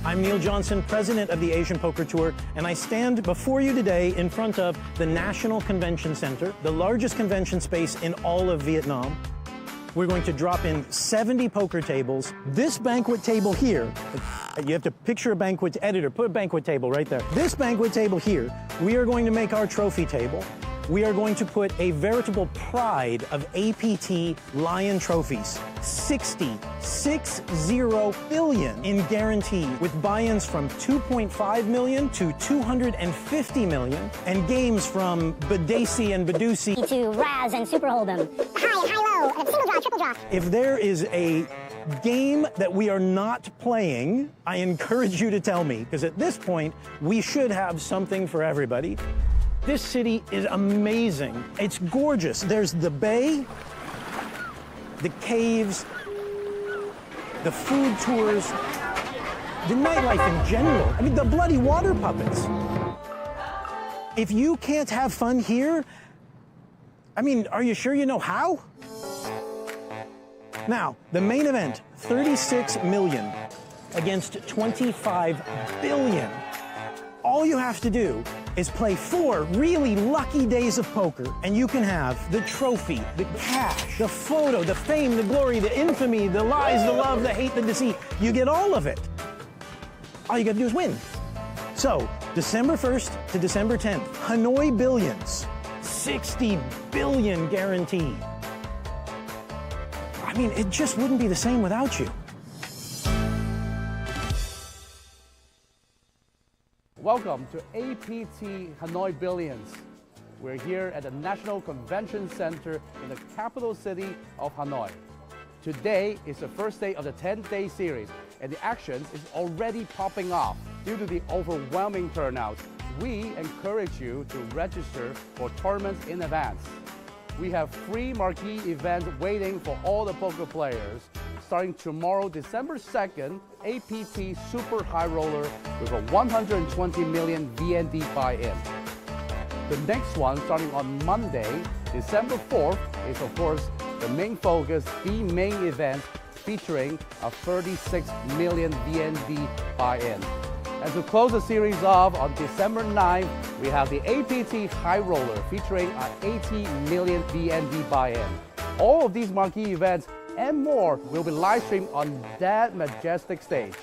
I'm Neil Johnson, president of the Asian Poker Tour, and I stand before you today in front of the National Convention Center, the largest convention space in all of Vietnam. We're going to drop in 70 poker tables. This banquet table here, you have to picture a banquet editor, put a banquet table right there. This banquet table here, we are going to make our trophy table. We are going to put a veritable pride of APT Lion trophies. 60 billion in guarantee, with buy-ins from 2.5 million to 250 million, and games from Badesi and Badusi to Raz and Super Hold'em. High, low, single draw, triple draw. If there is a game that we are not playing, I encourage you to tell me, because at this point, we should have something for everybody. This city is amazing. It's gorgeous. There's the bay, the caves, the food tours, the nightlife in general. I mean, the bloody water puppets. If you can't have fun here, I mean, are you sure you know how? Now, the main event, 36 million against 25 billion. All you have to do is play 4 really lucky days of poker, and you can have the trophy, the cash, the photo, the fame, the glory, the infamy, the lies, the love, the hate, the deceit. You get all of it. All you gotta do is win. So, December 1st to December 10th, Hanoi Billions, 60 billion guaranteed. I mean, it just wouldn't be the same without you. Welcome to APT Hanoi Billions. We're here at the National Convention Center in the capital city of Hanoi. Today is the first day of the 10-day series, and the action is already popping off. Due to the overwhelming turnout, we encourage you to register for tournaments in advance. We have free marquee events waiting for all the poker players. Starting tomorrow, December 2nd, APT Super High Roller with a 120 million VND buy-in. The next one, starting on Monday, December 4th, is of course the main focus, the main event, featuring a 36 million VND buy-in. And to close the series off, on December 9th, we have the APT High Roller featuring an 80 million VND buy-in. All of these marquee events and more will be live streamed on that majestic stage.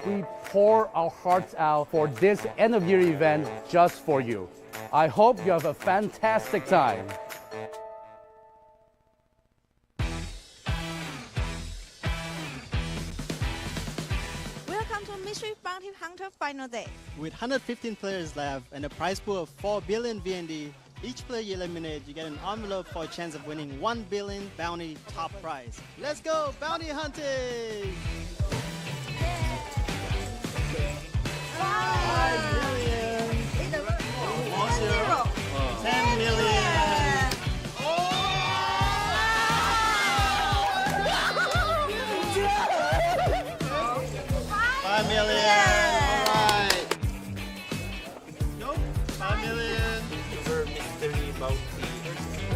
We pour our hearts out for this end-of-year event just for you. I hope you have a fantastic time. Welcome to Mystery Bounty Hunter Final Day. With 115 players left and a prize pool of 4 billion VND, each player you eliminate, you get an envelope for a chance of winning 1 billion bounty top prize. Let's go bounty hunting! 5 million. 10 million. 5 million.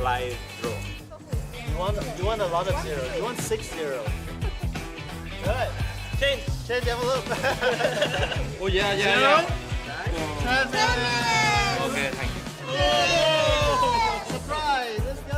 Live draw. You want a lot of zeros. You want 6 zeros. Good. Change the envelope. Oh yeah. Nice. 10 million. Okay, thank you. Oh, surprise! Let's go.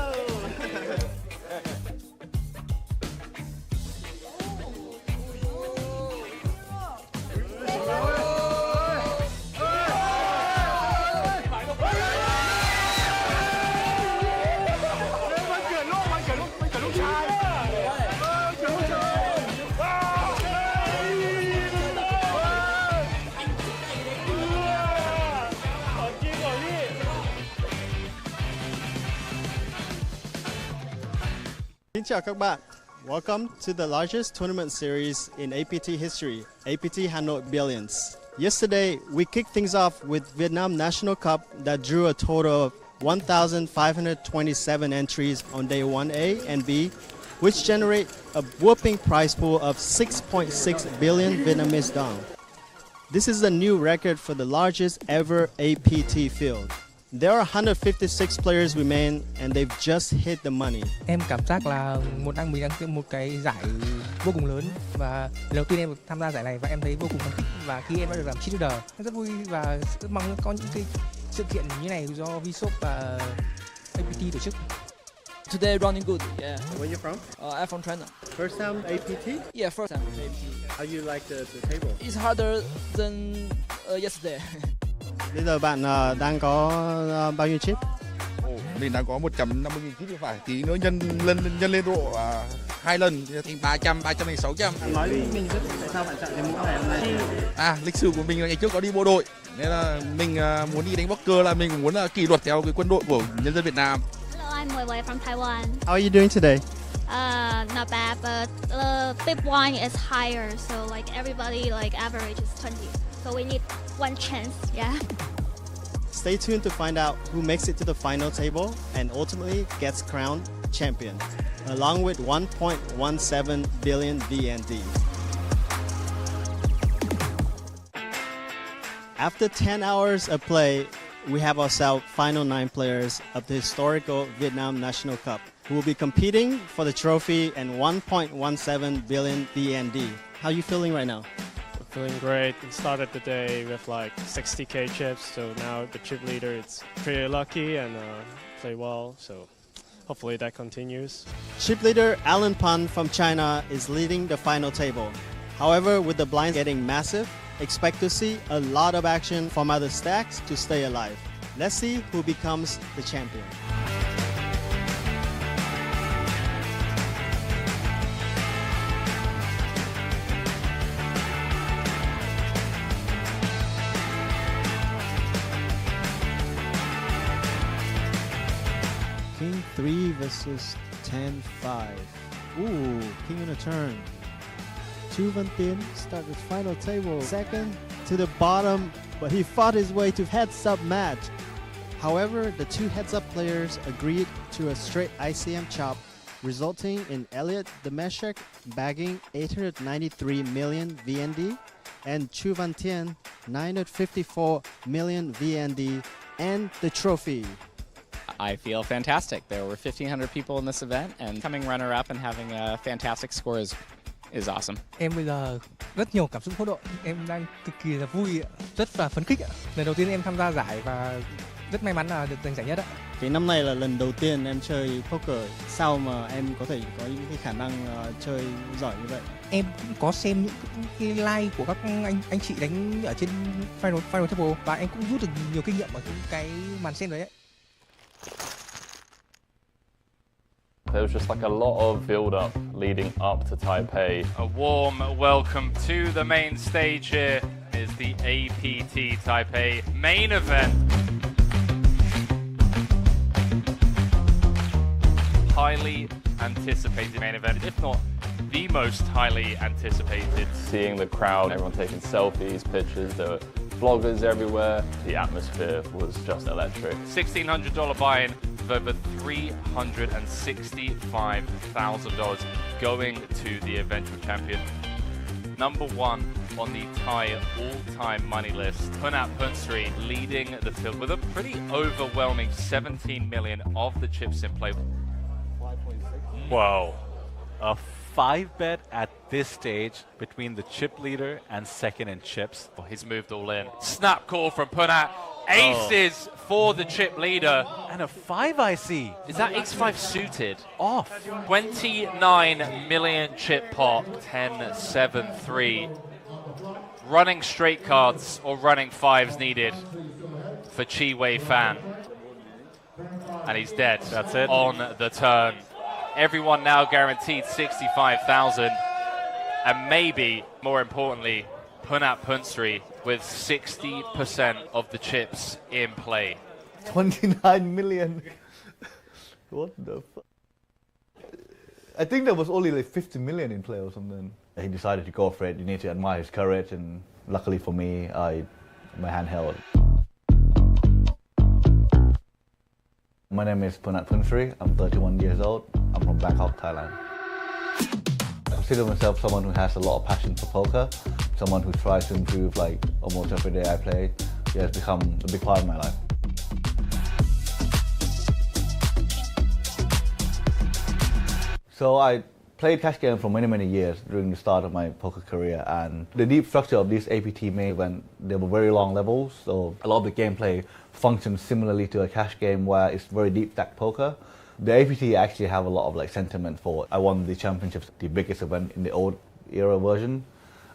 Xin chào các bạn. Welcome to the largest tournament series in APT history, APT Hanoi Billions. Yesterday, we kicked things off with Vietnam National Cup that drew a total of 1,527 entries on day 1A and B, which generate a whopping prize pool of 6.6 billion Vietnamese dong. This is a new record for the largest ever APT field. There are 156 players remain and they've just hit the money. Em cảm giác là mình đang một cái giải vô cùng lớn và lần đầu tiên em tham gia giải này và em thấy vô cùng phấn khích, và khi em đã được làm cheer leader em rất vui và rất mong có những cái sự kiện như này do Vsop và APT tổ chức. Today running good, yeah. Where are you from? I'm from China. First time APT? Yeah, first time APT. How you like the table? It's harder than yesterday. Bây giờ bạn đang có bao nhiêu chip? Mình đang có 150.000 chip thì phải, tí nữa nhân lên độ 2 lần thì 300 này 600. Nói với mình chút tại sao bạn chọn cái mũ này hôm nay? Lịch sử của mình là ngày trước có đi bộ đội, nên là mình muốn đi đánh poker là mình cũng muốn là kỷ luật theo cái quân đội của nhân dân Việt Nam. Hello, I'm Wei Wei from Taiwan. How are you doing today? Not bad, but bib wine is higher, so like everybody like average is 20. So we need one chance, yeah. Stay tuned to find out who makes it to the final table and ultimately gets crowned champion, along with 1.17 billion VND. After 10 hours of play, we have ourselves final 9 players of the historical Vietnam National Cup who will be competing for the trophy and 1.17 billion VND. How are you feeling right now? Feeling great. We started the day with like 60k chips, so now the chip leader it's pretty lucky and play well, so hopefully that continues. Chip leader Alan Pan from China is leading the final table. However, with the blinds getting massive, expect to see a lot of action from other stacks to stay alive. Let's see who becomes the champion. King 3 versus 10-5. Ooh, king on a turn. Chu Văn Tiến started the final table second to the bottom, but he fought his way to heads-up match. However, the two heads-up players agreed to a straight ICM chop, resulting in Elliot Demeshek bagging 893 million VND and Chu Văn Tiến 954 million VND and the trophy. I feel fantastic. There were 1,500 people in this event, and coming runner-up and having a fantastic score is awesome. Em bây giờ rất nhiều cảm xúc hỗn độn. Em đang cực kỳ là vui, rất là phấn khích. Lần đầu tiên em tham gia giải và rất may mắn là được giành giải nhất. Cái năm này là lần đầu tiên em chơi poker. Sao mà em có thể có những cái khả năng chơi giỏi như vậy? Em cũng có xem những cái live của các anh chị đánh ở trên final table và em cũng rút được nhiều kinh nghiệm ở những cái màn xem đấy. There was just like a lot of build-up leading up to Taipei. A warm welcome to the main stage here is the APT Taipei main event. Highly anticipated main event, if not the most highly anticipated. Seeing the crowd, everyone taking selfies, pictures, there were vloggers everywhere. The atmosphere was just electric. $1,600 buy-in with over $365,000 going to the eventual champion. Number 1 on the Thai all-time money list, Punat Punsri leading the field with a pretty overwhelming 17 million of the chips in play. Whoa, a 5-bet at this stage between the chip leader and second in chips. He's moved all in. Snap call from Punat. Aces for the chip leader. And a 5 IC. Is that ace-5 suited? Off. 29 million chip pot, 10-7-3. Running straight cards or running 5s needed for Chi Wei Fan. And he's dead. That's it. On the turn. Everyone now guaranteed 65,000. And maybe, more importantly, Punat Punsri with 60% of the chips in play. 29 million. What the fuck? I think there was only like 50 million in play or something. He decided to go for it. You need to admire his courage, and luckily for me, my hand held. My name is Punat Punsri. I'm 31 years old. I'm from Bangkok, Thailand. I consider myself someone who has a lot of passion for poker, someone who tries to improve like almost every day I play. It has become a big part of my life. So I played cash games for many years during the start of my poker career, and the deep structure of this APT main event, they were very long levels, so a lot of the gameplay functions similarly to a cash game where it's very deep stack poker. The APT actually have a lot of sentiment for it. I won the championships, the biggest event in the old era version.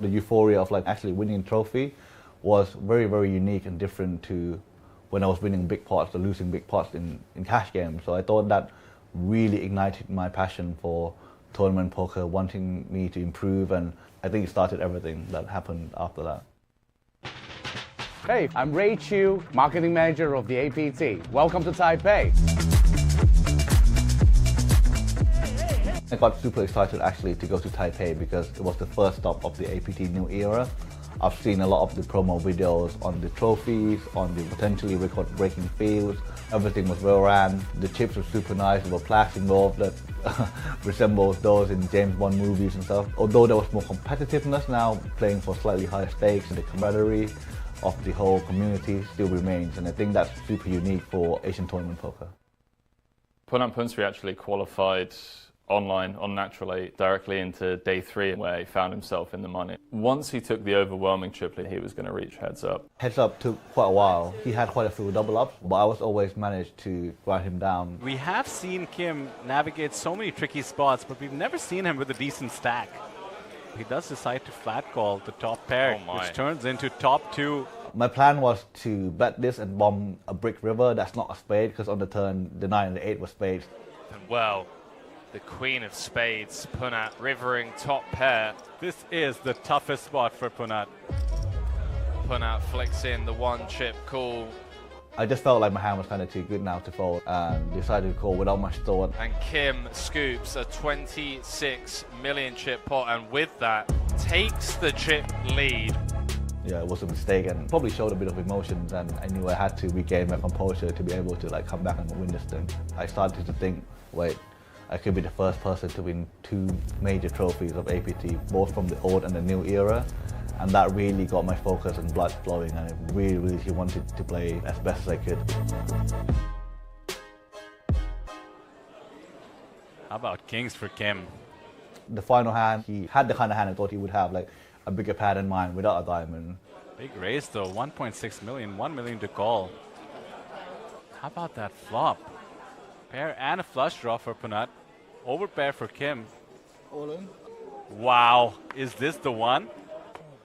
The euphoria of actually winning a trophy was very unique and different to when I was winning big pots or losing big pots in cash games. So I thought that really ignited my passion for tournament poker, wanting me to improve, and I think it started everything that happened after that. Hey, I'm Ray Chu, Marketing Manager of the APT. Welcome to Taipei. I got super excited actually to go to Taipei because it was the first stop of the APT new era. I've seen a lot of the promo videos on the trophies, on the potentially record-breaking fields. Everything was well ran. The chips were super nice. There were plaques involved that resembled those in James Bond movies and stuff. Although there was more competitiveness now, playing for slightly higher stakes, and the camaraderie of the whole community still remains. And I think that's super unique for Asian tournament poker. Punat Punsri actually qualified online on Natural 8 directly into day 3 where he found himself in the money. Once he took the overwhelming triplet, he was going to reach heads up. Heads up took quite a while. He had quite a few double ups, but I was always managed to grind him down. We have seen Kim navigate so many tricky spots, but we've never seen him with a decent stack. He does decide to flat call the top pair, which turns into top 2. My plan was to bet this and bomb a brick river. That's not a spade, because on the turn, the 9 and the 8 were spades. And well, the Queen of Spades, Punat, rivering top pair. This is the toughest spot for Punat. Punat flicks in the 1-chip call. I just felt like my hand was kind of too good now to fold and decided to call without much thought. And Kim scoops a 26 million chip pot, and with that, takes the chip lead. Yeah, it was a mistake and probably showed a bit of emotions, and I knew I had to regain my composure to be able to come back and win this thing. I started to think, wait, I could be the first person to win 2 major trophies of APT, both from the old and the new era. And that really got my focus and blood flowing, and I really wanted to play as best as I could. How about kings for Kim? The final hand, he had the kind of hand I thought he would have, a bigger pad in mind without a diamond. Big raise though, 1.6 million, 1 million to call. How about that flop? Pair and a flush draw for Punat. Overpair for Kim. All in. Wow, is this the one?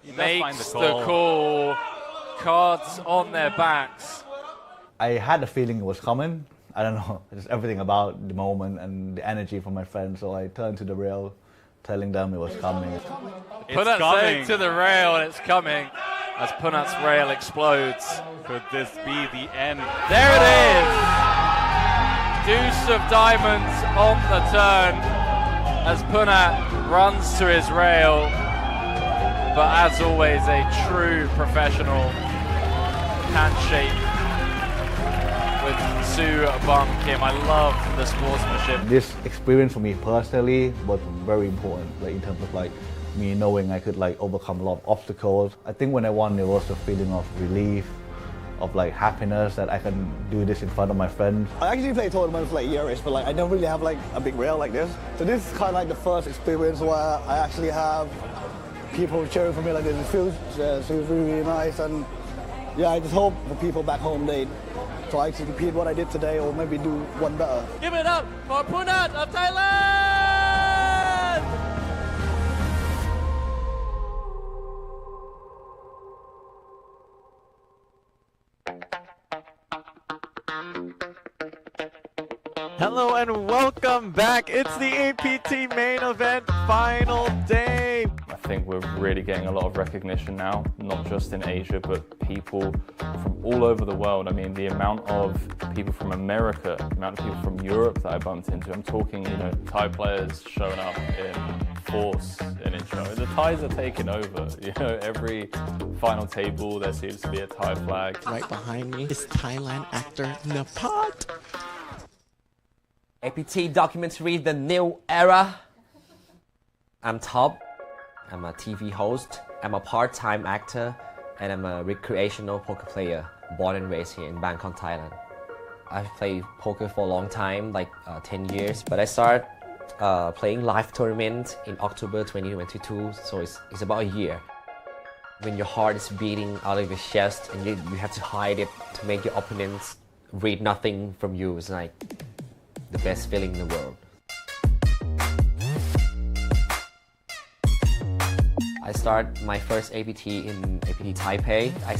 He makes the call. Cards on their backs. I had a feeling it was coming. I don't know, just everything about the moment and the energy from my friends. So I turned to the rail, telling them it was coming. Punat saying to the rail, and it's coming as Punat's rail explodes. Could this be the end? There it is! Deuce of diamonds on the turn as Punat runs to his rail. But as always, a true professional handshake with Soo Bum Kim. I love the sportsmanship. This experience for me personally was very important, in terms of me knowing I could overcome a lot of obstacles. I think when I won, there was a feeling of relief, of happiness that I can do this in front of my friends. I actually play tournaments yearish, but I don't really have a big rail like this. So this is kind of the first experience where I actually have people cheering for me like this. It feels really nice, and yeah, I just hope for people back home they try to repeat what I did today, or maybe do one better. Give it up for Punat of Thailand! Hello and welcome back. It's the APT main event final day. I think we're really getting a lot of recognition now, not just in Asia, but people from all over the world. I mean, the amount of people from America, the amount of people from Europe that I bumped into. I'm talking, Thai players showing up in force in Incheon. The Thais are taking over. Every final table there seems to be a Thai flag. Right behind me is Thailand actor Napat. APT documentary, The New Era. I'm Top. I'm a TV host. I'm a part-time actor, and I'm a recreational poker player, born and raised here in Bangkok, Thailand. I've played poker for a long time, 10 years, but I started playing live tournament in October 2022, so it's about a year. When your heart is beating out of your chest and you have to hide it to make your opponents read nothing from you, it's like the best feeling in the world. I start my first APT in APT Taipei. I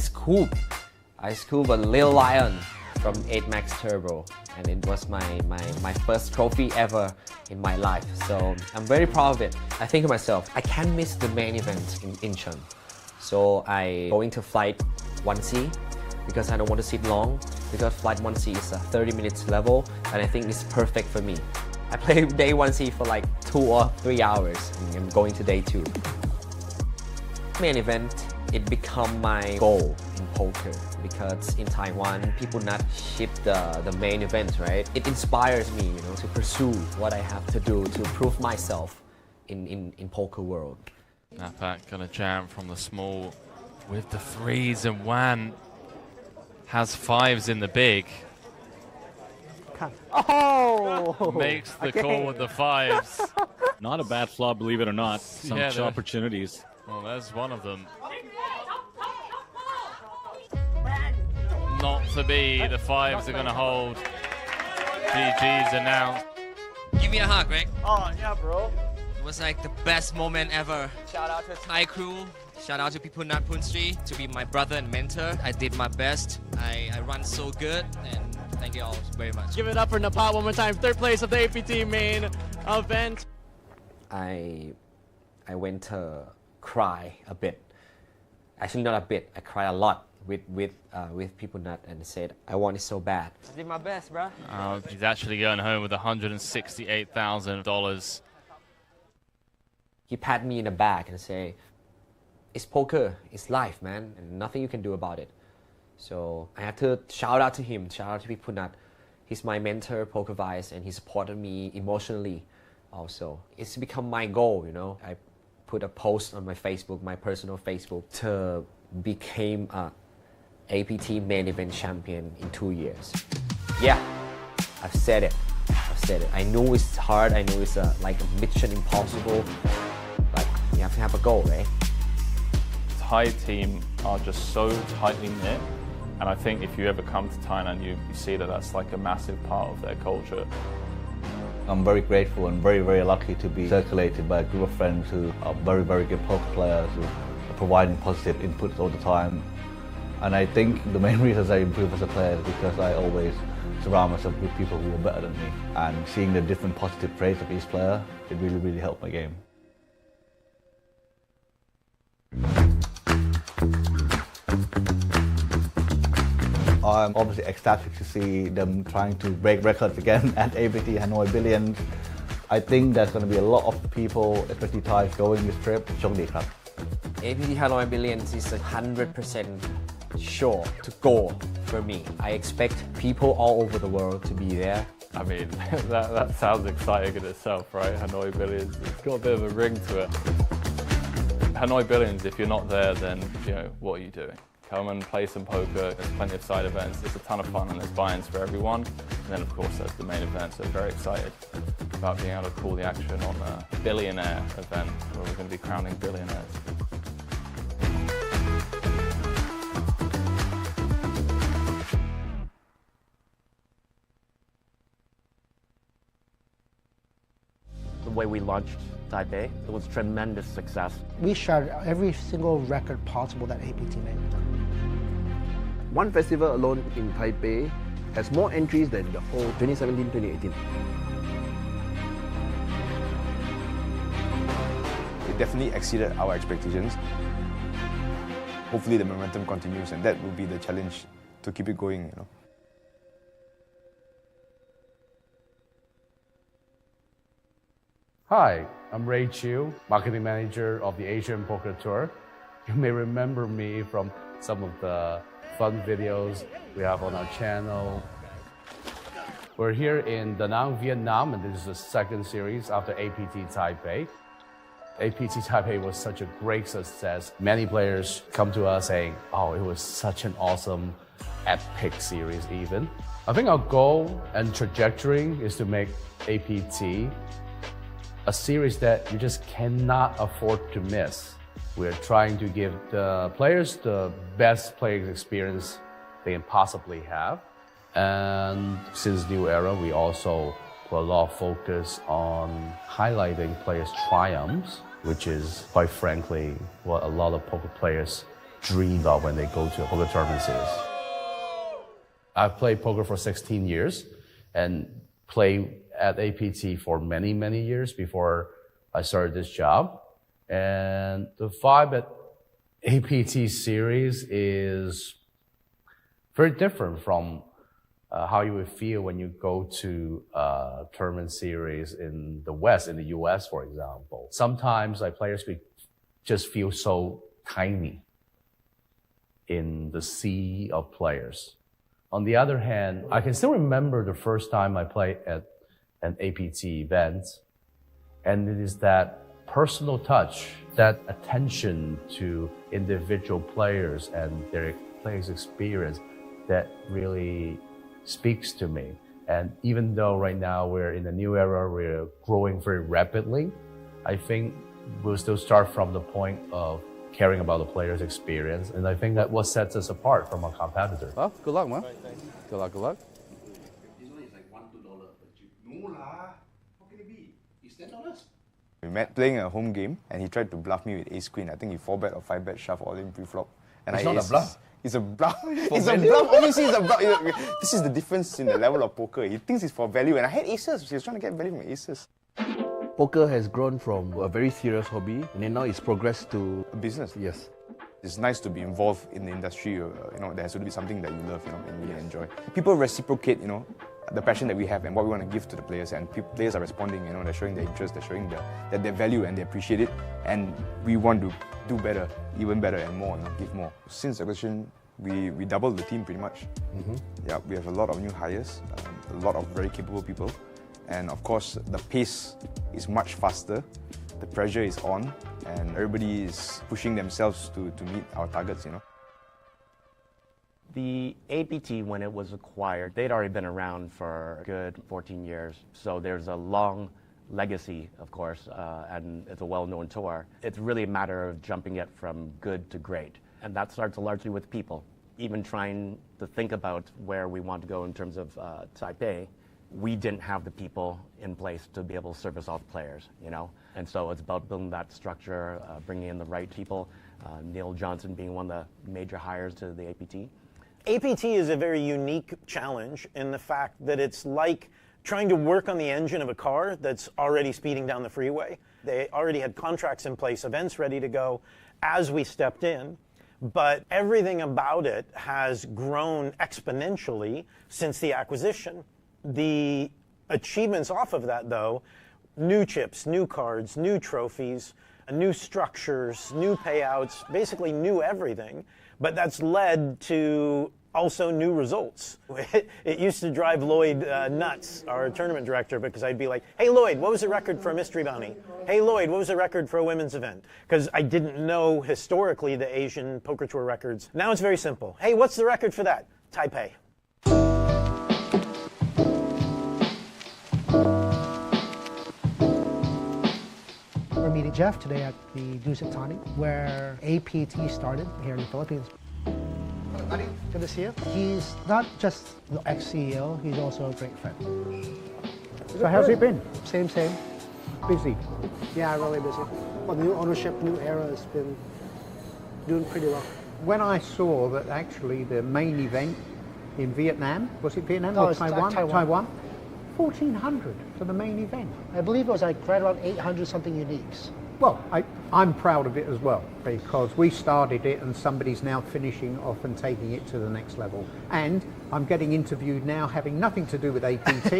scoop a little lion from 8 Max Turbo, and it was my first trophy ever in my life, so I'm very proud of it. I think to myself, I can't miss the main event in Incheon. So I going to flight 1C because I don't want to sit long, because flight 1C is a 30 minutes level and I think it's perfect for me. I play day 1C for like 2 or 3 hours and I'm going to day 2. Main event, it become my goal in poker because in Taiwan, people not ship the main event, right? It inspires me, you know, to pursue what I have to do to prove myself in poker world. APT gonna jam from the small with the 3s, and Wan has 5s in the big. Oh! Makes the call with the 5s. Not a bad flop, believe it or not. Some opportunities. Well, there's one of them. Not to be, the 5s are gonna hold. GG's announced. Give me a hug, Greg. Oh, yeah, bro. It was like the best moment ever. Shout out to Thai crew. Shout out to Pipunat Punstri to be my brother and mentor. I did my best. I run so good, and thank you all very much. Give it up for Nepal one more time. 3rd place of the APT main event. I went to cry a bit. Actually, not a bit. I cried a lot with Pipunat and said, I want it so bad. I did my best, bro. He's actually going home with $168,000. He pat me in the back and say, it's poker, it's life, man, and nothing you can do about it. So I have to shout out to him, shout out to Pipunat. He's my mentor, poker vice, and he supported me emotionally also. It's become my goal, you know. I put a post on my Facebook, my personal Facebook, to become a APT main event champion in 2 years. Yeah, I've said it. I know it's hard, I know it's like a mission impossible, but you have to have a goal, right? Thai team are just so tightly knit, and I think if you ever come to Thailand, you see that that's like a massive part of their culture. I'm very grateful and very, very lucky to be circulated by a group of friends who are very, very good poker players who are providing positive inputs all the time. And I think the main reasons I improve as a player is because I always surround myself with people who are better than me. And seeing the different positive traits of each player, it really, really helped my game. I'm obviously ecstatic to see them trying to break records again at APT Hanoi Billions. I think there's going to be a lot of people, especially Thais, going this trip. โชคดีครับ APT Hanoi Billions is 100% sure to go for me. I expect people all over the world to be there. I mean, that sounds exciting in itself, right? Hanoi Billions, it's got a bit of a ring to it. Hanoi Billions, if you're not there, then, you know, what are you doing? Come and play some poker, there's plenty of side events, it's a ton of fun and there's buy-ins for everyone. And then of course there's the main event, so very excited about being able to call the action on a billionaire event where we're going to be crowning billionaires. The way we launched Taipei, it was tremendous success. We shared every single record possible that APT made. One festival alone in Taipei has more entries than the whole 2017-2018. It definitely exceeded our expectations. Hopefully the momentum continues, and that will be the challenge to keep it going, you know. Hi, I'm Ray Chiu, Marketing Manager of the Asian Poker Tour. You may remember me from some of the fun videos we have on our channel. We're here in Da Nang, Vietnam, and this is the second series after APT Taipei. APT Taipei was such a great success. Many players come to us saying, oh, it was such an awesome, epic series even. I think our goal and trajectory is to make APT a series that you just cannot afford to miss. We're trying to give the players the best playing experience they can possibly have. And since New Era, we also put a lot of focus on highlighting players' triumphs, which is, quite frankly, what a lot of poker players dream of when they go to a poker tournament series. I've played poker for 16 years and played at APT for many, many years before I started this job. And the vibe at APT series is very different from how you would feel when you go to a tournament series in the West, in the US, for example. Sometimes players just feel so tiny in the sea of players. On the other hand, I can still remember the first time I played at an APT event, and it is that personal touch, that attention to individual players and their players' experience that really speaks to me. And even though right now we're in a new era, we're growing very rapidly, I think we'll still start from the point of caring about the player's experience. And I think that what sets us apart from our competitors. Well, good luck, man. Good luck, good luck. We met playing a home game, and he tried to bluff me with ace queen. I think he 4-bet or 5-bet shove all in pre-flop. And it's not a bluff. It's a bluff. It's a bluff. Obviously, it's a bluff. This is the difference in the level of poker. He thinks it's for value, and I had aces. He was trying to get value from aces. Poker has grown from a very serious hobby, and then now it's progressed to a business. Yes. It's nice to be involved in the industry. There has to be something that you love, and really enjoy. People reciprocate, the passion that we have and what we want to give to the players, and players are responding. They're showing their interest, they're showing their value, and they appreciate it. And we want to do better, even better, and more. Give more. Since acquisition, we doubled the team pretty much. Yeah, we have a lot of new hires, a lot of very capable people, and of course the pace is much faster. The pressure is on, and everybody is pushing themselves to meet our targets. The APT, when it was acquired, they'd already been around for a good 14 years. So there's a long legacy, of course, and it's a well-known tour. It's really a matter of jumping it from good to great. And that starts largely with people. Even trying to think about where we want to go in terms of Taipei, we didn't have the people in place to be able to service all the players, And so it's about building that structure, bringing in the right people, Neil Johnson being one of the major hires to the APT. APT is a very unique challenge in the fact that it's like trying to work on the engine of a car that's already speeding down the freeway. They already had contracts in place, events ready to go as we stepped in, but everything about it has grown exponentially since the acquisition. The achievements off of that, though, new chips, new cards, new trophies, new structures, new payouts, basically new everything. But that's led to also new results. It used to drive Lloyd nuts, our tournament director, because I'd be like, hey Lloyd, what was the record for a mystery bounty? Hey Lloyd, what was the record for a women's event? Because I didn't know historically the Asian Poker Tour records. Now it's very simple. Hey, what's the record for that? Taipei. We're meeting Jeff today at the Deuce at Tani, where APT started here in the Philippines. Buddy, good to see you. He's not just the ex-CEO, he's also a great friend. So how's it been? Same. Busy? Yeah, really busy. Well, new ownership, new era has been doing pretty well. When I saw that actually the main event in Vietnam, was it Vietnam No, or it's Taiwan? Taiwan. 1,400 for the main event. I believe it was like right around 800 something uniques. Well, I'm proud of it as well, because we started it and somebody's now finishing off and taking it to the next level. And I'm getting interviewed now having nothing to do with APT,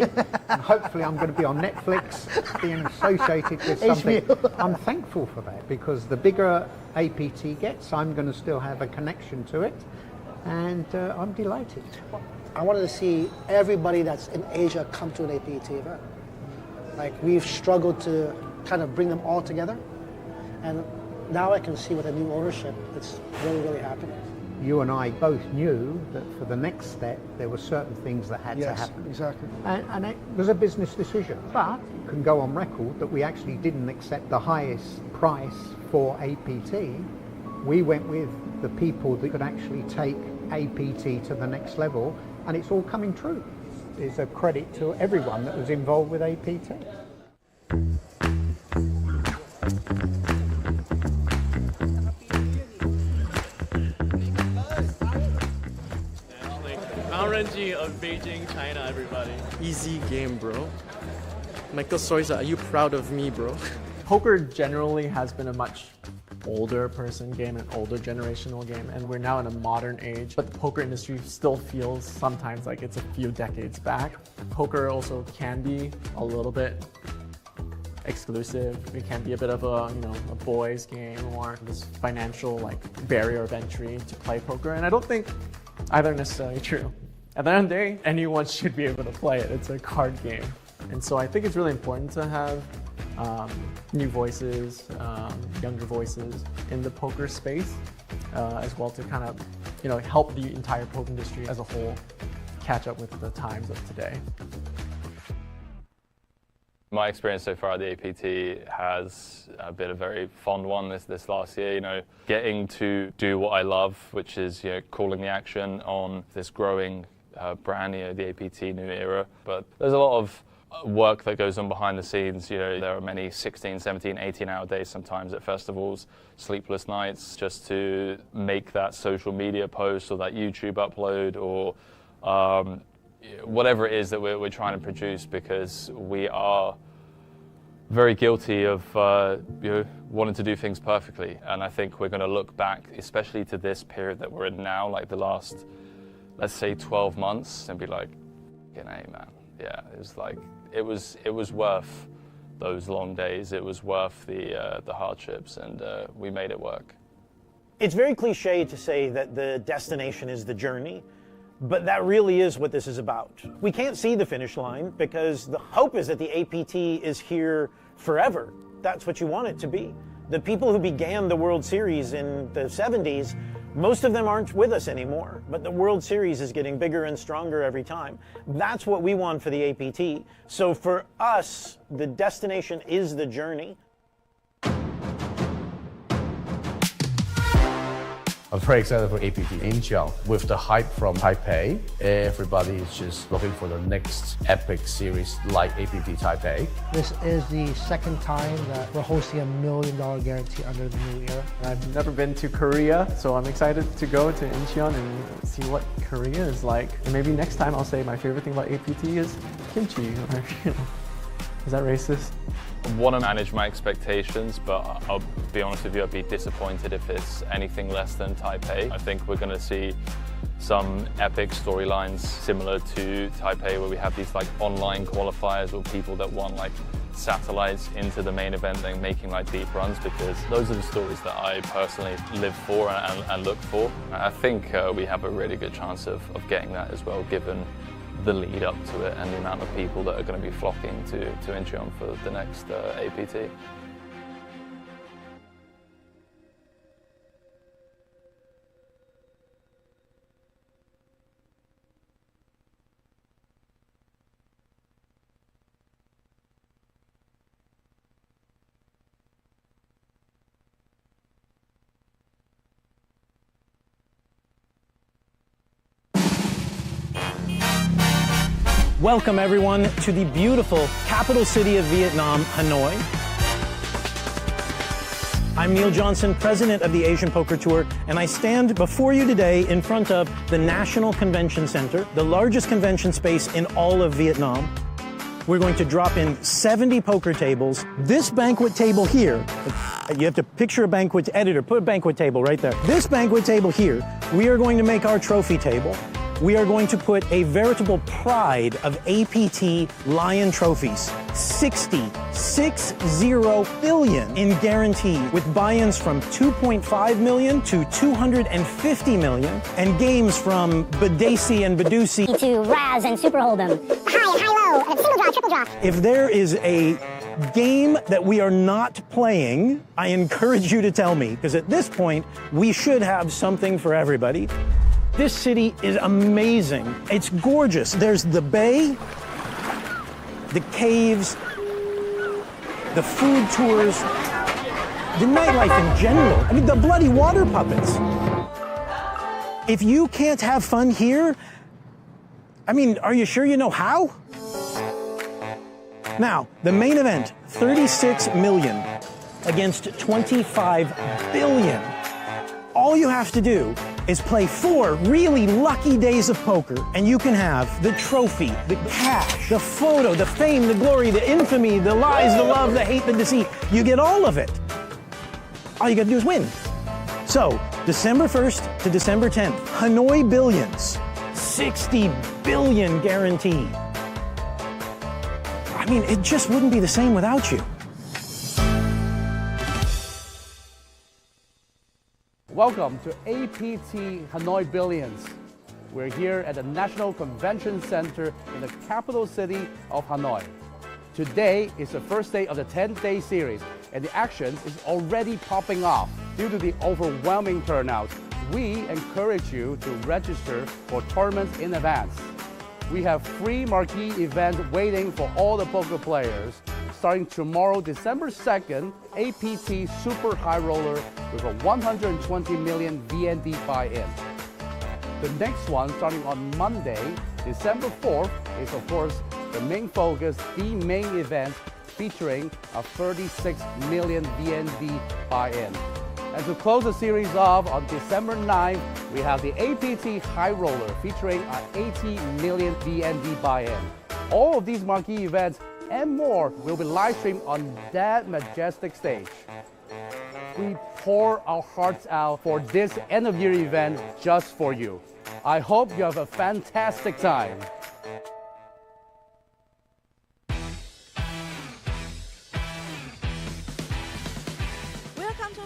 and hopefully I'm going to be on Netflix being associated with something. I'm thankful for that, because the bigger APT gets, I'm going to still have a connection to it, and I'm delighted. I wanted to see everybody that's in Asia come to an APT event. Like, we've struggled to kind of bring them all together, and now I can see with the new ownership, it's really, really happening. you and I both knew that for the next step, there were certain things that had to happen. Exactly. And it was a business decision. But you can go on record that we actually didn't accept the highest price for APT. We went with the people that could actually take APT to the next level, and it's all coming true. It's a credit to everyone that was involved with APT. RNG of Beijing, China, everybody. Easy game, bro. Michael Soiza, are you proud of me, bro? Poker generally has been a much older person game, an older generational game, and we're now in a modern age, but the poker industry still feels sometimes like it's a few decades back. Poker also can be a little bit exclusive. It can be a bit of a, a boys game, or this financial barrier of entry to play poker, and I don't think either necessarily true. At the end of the day, anyone should be able to play it. It's a card game. And so I think it's really important to have new voices, younger voices in the poker space, as well to kind of, help the entire poker industry as a whole catch up with the times of today. My experience so far at the APT has been a very fond one this last year. Getting to do what I love, which is calling the action on this growing brand, the APT New Era. But there's a lot of work that goes on behind the scenes. There are many 16, 17, 18-hour days sometimes at festivals, sleepless nights just to make that social media post or that YouTube upload or whatever it is that we're trying to produce, because we are very guilty of wanting to do things perfectly. And I think we're going to look back, especially to this period that we're in now, like the last, let's say 12 months, and be like, hey man, yeah, it was worth those long days. It was worth the hardships, and we made it work. It's very cliche to say that the destination is the journey, but that really is what this is about. We can't see the finish line because the hope is that the APT is here forever. That's what you want it to be. The people who began the World Series in the 70s, most of them aren't with us anymore, but the World Series is getting bigger and stronger every time. That's what we want for the APT. So for us, the destination is the journey. I'm very excited for APT Incheon. With the hype from Taipei, everybody is just looking for the next epic series like APT Taipei. This is the second time that we're hosting $1 million guarantee under the New Era. I've never been to Korea, so I'm excited to go to Incheon and see what Korea is like. And maybe next time I'll say my favorite thing about APT is kimchi. Or, is that racist? I want to manage my expectations, but I'll be honest with you, I'd be disappointed if it's anything less than Taipei. I think we're going to see some epic storylines similar to Taipei, where we have these online qualifiers or people that want satellites into the main event and making deep runs, because those are the stories that I personally live for and look for. I think we have a really good chance of getting that as well, given the lead up to it and the amount of people that are going to be flocking to Incheon for the next APT. Welcome everyone to the beautiful capital city of Vietnam, Hanoi. I'm Neil Johnson, president of the Asian Poker Tour, and I stand before you today in front of the National Convention Center, the largest convention space in all of Vietnam. We're going to drop in 70 poker tables. This banquet table here, you have to picture a banquet, editor, put a banquet table right there. This banquet table here, we are going to make our trophy table. We are going to put a veritable pride of APT Lion trophies, 60 billion in guarantee, with buy-ins from 2.5 million to 250 million, and games from Badesi and Badusi to Raz and Super Hold'em, high, high, low, and single draw, triple draw. If there is a game that we are not playing, I encourage you to tell me, because at this point, we should have something for everybody. This city is amazing. It's gorgeous. There's the bay, the caves, the food tours, the nightlife in general. I mean, the bloody water puppets. If you can't have fun here, I mean, are you sure you know how? Now, the main event, 36 million against 25 billion. All you have to do is play 4 really lucky days of poker, and you can have the trophy, the cash, the photo, the fame, the glory, the infamy, the lies, the love, the hate, the deceit. You get all of it. All you gotta do is win. So, December 1st to December 10th, Hanoi Billions, 60 billion guaranteed. I mean, it just wouldn't be the same without you. Welcome to APT Hanoi Billions. We're here at the National Convention Center in the capital city of Hanoi. Today is the first day of the 10-day series, and the action is already popping off. Due to the overwhelming turnout, we encourage you to register for tournaments in advance. We have free marquee events waiting for all the poker players. Starting tomorrow, December 2nd, APT Super High Roller with a 120 million VND buy-in. The next one, starting on Monday, December 4th, is of course the main focus, the main event, featuring a 36 million VND buy-in. And to close the series off on December 9th, we have the APT High Roller featuring an 80 million VND buy-in. All of these marquee events and more will be live streamed on that majestic stage. We pour our hearts out for this end-of-year event just for you. I hope you have a fantastic time.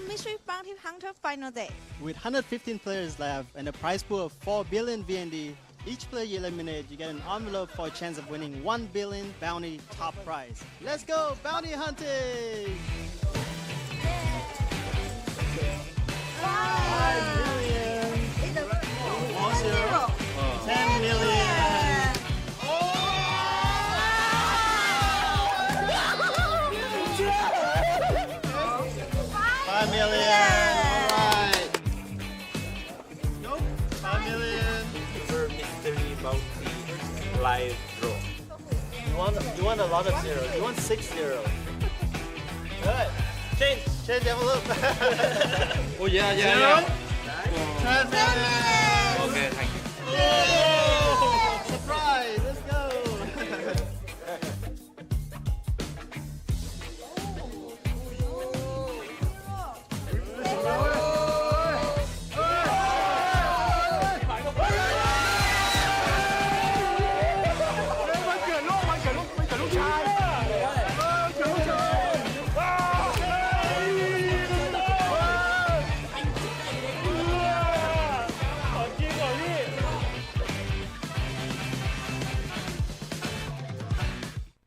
Mystery Bounty Hunter Final Day. With 115 players left and a prize pool of 4 billion VND, each player you eliminate, you get an envelope for a chance of winning 1 billion bounty top prize. Let's go bounty hunting! 5 million. 10 million. 5 million. Alright. Nope. 5 million. Super mystery bounty live draw. You want a lot of zeros. You want 6 zeros. Good. Change the envelope. Oh yeah. 10 million. Okay, thank you. Oh, surprise. Let's go.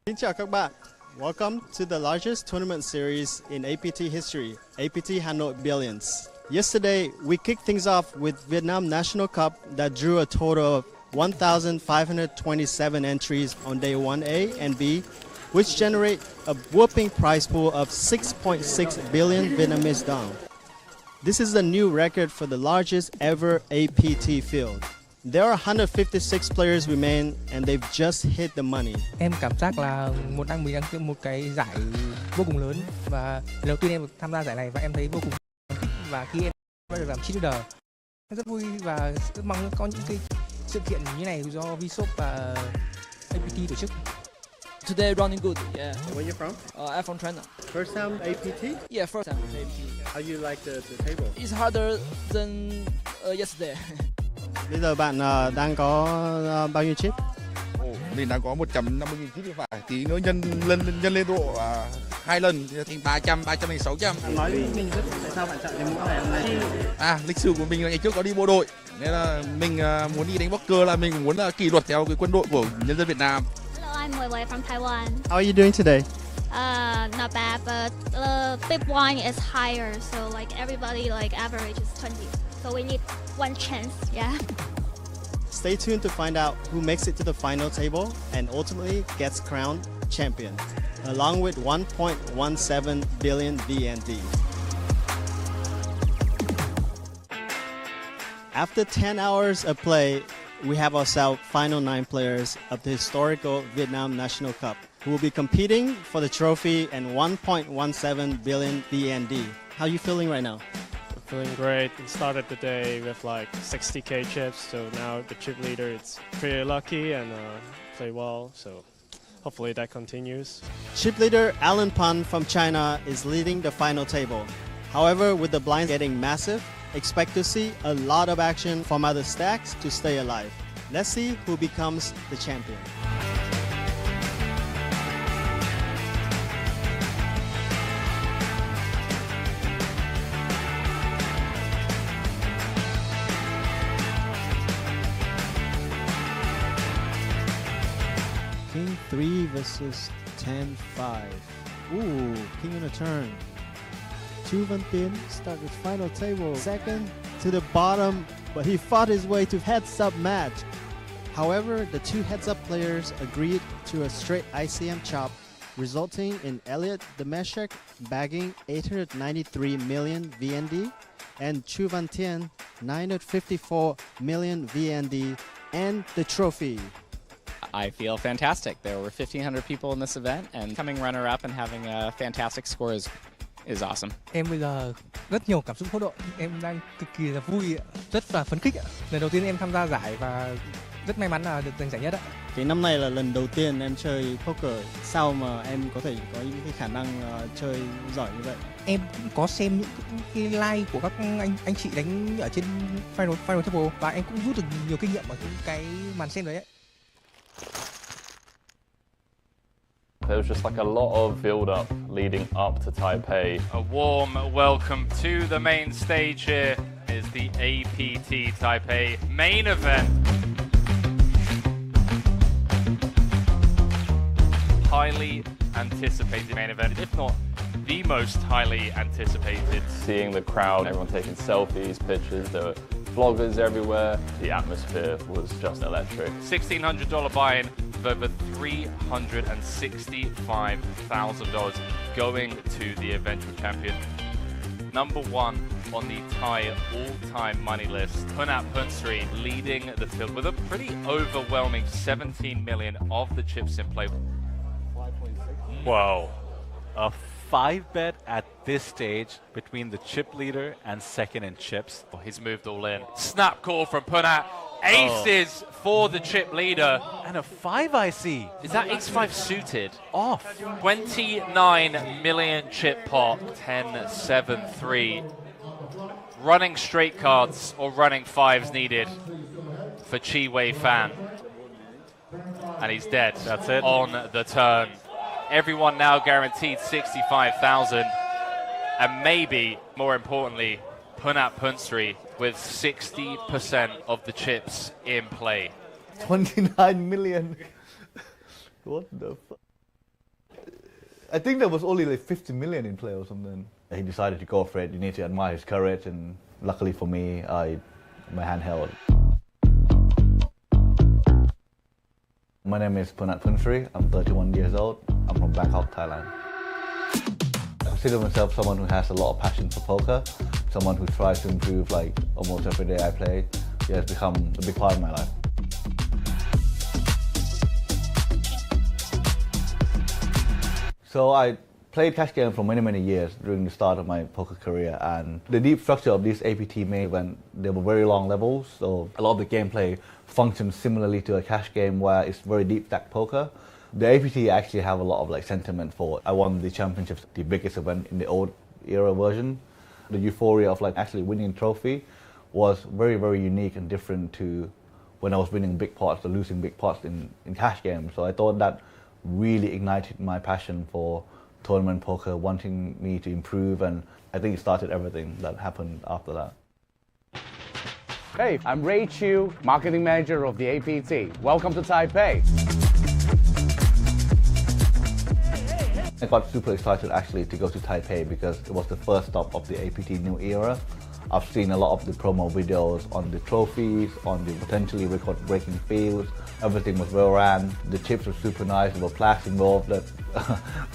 Xin chào các bạn. Welcome to the largest tournament series in APT history, APT Hanoi Billions. Yesterday, we kicked things off with Vietnam National Cup that drew a total of 1,527 entries on day 1A and B, which generate a whopping prize pool of 6.6 billion Vietnamese dong. This is a new record for the largest ever APT field. There are 156 players remain and they've just hit the money. Em cảm giác là đang mình một cái giải vô cùng lớn, và lần đầu tiên em được tham gia giải này và em thấy vô cùng thích, và khi em đã được làm cheerleader em rất vui và rất mong có những cái sự kiện như này do Vshop và APT tổ chức. Today running good, yeah. Where you from? I'm from China. First time APT? Yeah, first time APT. How you like the table? It's harder than yesterday. Bây giờ bạn đang có bao nhiêu chip? Mình đang có 150.000 chip thì phải. Tí nữa nhân lên độ 2 lần thì thành 300, 600. Nói với mình rất tại sao bạn chọn cái mũ này hôm nay? Lịch sử của mình là ngày trước có đi bộ đội. Nên là mình muốn đi đánh poker là mình muốn là kỷ luật theo cái quân đội của nhân dân Việt Nam. Hello, I'm Wei Wei from Taiwan. How are you doing today? Not bad, but the big blind is higher, so like everybody like average is 20. So we need one chance, yeah. Stay tuned to find out who makes it to the final table and ultimately gets crowned champion, along with 1.17 billion VND. After 10 hours of play, we have ourselves final 9 players of the historical Vietnam National Cup who will be competing for the trophy and 1.17 billion VND. How are you feeling right now? Feeling great. We started the day with like 60k chips, so now the chip leader is pretty lucky and play well, so hopefully that continues. Chip leader Alan Pan from China is leading the final table. However, with the blinds getting massive, expect to see a lot of action from other stacks to stay alive. Let's see who becomes the champion. King 3 versus 10-5. Ooh, king on a turn. Chu Văn Tiến start with final table. Second to the bottom, but he fought his way to heads-up match. However, the two heads-up players agreed to a straight ICM chop, resulting in Elliot Demeshek bagging 893 million VND and Chu Văn Tiến 954 million VND and the trophy. I feel fantastic. There were 1,500 people in this event, and coming runner-up and having a fantastic score is awesome. Em bây giờ rất nhiều cảm xúc hỗn độn. Em đang cực kỳ là vui, rất là phấn khích. Lần đầu tiên em tham gia giải và rất may mắn là được giành giải nhất. Cái năm này là lần đầu tiên em chơi poker. Sao mà em có thể có những cái khả năng chơi giỏi như vậy? Em cũng có xem những cái live của các anh chị đánh ở trên final table và em cũng rút được nhiều kinh nghiệm ở những cái màn xem đấy. There was just like a lot of build-up leading up to Taipei. A warm welcome to the main stage here is the APT Taipei main event. Highly anticipated main event, if not the most highly anticipated. Seeing the crowd, everyone taking selfies, pictures, there were vloggers everywhere. The atmosphere was just electric. $1,600 buy-in with over $365,000 going to the eventual champion. Number 1 on the Thai all-time money list, Punat Punsri leading the field with a pretty overwhelming 17 million of the chips in play. Whoa, a 5-bet at this stage between the chip leader and second in chips. He's moved all in. Snap call from Punat. Aces for the chip leader. And a 5 IC. Is that ace-5 suited? Off. 29 million chip pot. 10-7-3. Running straight cards or running 5s needed for Chi Wei Fan. And he's dead. That's it. On the turn. Everyone now guaranteed 65,000. And maybe, more importantly, Punat Punsri with 60% of the chips in play. 29 million. What the fuck? I think there was only like 50 million in play or something. He decided to go for it. You need to admire his courage, and luckily for me, my hand held. My name is Punat Punsri. I'm 31 years old. I'm from Bangkok, Thailand. I consider myself someone who has a lot of passion for poker, someone who tries to improve like almost every day I play. Yeah, it's become a big part of my life. So I played cash games for many years during the start of my poker career, and the deep structure of this APT main event, they were very long levels, so a lot of the gameplay functions similarly to a cash game where it's very deep stack poker. The APT actually have a lot of like sentiment for it. I won the championships, the biggest event in the old era version. The euphoria of like actually winning a trophy was very unique and different to when I was winning big pots or losing big pots in cash games. So I thought that really ignited my passion for tournament poker, wanting me to improve, and I think it started everything that happened after that. Hey, I'm Ray Chu, Marketing Manager of the APT. Welcome to Taipei. I got super excited actually to go to Taipei because it was the first stop of the APT new era. I've seen a lot of the promo videos on the trophies, on the potentially record-breaking fields. Everything was well ran. The chips were super nice. There were plaques involved that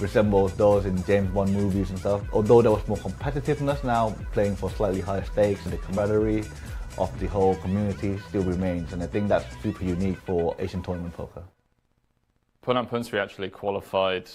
resembled those in James Bond movies and stuff. Although there was more competitiveness now, playing for slightly higher stakes, and the camaraderie of the whole community still remains. And I think that's super unique for Asian tournament poker. Punat Punsri actually qualified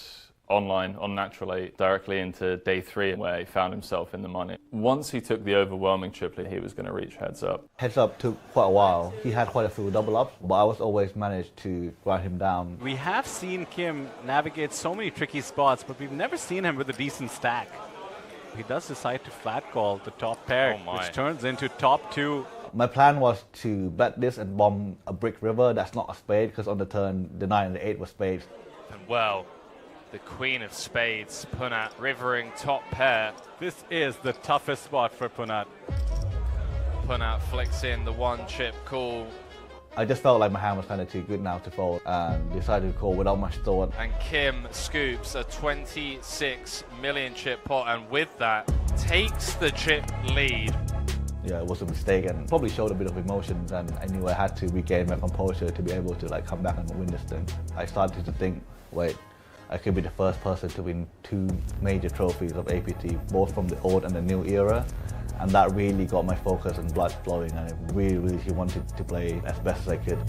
online on Natural 8 directly into day 3 where he found himself in the money. Once he took the overwhelming chip lead, he was going to reach heads up. Heads up took quite a while. He had quite a few double ups, but I was always managed to grind him down. We have seen Kim navigate so many tricky spots, but we've never seen him with a decent stack. He does decide to flat call the top pair, which turns into top 2. My plan was to bet this and bomb a brick river. That's not a spade, because on the turn, the 9 and the 8 were spades. And well, the queen of spades, Punat, rivering top pair. This is the toughest spot for Punat. Punat flicks in the 1 chip call. I just felt like my hand was kind of too good now to fold and decided to call without much thought. And Kim scoops a 26 million chip pot, and with that, takes the chip lead. Yeah, it was a mistake and probably showed a bit of emotions, and I knew I had to regain my composure to be able to come back and win this thing. I started to think, wait, I could be the first person to win 2 major trophies of APT, both from the old and the new era. And that really got my focus and blood flowing, and I really wanted to play as best as I could.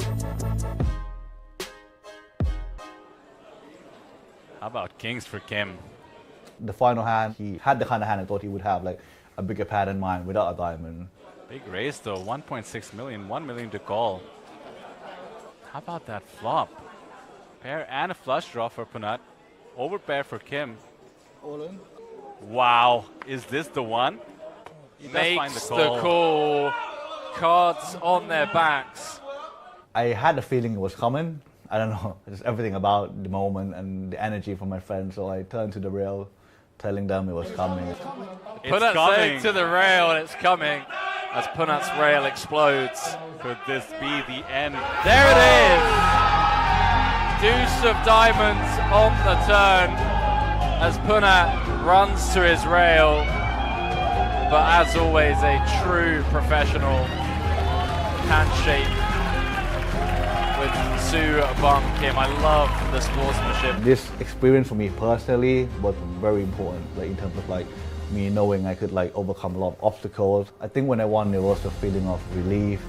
How about kings for Kim? The final hand, he had the kind of hand I thought he would have, like a bigger pad in mind without a diamond. Big raise though, 1.6 million, 1 million to call. How about that flop? Pair and a flush draw for Punat. Overpair for Kim. All in. Wow, is this the one? He makes the call. Cards on their backs. I had a feeling it was coming. I don't know, just everything about the moment and the energy from my friends. So I turned to the rail, telling them it was coming. Punat saying to the rail, and it's coming as Punat's rail explodes. Could this be the end? There it is! Deuce of diamonds on the turn as Punat runs to his rail. But as always, a true professional handshake with Soo Bum Kim. I love the sportsmanship. This experience for me personally was very important, in terms of me knowing I could overcome a lot of obstacles. I think when I won, there was a feeling of relief,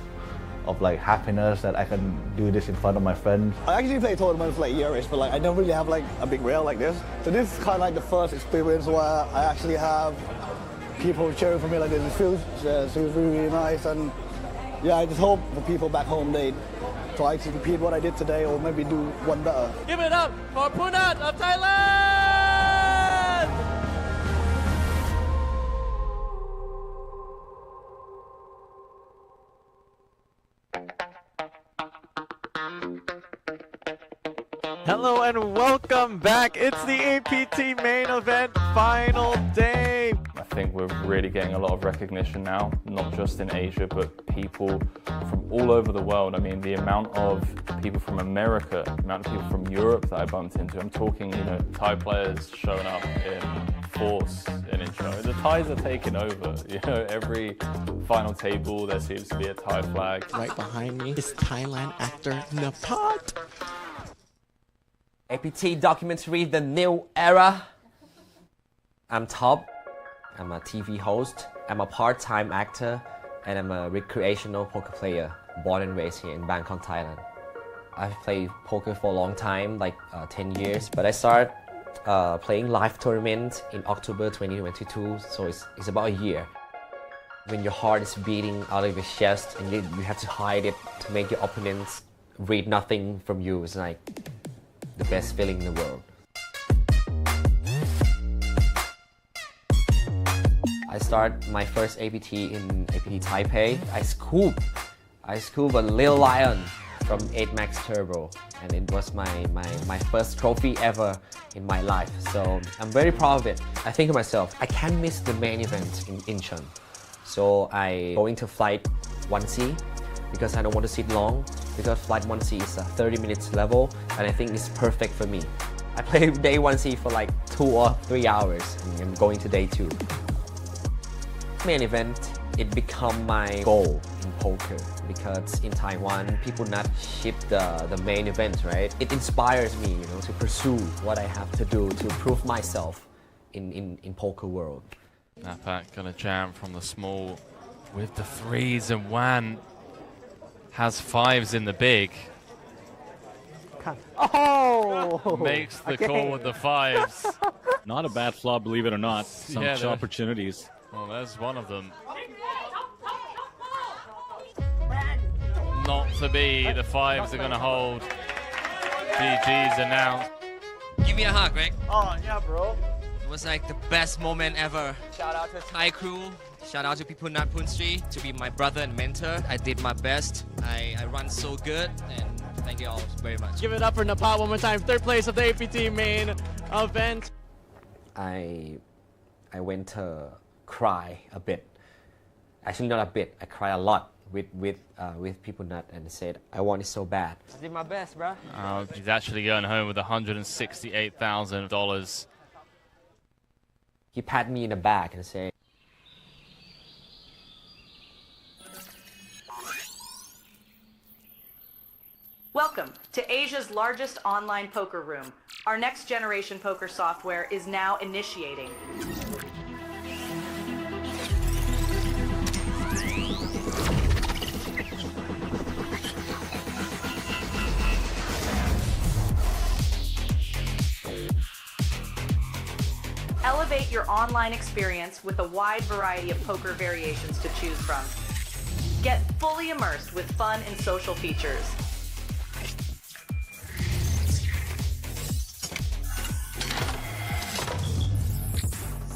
of happiness that I can do this in front of my friends. I actually play tournaments for years, but I don't really have a big rail like this. So this is kind of the first experience where I actually have people cheering for me like this. It feels really, really nice, and yeah, I just hope the people back home they try to repeat what I did today, or maybe do one better. Give it up for Punat of Thailand! Hello and welcome back. It's the APT main event final day. I think we're really getting a lot of recognition now, not just in Asia, but people from all over the world. I mean, the amount of people from America, the amount of people from Europe that I bumped into. I'm talking, Thai players showing up in force in Incheon. The Thais are taking over. Every final table there seems to be a Thai flag. Right behind me is Thailand actor Napat. APT documentary, The New Era. I'm Top. I'm a TV host. I'm a part-time actor, and I'm a recreational poker player, born and raised here in Bangkok, Thailand. I've played poker for a long time, 10 years, but I started playing live tournament in October 2022, so it's about a year. When your heart is beating out of your chest and you have to hide it to make your opponents read nothing from you, it's the best feeling in the world. I started my first APT in APT Taipei. I scooped a little lion from 8MAX Turbo, and it was my first trophy ever in my life. So I'm very proud of it. I think to myself, I can't miss the main event in Incheon. So I go into flight 1C because I don't want to sit long, because flight 1C is a 30 minutes level, and I think it's perfect for me. I played day 1 seed for like 2 or 3 hours, and I'm going to day 2. Main event, it become my goal in poker because in Taiwan, people not ship the main event, right? It inspires me, to pursue what I have to do to prove myself in poker world. APT gonna jam from the small with the 3s, and Wan has 5s in the big. Oh! Makes the call with the 5s. Not a bad flop, believe it or not. Some opportunities. Well, there's one of them. Not to be. The 5s are going to hold. GG's announced. Give me a hug, Greg. Oh, yeah, bro. It was like the best moment ever. Shout out to Thai crew. Shout out to people Nat Punstri to be my brother and mentor. I did my best. I run so good, and thank you all very much. Give it up for Napat one more time. 3rd place of the APT main event. I went to cry a bit. Actually, not a bit. I cried a lot with people nut and said, I want it so bad. I did my best, bro. He's actually going home with $168,000. He pat me in the back and said, Welcome to Asia's largest online poker room. Our next generation poker software is now initiating. Elevate your online experience with a wide variety of poker variations to choose from. Get fully immersed with fun and social features.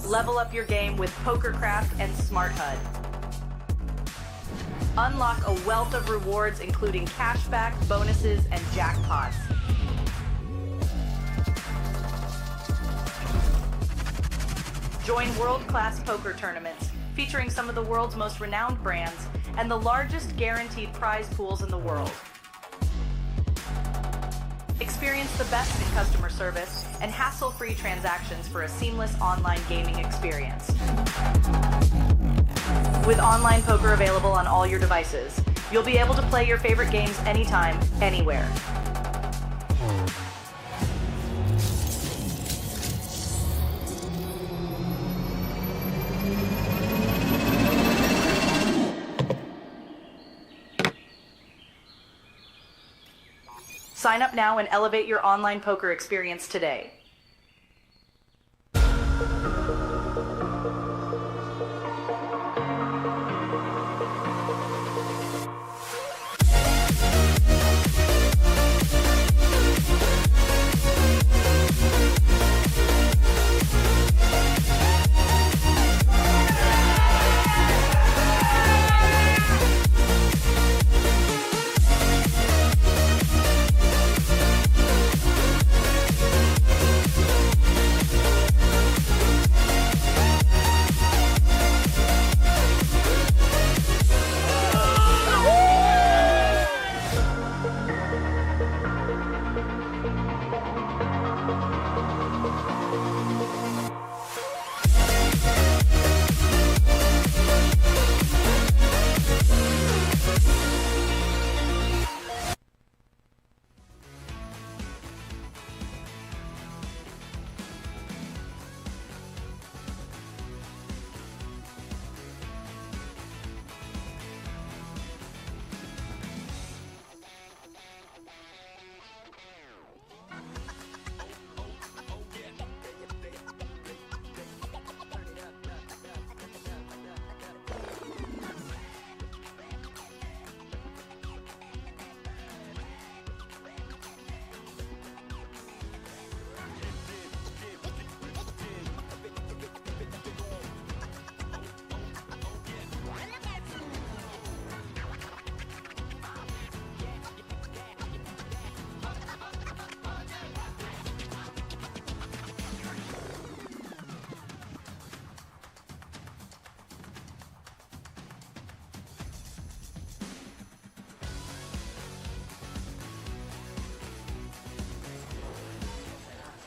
Level up your game with PokerCraft and Smart HUD. Unlock a wealth of rewards including cashback, bonuses, and jackpots. Join world-class poker tournaments featuring some of the world's most renowned brands and the largest guaranteed prize pools in the world. Experience the best in customer service and hassle-free transactions for a seamless online gaming experience. With online poker available on all your devices, you'll be able to play your favorite games anytime, anywhere. Sign up now and elevate your online poker experience today.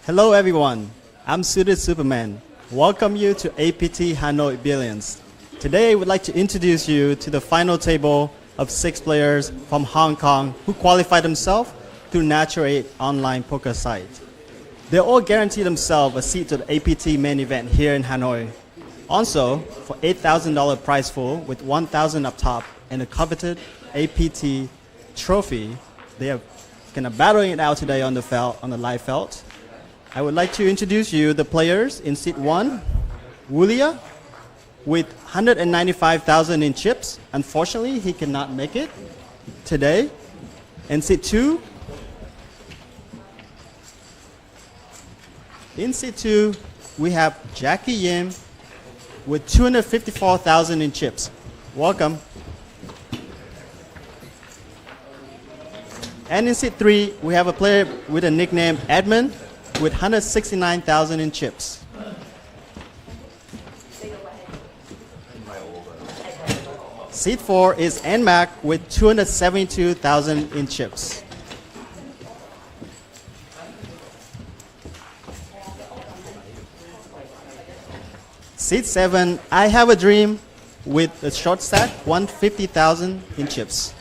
Hello everyone, I'm Suited Superman. Welcome you to APT Hanoi Billions. Today I would like to introduce you to the final table of 6 players from Hong Kong who qualified themselves through Natural 8 online poker site. They all guaranteed themselves a seat to the APT main event here in Hanoi. Also, for $8,000 prize pool with $1,000 up top and a coveted APT trophy, they are gonna battle it out today on the live felt. I would like to introduce you the players in seat 1, Wulia, with 195,000 in chips. Unfortunately, he cannot make it today. And seat 2, in seat 2, we have Jackie Yim with 254,000 in chips. Welcome. And in seat 3, we have a player with a nickname Edmund with 169,000 in chips. Seat 4 is NMAC with 272,000 in chips. Seat 7, I Have a Dream with a short stack, 150,000 in chips.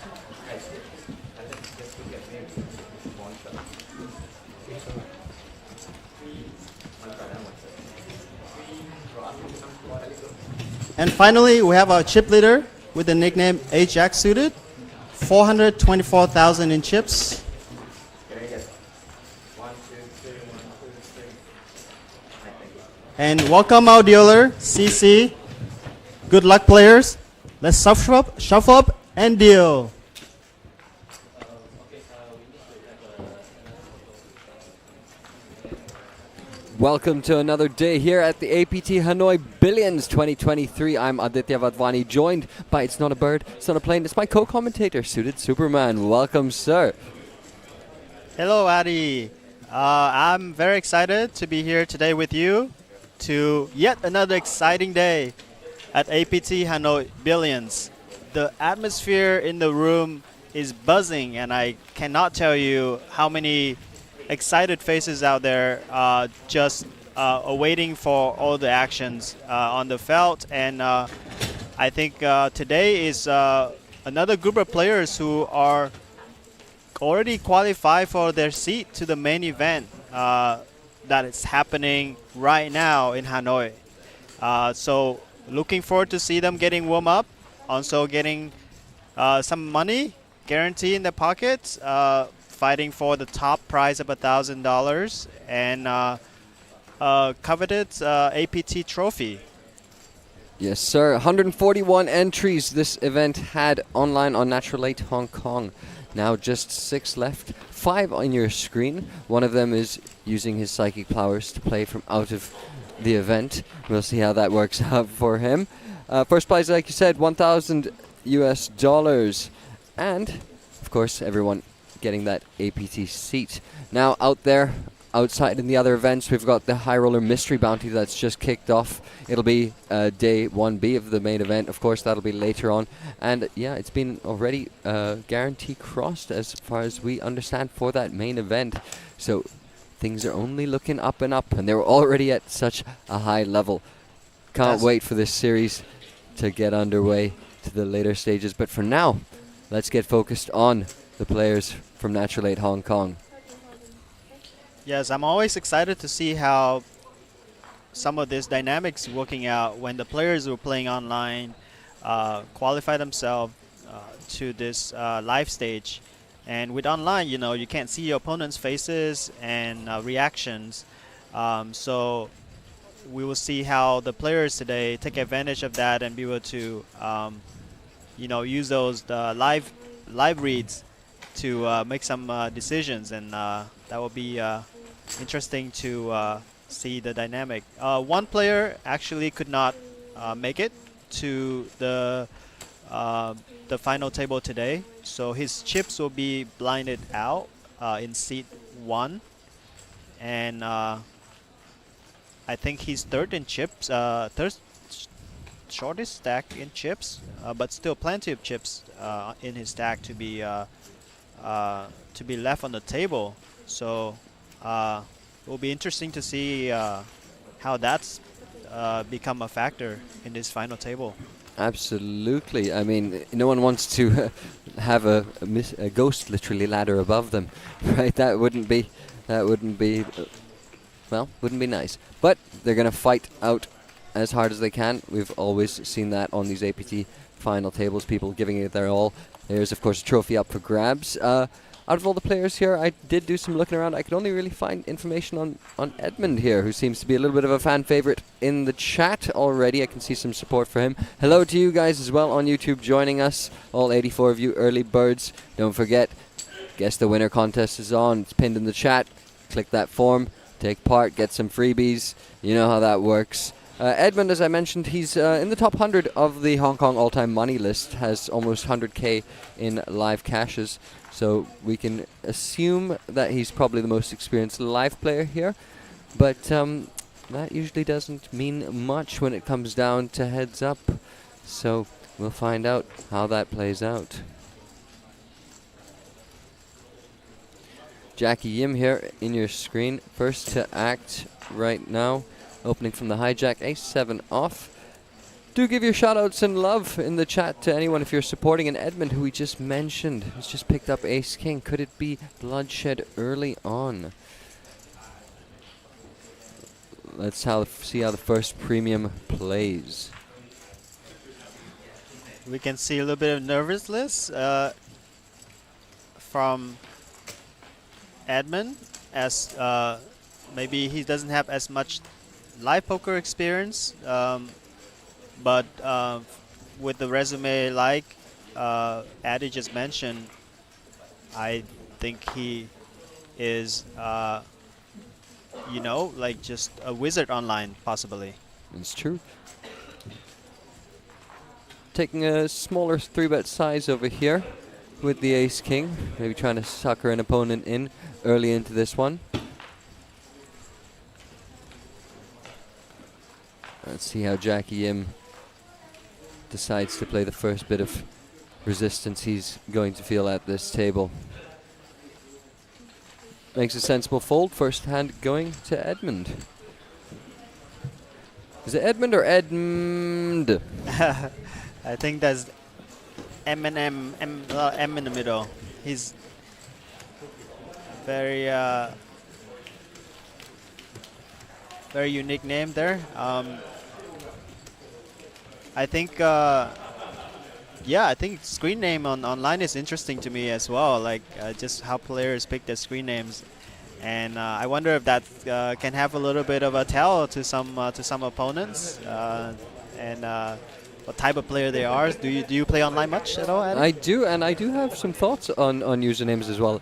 And finally, we have our chip leader with the nickname Ajax Suited, 424,000 in chips. And welcome our dealer, CC. Good luck, players. Let's shuffle up and deal. Welcome to another day here at the APT Hanoi Billions 2023. I'm Aditya Vadvani, joined by It's Not a Bird, It's Not a Plane. It's my co-commentator, Suited Superman. Welcome, sir. Hello, Adi. I'm very excited to be here today with you to yet another exciting day at APT Hanoi Billions. The atmosphere in the room is buzzing, and I cannot tell you how many excited faces out there just awaiting for all the actions on the felt. And I think today is another group of players who are already qualified for their seat to the main event that is happening right now in Hanoi. So looking forward to see them getting warm up, also getting some money guarantee in their pockets, fighting for the top prize of $1,000 and coveted APT trophy. Yes, sir. 141 entries this event had online on Natural 8 Hong Kong. Now just 6 left. 5 on your screen. One of them is using his psychic powers to play from out of the event. We'll see how that works out for him. First prize, like you said, $1,000 US. And, of course, everyone getting that APT seat. Now out there, outside in the other events, we've got the High Roller Mystery Bounty that's just kicked off. It'll be day 1B of the main event. Of course, that'll be later on. And yeah, it's been already guarantee crossed as far as we understand for that main event. So things are only looking up and up, and they're already at such a high level. Can't wait for this series to get underway to the later stages. But for now, let's get focused on the players from Natural 8 Hong Kong. Yes, I'm always excited to see how some of this dynamics working out when the players who are playing online qualify themselves to this live stage. And with online, you know, you can't see your opponent's faces and reactions. So we will see how the players today take advantage of that and be able to, you know, use those live reads to make some decisions, and that will be interesting to see the dynamic. One player actually could not make it to the final table today, so his chips will be blinded out in seat 1, and I think he's third in chips, third shortest stack in chips, but still plenty of chips in his stack to be left on the table. So it will be interesting to see how that's become a factor in this final table. Absolutely. I mean, no one wants to have a ghost literally ladder above them, right? That wouldn't be, well, wouldn't be nice. But they're going to fight out as hard as they can. We've always seen that on these APT final tables, people giving it their all. There's, of course, a trophy up for grabs. Out of all the players here, I did do some looking around. I could only really find information on Edmund here, who seems to be a little bit of a fan favorite in the chat already. I can see some support for him. Hello to you guys as well on YouTube joining us, all 84 of you early birds. Don't forget, Guess the Winner contest is on. It's pinned in the chat. Click that form, take part, get some freebies. You know how that works. Edmund, as I mentioned, he's in the top 100 of the Hong Kong all-time money list, has almost 100k in live cashes. So we can assume that he's probably the most experienced live player here. But that usually doesn't mean much when it comes down to heads up. So we'll find out how that plays out. Jackie Yim here in your screen. First to act right now. Opening from the hijack, ace-7 off. Do give your shoutouts and love in the chat to anyone if you're supporting an Edmund who we just mentioned. He's just picked up ace-king. Could it be bloodshed early on? Let's see how the first premium plays. We can see a little bit of nervousness from Edmund, as maybe he doesn't have as much live poker experience, but with the resume like Addy just mentioned, I think he is, you know, like just a wizard online, possibly. It's true. Taking a smaller 3-bet size over here with the ace-king, maybe trying to sucker an opponent in early into this one. Let's see how Jackie Yim decides to play the first bit of resistance he's going to feel at this table. Makes a sensible fold. First hand going to Edmund. Is it Edmund or Edmund? I think that's M and M in the middle. He's very very unique name there. I think yeah, I think screen name online is interesting to me as well, like just how players pick their screen names, and I wonder if that can have a little bit of a tell to some opponents, and what type of player they are. Do you play online much at all, Adam? I do, and I do have some thoughts on usernames as well,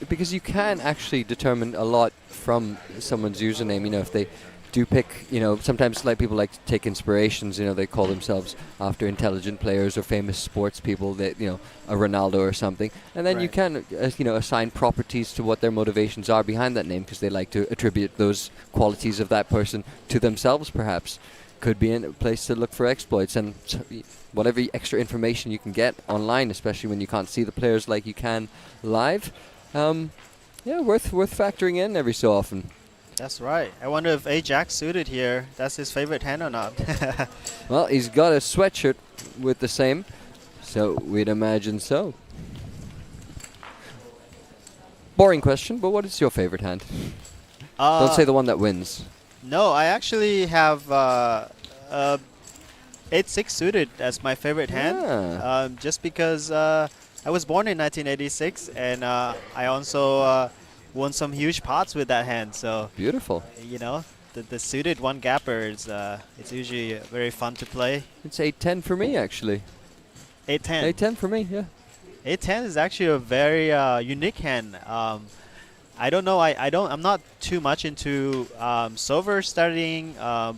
because you can actually determine a lot from someone's username. You know, if they do pick, you know, sometimes like people like to take inspirations, you know, they call themselves after intelligent players or famous sports people, that, you know, a Ronaldo or something, and then you can you know, assign properties to what their motivations are behind that name, because they like to attribute those qualities of that person to themselves, perhaps. Could be a place to look for exploits, and whatever extra information you can get online, especially when you can't see the players like you can live. Yeah, worth factoring in every so often. That's right. I wonder if Ajax suited here, that's his favorite hand or not. Well, he's got a sweatshirt with the same, so we'd imagine so. Boring question, but what is your favorite hand? Don't say the one that wins. No, I actually have 8-6 suited as my favorite hand, just because I was born in 1986, and I also won some huge pots with that hand. So beautiful. You know, the suited one gapper is it's usually very fun to play. It's 8-10 for me, actually. 8-10. 8-10 for me, yeah. 8-10 is actually a very unique hand. I don't know. I'm not too much into solver studying,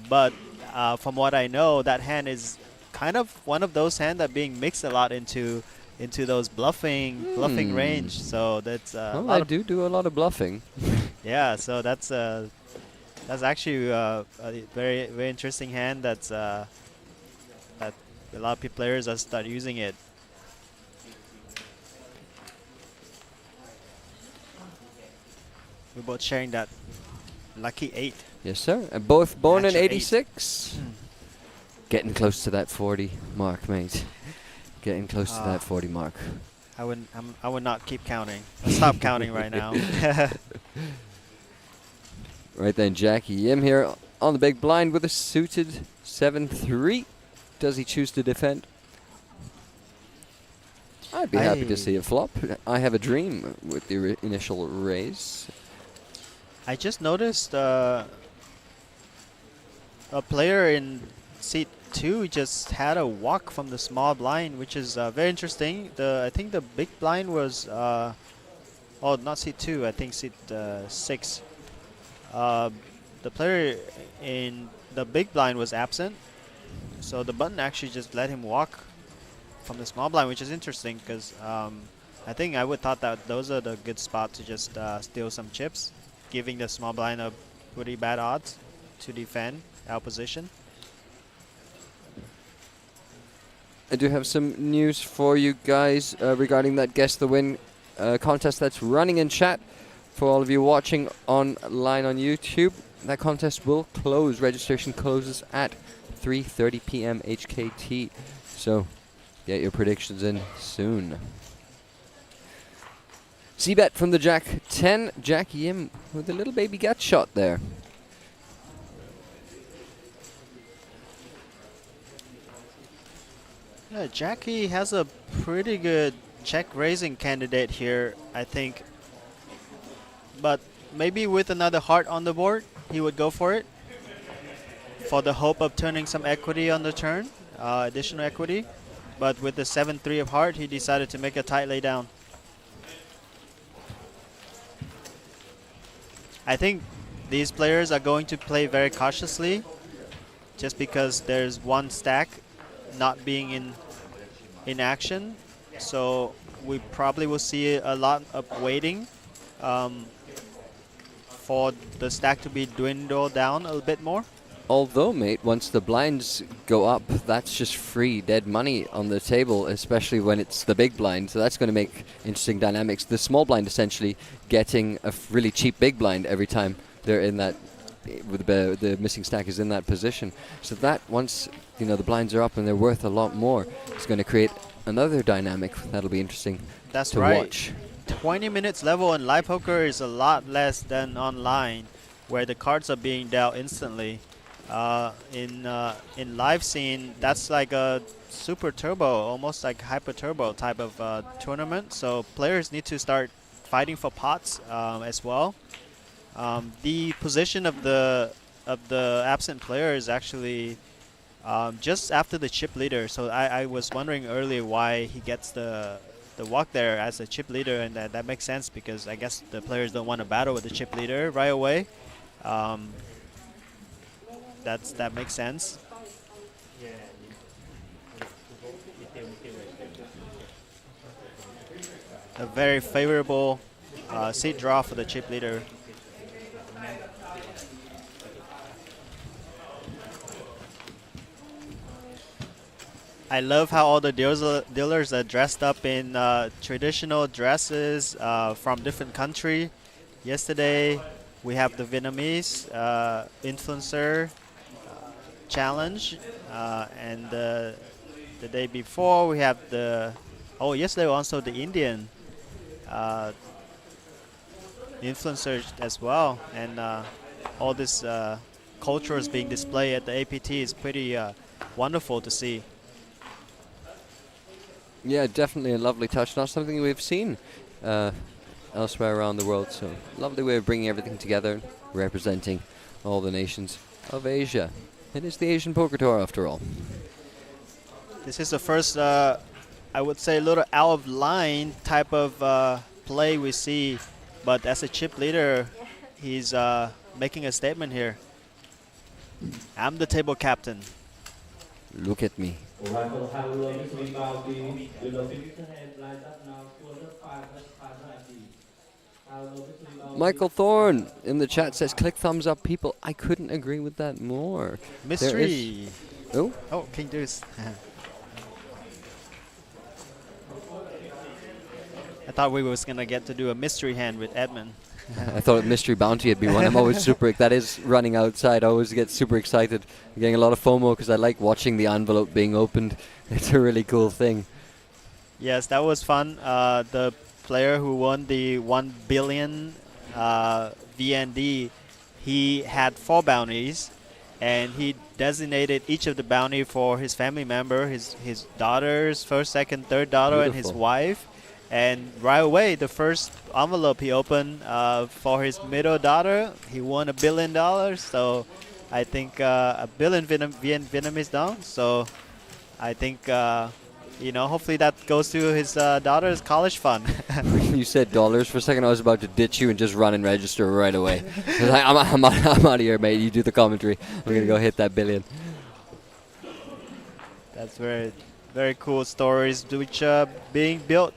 but from what I know, that hand is kind of one of those hands that being mixed a lot into those bluffing range. So that's well, I do a lot of bluffing. Yeah, so that's actually a very very interesting hand. That a lot of players are start using it. We're both sharing that lucky 8. Yes, sir. And both born in Natural 86. Getting close to that 40 mark, mate. Getting close to that 40 mark. I would not keep counting. I'll stop counting right now. Right then, Jackie Yim here on the big blind with a suited 7-3. Does he choose to defend? I'd be happy to see it flop. I have a dream with the initial raise. I just noticed a player in seat 2 just had a walk from the small blind, which is very interesting. I think the big blind was, oh, not seat 2, I think seat 6. The player in the big blind was absent, so the button actually just let him walk from the small blind, which is interesting because I think I would thought that those are the good spots to just steal some chips, giving the small blind a pretty bad odds to defend our position. I do have some news for you guys regarding that Guess the Win contest that's running in chat. For all of you watching online on YouTube, that contest will close. Registration closes at 3:30 p.m. HKT. So get your predictions in soon. C-bet from the Jack 10. Jack Yim with a little baby gut shot there. Yeah, Jackie has a pretty good check raising candidate here, I think. But maybe with another heart on the board, he would go for it. For the hope of turning some equity on the turn, additional equity. But with the 7-3 of heart, he decided to make a tight lay down. I think these players are going to play very cautiously just because there's one stack not being in action, so we probably will see a lot of waiting for the stack to be dwindled down a little bit more. Although, mate, once the blinds go up, that's just free dead money on the table, especially when it's the big blind. So that's going to make interesting dynamics. The small blind essentially getting a really cheap big blind every time they're in that, with the missing stack is in that position. So that once the blinds are up and they're worth a lot more, it's going to create another dynamic that'll be interesting to watch. 20 minutes level in live poker is a lot less than online, where the cards are being dealt instantly. In live scene, that's like a super turbo, almost like hyper turbo type of tournament. So players need to start fighting for pots as well. The position of the absent player is actually just after the chip leader. So I was wondering earlier why he gets the walk there as a chip leader, and that makes sense because I guess the players don't want to battle with the chip leader right away. That makes sense. A very favorable seat draw for the chip leader. I love how all the dealers are dressed up in traditional dresses from different country. Yesterday, we have the Vietnamese influencer challenge, and the day before we have yesterday also the Indian influencers as well, and all this culture is being displayed at the APT is pretty wonderful to see. Yeah, definitely a lovely touch. Not something we've seen elsewhere around the world. So lovely way of bringing everything together, representing all the nations of Asia. It is the Asian Poker Tour, after all. This is the first, I would say, a little out of line type of play we see. But as a chip leader, he's making a statement here. I'm the table captain. Look at me. Michael Thorne in the chat says, click thumbs up, people. I couldn't agree with that more. Mystery. Oh, King Deuce. I thought we was going to get to do a mystery hand with Edmund. I thought Mystery Bounty would be one. I'm always that is running outside. I always get super excited. I'm getting a lot of FOMO because I like watching the envelope being opened. It's a really cool thing. Yes, that was fun. The player who won the 1 billion VND, he had 4 bounties, and he designated each of the bounty for his family member, his daughters, first, second, third daughter, and his wife. And right away, the first envelope he opened for his middle daughter, he won $1 billion. So I think $1 billion Vietnamese dong. So I think, you know, hopefully that goes to his daughter's college fund. You said dollars for a second. I was about to ditch you and just run and register right away. I'm out of here, mate. You do the commentary. I'm going to go hit that $1 billion. That's very, very cool stories which being built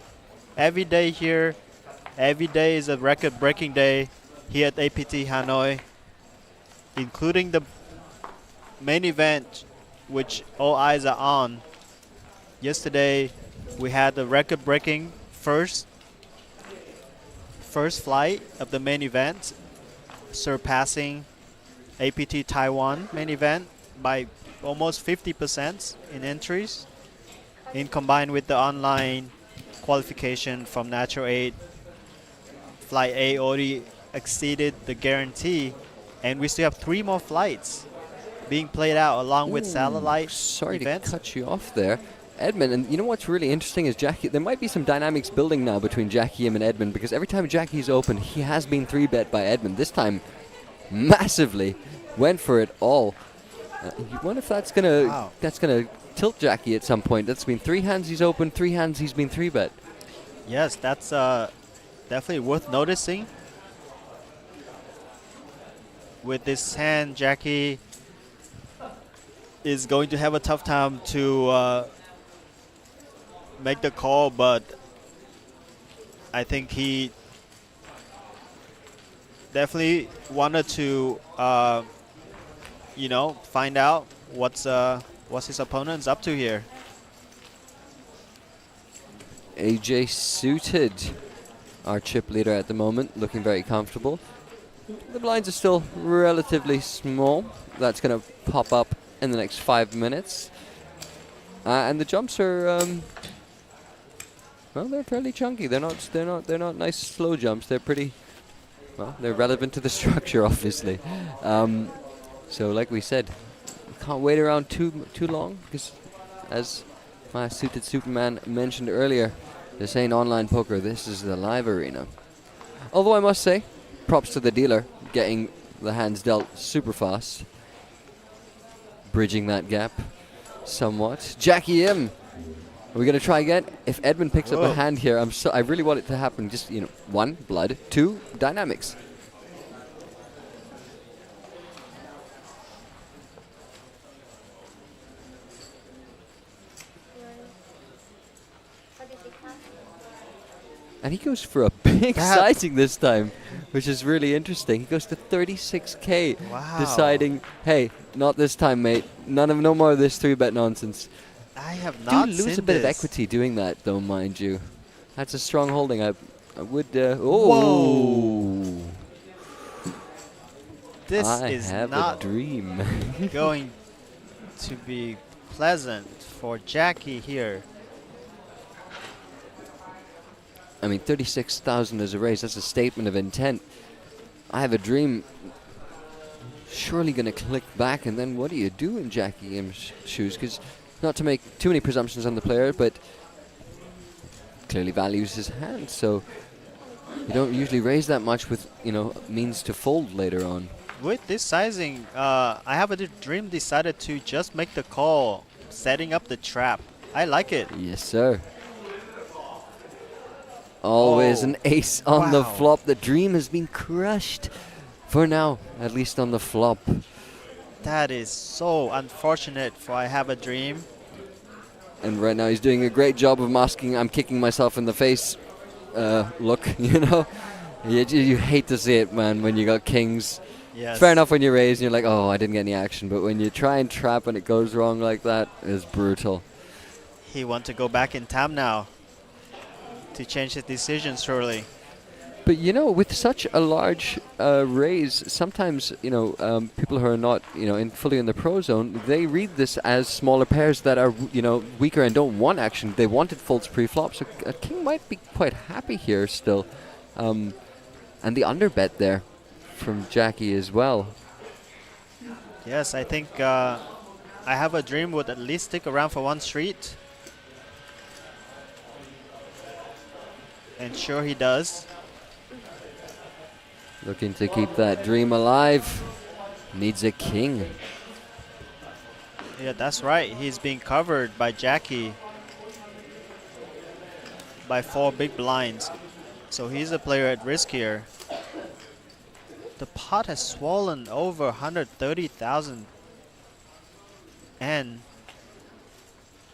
every day here. Every day is a record-breaking day here at APT Hanoi, including the main event, which all eyes are on. Yesterday, we had the record-breaking first flight of the main event, surpassing APT Taiwan main event by almost 50% in entries, in combined with the online qualification from Natural 8. Flight A already exceeded the guarantee, and we still have 3 more flights being played out along with satellite Sorry events. to cut you off there. Edmund, and you know what's really interesting is Jackie, there might be some dynamics building now between Jackie and Edmund, because every time Jackie's open, he has been 3-bet by Edmund. This time, massively, went for it all. You wonder if that's gonna tilt Jackie at some point. That's been 3 hands he's opened, 3 hands he's been 3-bet. Yes, that's definitely worth noticing. With this hand, Jackie is going to have a tough time to make the call, but I think he definitely wanted to, you know, find out what's his opponent's up to here. AJ suited, our chip leader at the moment, looking very comfortable. The blinds are still relatively small. That's going to pop up in the next 5 minutes, and the jumps are well, they're fairly chunky. They're not nice slow jumps. They're pretty well. They're relevant to the structure, obviously. So, like we said, can't wait around too long, because as my suited Superman mentioned earlier, this ain't online poker. This is the live arena. Although I must say, props to the dealer getting the hands dealt super fast, bridging that gap somewhat. Jackie M. Are we going to try again? If Edmund picks up a hand here, I really want it to happen. Just, you know, 1, blood, 2, dynamics. And he goes for a big sizing this time, which is really interesting. He goes to 36K, deciding, hey, not this time, mate. No more of this 3-bet nonsense. I have not do lose seen a bit of this. equity doing that, though, mind you. That's a strong holding. I would. Oh, this I is have not a dream. going to be pleasant for Jackie here. I mean, 36,000 as a raise. That's a statement of intent. I have a dream. Surely going to click back, and then what do you do in Jackie M's shoes? Because not to make too many presumptions on the player, but clearly values his hand, so you don't usually raise that much with, you know, means to fold later on. With this sizing, I have a dream decided to just make the call, setting up the trap. I like it. Yes, sir. Always an ace on the flop. The dream has been crushed for now, at least on the flop. That is so unfortunate for I have a dream. And right now he's doing a great job of masking I'm kicking myself in the face look, you know. You hate to see it, man, when you got kings. Yes. Fair enough when you raise and you're like, oh, I didn't get any action. But when you try and trap and it goes wrong like that, it's brutal. He wants to go back in time now to change his decision, surely. But you know, with such a large raise, sometimes people who are not fully in the pro zone, they read this as smaller pairs that are weaker and don't want action. They wanted folds pre-flop, so a king might be quite happy here still, and the underbet there from Jackie as well. Yes, I think I Have a Dream would at least stick around for one street. And sure he does. Looking to keep that dream alive. Needs a king. Yeah, that's right. He's being covered by Jackie by 4 big blinds. So he's a player at risk here. The pot has swollen over 130,000. And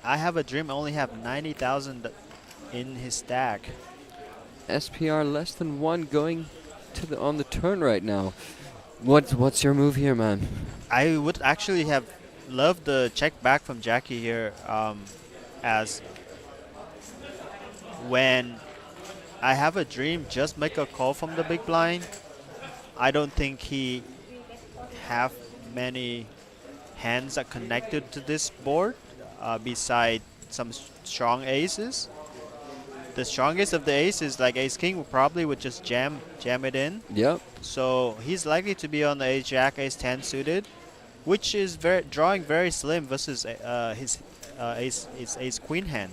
I Have a Dream only have 90,000 in his stack. SPR less than 1 going to on the turn right now. What's your move here, man? I would actually have loved the check back from Jackie here, as when I Have a Dream just make a call from the big blind. I don't think he have many hands that connected to this board beside some strong aces. The strongest of the aces, like Ace King, probably would just jam it in. Yep. So he's likely to be on the Ace Jack, Ace 10 suited, which is drawing very slim versus his Ace Queen hand.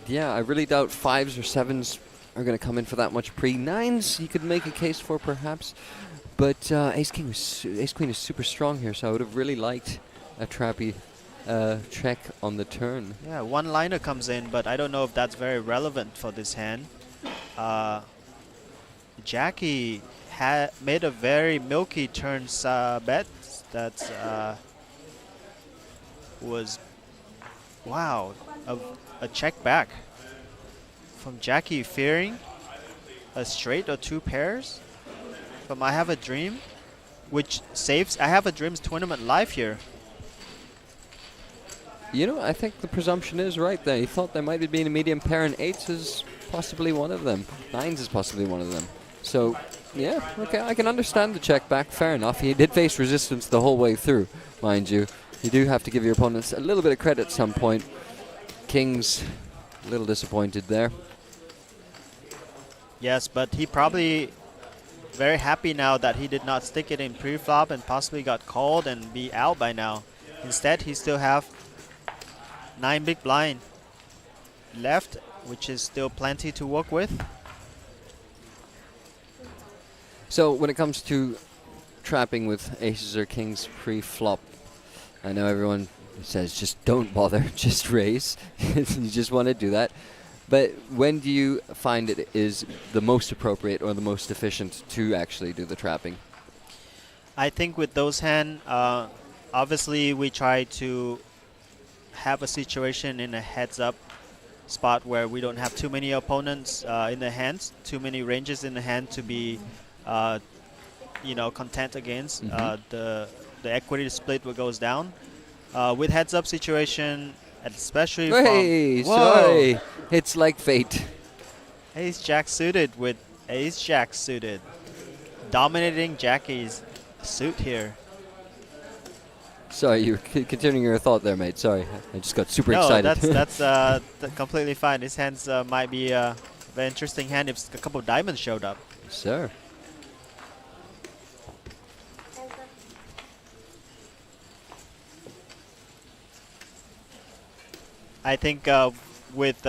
Yeah, I really doubt 5s or 7s are going to come in for that much pre. 9s you could make a case for perhaps, but Ace Queen is super strong here, so I would have really liked a trappy check on the turn. Yeah, one liner comes in, but I don't know if that's very relevant for this hand. Jackie made a very milky turn bet that was, wow, a check back from Jackie, fearing a straight or 2 pairs from I Have a Dream, which saves I Have a Dream's tournament life here. You know, I think the presumption is right there. He thought there might be being a medium pair, and 8s is possibly one of them. 9s is possibly one of them. So, yeah, okay, I can understand the check back. Fair enough. He did face resistance the whole way through, mind you. You do have to give your opponents a little bit of credit at some point. King's a little disappointed there. Yes, but he probably very happy now that he did not stick it in pre-flop and possibly got called and be out by now. Instead, he still have 9 big blind left, which is still plenty to work with. So when it comes to trapping with aces or kings pre-flop, I know everyone says just don't bother, just raise. You just want to do that. But when do you find it is the most appropriate or the most efficient to actually do the trapping? I think with those hands, obviously we try to have a situation in a heads-up spot where we don't have too many opponents in the hands, too many ranges in the hand to be, content against. The equity split goes down. With heads-up situation, especially hey, from... sorry. It's like fate. Ace Jack suited with Ace Jack suited. Dominating Jackie's suit here. Sorry, you were continuing your thought there, mate. Sorry, I just got super excited. No, that's completely fine. This hand might be a very interesting hand if a couple of diamonds showed up. Sure. I think with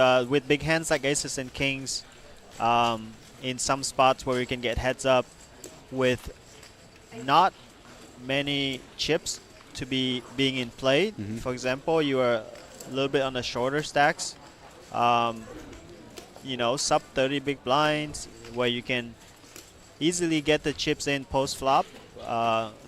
big hands like aces and kings, in some spots where we can get heads up with not many chips to be being in play. For example, you are a little bit on the shorter stacks, sub 30 big blinds where you can easily get the chips in post flop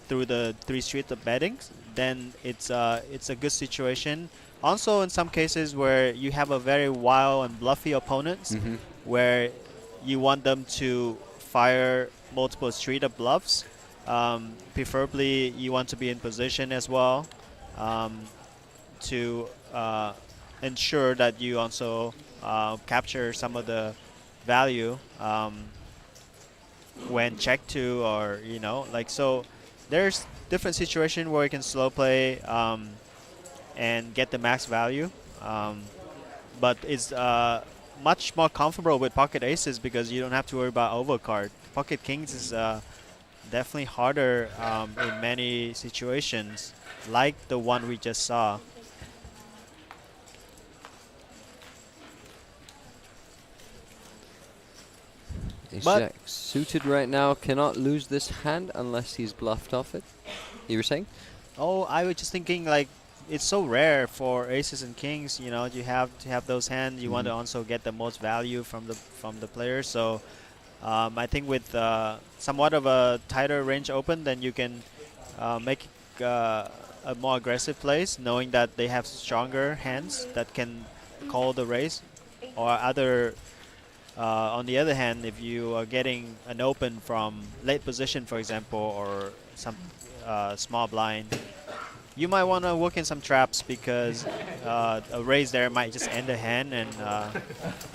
through the 3 streets of bettings. Then it's a good situation. Also, in some cases where you have a very wild and bluffy opponents, where you want them to fire multiple street of bluffs. Preferably, you want to be in position as well to ensure that you also capture some of the value. when check 2 or, you know, like, so there's different situation where you can slow play and get the max value. But it's much more comfortable with pocket aces because you don't have to worry about overcard. Pocket kings is definitely harder in many situations, like the one we just saw. Ace-Jack suited right now, cannot lose this hand unless he's bluffed off it. You were saying? Oh, I was just thinking, like, it's so rare for aces and kings. You know, you have to have those hands. You want to also get the most value from the player. So I think with somewhat of a tighter range open, then you can make a more aggressive plays, knowing that they have stronger hands that can call the raise, or other. On the other hand, if you are getting an open from late position, for example, or some small blind, you might want to work in some traps because a raise there might just end the hand, and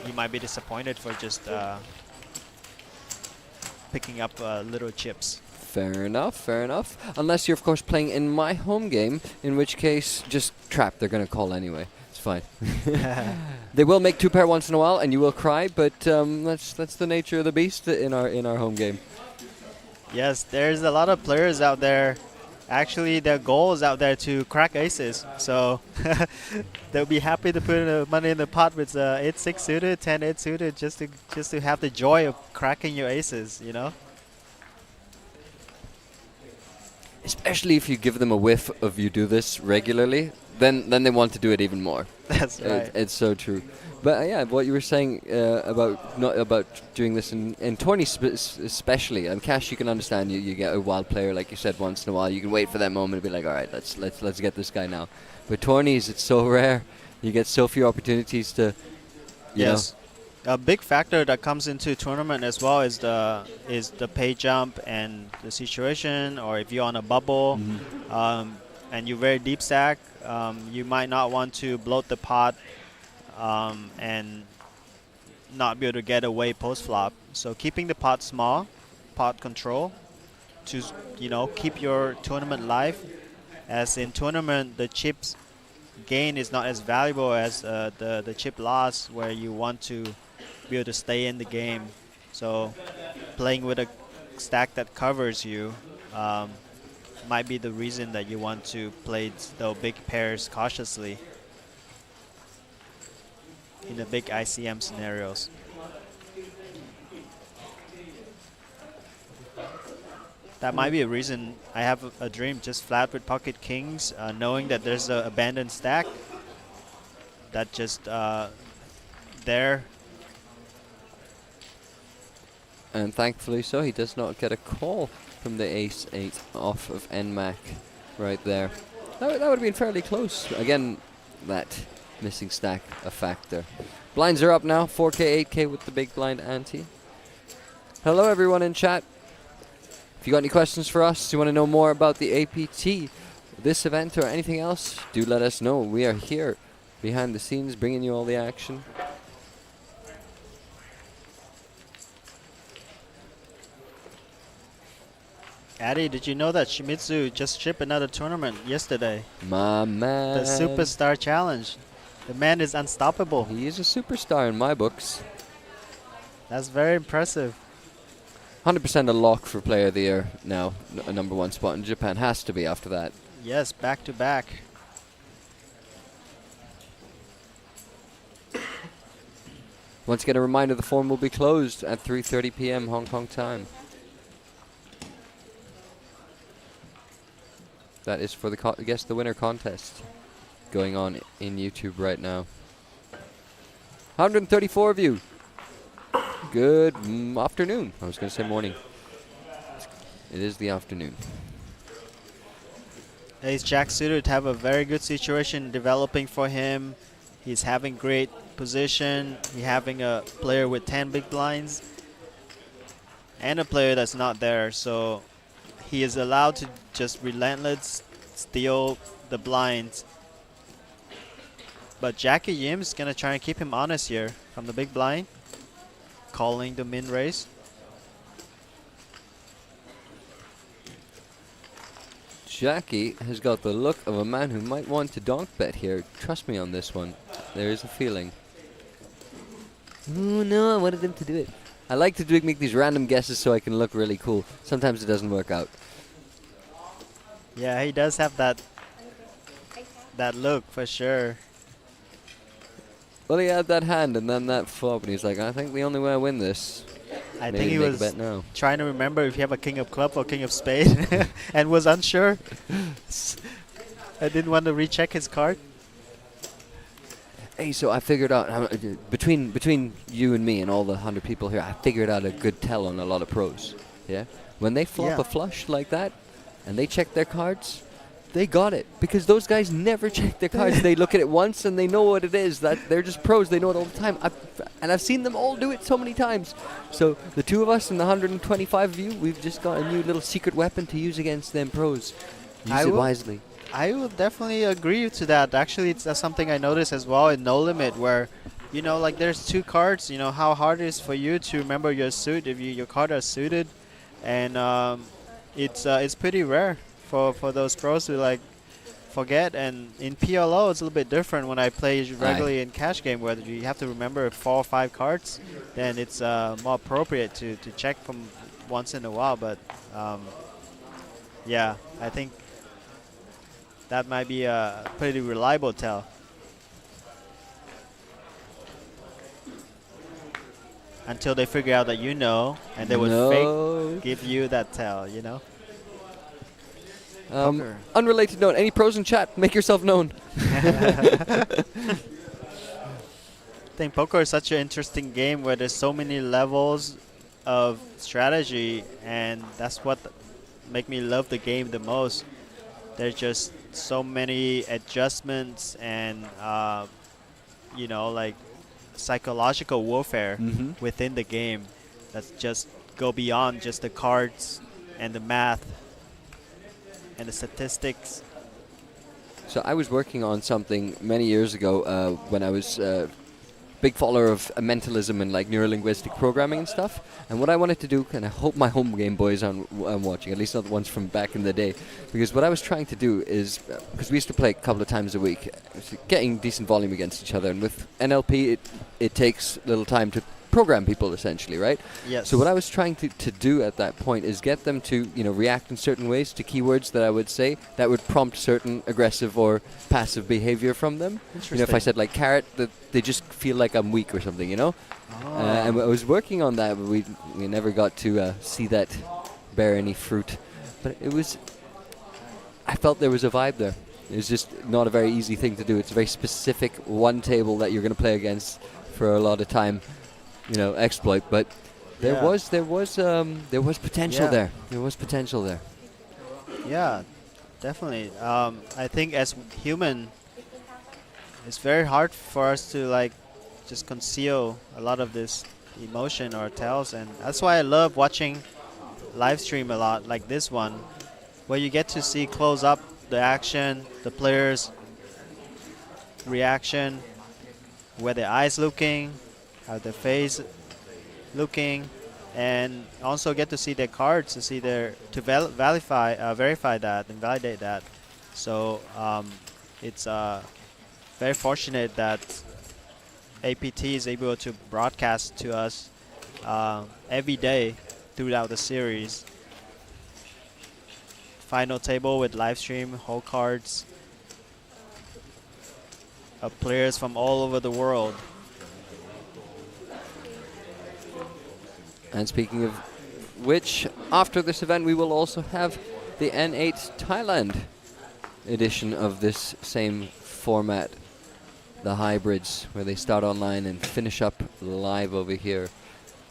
you might be disappointed for just picking up little chips. Fair enough, fair enough. Unless you're, of course, playing in my home game, in which case, just trap. They're going to call anyway. It's fine. They will make 2 pair once in a while, and you will cry, but that's the nature of the beast in our home game. Yes, there's a lot of players out there. Actually, their goal is out there to crack aces, so they'll be happy to put money in the pot with 8-6 suited, 10-8 suited, just to have the joy of cracking your aces, you know. Especially if you give them a whiff of you do this regularly, then they want to do it even more. That's right. It's so true. But yeah, what you were saying about doing this in tourneys especially, and Cash, you can understand. You get a wild player, like you said, once in a while. You can wait for that moment to be like, all right, let's get this guy now. But tourneys, it's so rare. You get so few opportunities to. You know. A big factor that comes into tournament as well is the pay jump and the situation, or if you're on a bubble, and you're very deep stack, you might not want to bloat the pot and not be able to get away post flop. So keeping the pot small, pot control, to keep your tournament live. As in tournament, the chips gain is not as valuable as the chip loss, where you want to be able to stay in the game. So playing with a stack that covers you might be the reason that you want to play the big pairs cautiously in the big ICM scenarios. That might be a reason I have a dream just flat with pocket kings, knowing that there's an abandoned stack that just there. And thankfully so, he does not get a call from the ace-8 off of NMAC right there. That would have been fairly close. Again, that missing stack a factor. Blinds are up now, 4K, 8K with the big blind ante. Hello everyone in chat. If you got any questions for us, you want to know more about the APT, this event or anything else, do let us know. We are here behind the scenes bringing you all the action. Addy, did you know that Shimizu just shipped another tournament yesterday? My man. The Superstar Challenge. The man is unstoppable. He is a superstar in my books. That's very impressive. 100% a lock for Player of the Year now. A #1 spot in Japan has to be after that. Yes, back to back. Once again, a reminder, the forum will be closed at 3:30 p.m. Hong Kong time. That is for the Guess the Winner contest going on in YouTube right now. 134 of you. Good afternoon. I was going to say morning. It is the afternoon. Ace-Jack suited have a very good situation developing for him. He's having great position. He's having a player with 10 big blinds and a player that's not there. So he is allowed to just relentless steal the blinds. But Jackie Yim is going to try and keep him honest here from the big blind, calling the min raise. Jackie has got the look of a man who might want to donk bet here. Trust me on this one. There is a feeling. Oh no, I wanted him to do it. I like to make these random guesses so I can look really cool. Sometimes it doesn't work out. Yeah, he does have that look for sure. Well, he had that hand and then that flop, and he's like, I think the only way I win this. I maybe think he make a was bet now. trying to remember if you have a king of club or king of spade and was unsure. I didn't want to recheck his card. Hey, so I figured out, between you and me and all the 100 people here, I figured out a good tell on a lot of pros. Yeah? When they flop a flush like that and they check their cards, they got it. Because those guys never check their cards. They look at it once and they know what it is. That they're just pros. They know it all the time. And I've seen them all do it so many times. So the two of us and the 125 of you, we've just got a new little secret weapon to use against them pros. Use it wisely. I will definitely agree to that. Actually, that's something I noticed as well in No Limit, where, you know, like there's two cards. You know how hard it is for you to remember your suit if your card are suited, and it's pretty rare for those pros to like forget. And in PLO, it's a little bit different. When I play regularly in cash game, where you have to remember 4 or 5 cards, then it's more appropriate to check from once in a while. But yeah, I think that might be a pretty reliable tell. Until they figure out that you know, and they would fake give you that tell, you know? Unrelated note, any pros in chat, make yourself known. I think poker is such an interesting game where there's so many levels of strategy, and that's what make me love the game the most. There's just so many adjustments and, you know, like psychological warfare within the game that's just go beyond just the cards and the math and the statistics. So I was working on something many years ago when I was big follower of mentalism and like neurolinguistic programming and stuff. And what I wanted to do, and I hope my home Game Boys aren't watching, at least not the ones from back in the day, because what I was trying to do is, because we used to play a couple of times a week, getting decent volume against each other, and with NLP it takes a little time to program people essentially, right? Yes. So what I was trying to do at that point is get them to, you know, react in certain ways to keywords that I would say that would prompt certain aggressive or passive behavior from them. You know, if I said like carrot, that they just feel like I'm weak or something, you know? And I was working on that, but we never got to see that bear any fruit. But it was, I felt there was a vibe there. It was just not a very easy thing to do. It's a very specific one table that you're going to play against for a lot of time. You know, exploit, but there was potential there. There was potential there. Yeah, definitely. I think as human, it's very hard for us to like just conceal a lot of this emotion or tells, and that's why I love watching live stream a lot, like this one, where you get to see close up the action, the players' reaction, where their eyes looking, how their face looking, and also get to see their cards to see their verify that and validate that. So it's very fortunate that APT is able to broadcast to us every day throughout the series. Final table with live stream, whole cards of players from all over the world. And speaking of which, after this event we will also have the N8 Thailand edition of this same format, the hybrids, where they start online and finish up live over here.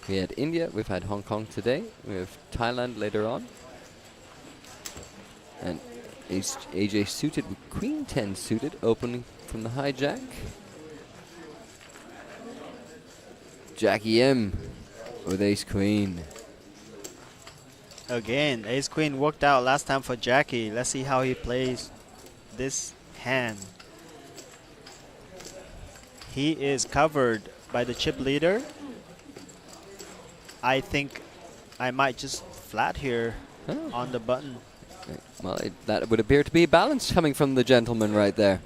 We had India, we've had Hong Kong today, we have Thailand later on. And AJ suited with Queen 10 suited, opening from the hijack. Jackie M with Ace Queen. Again, Ace Queen worked out last time for Jackie. Let's see how he plays this hand. He is covered by the chip leader. I think I might just flat here on the button. Well, that would appear to be balance coming from the gentleman right there.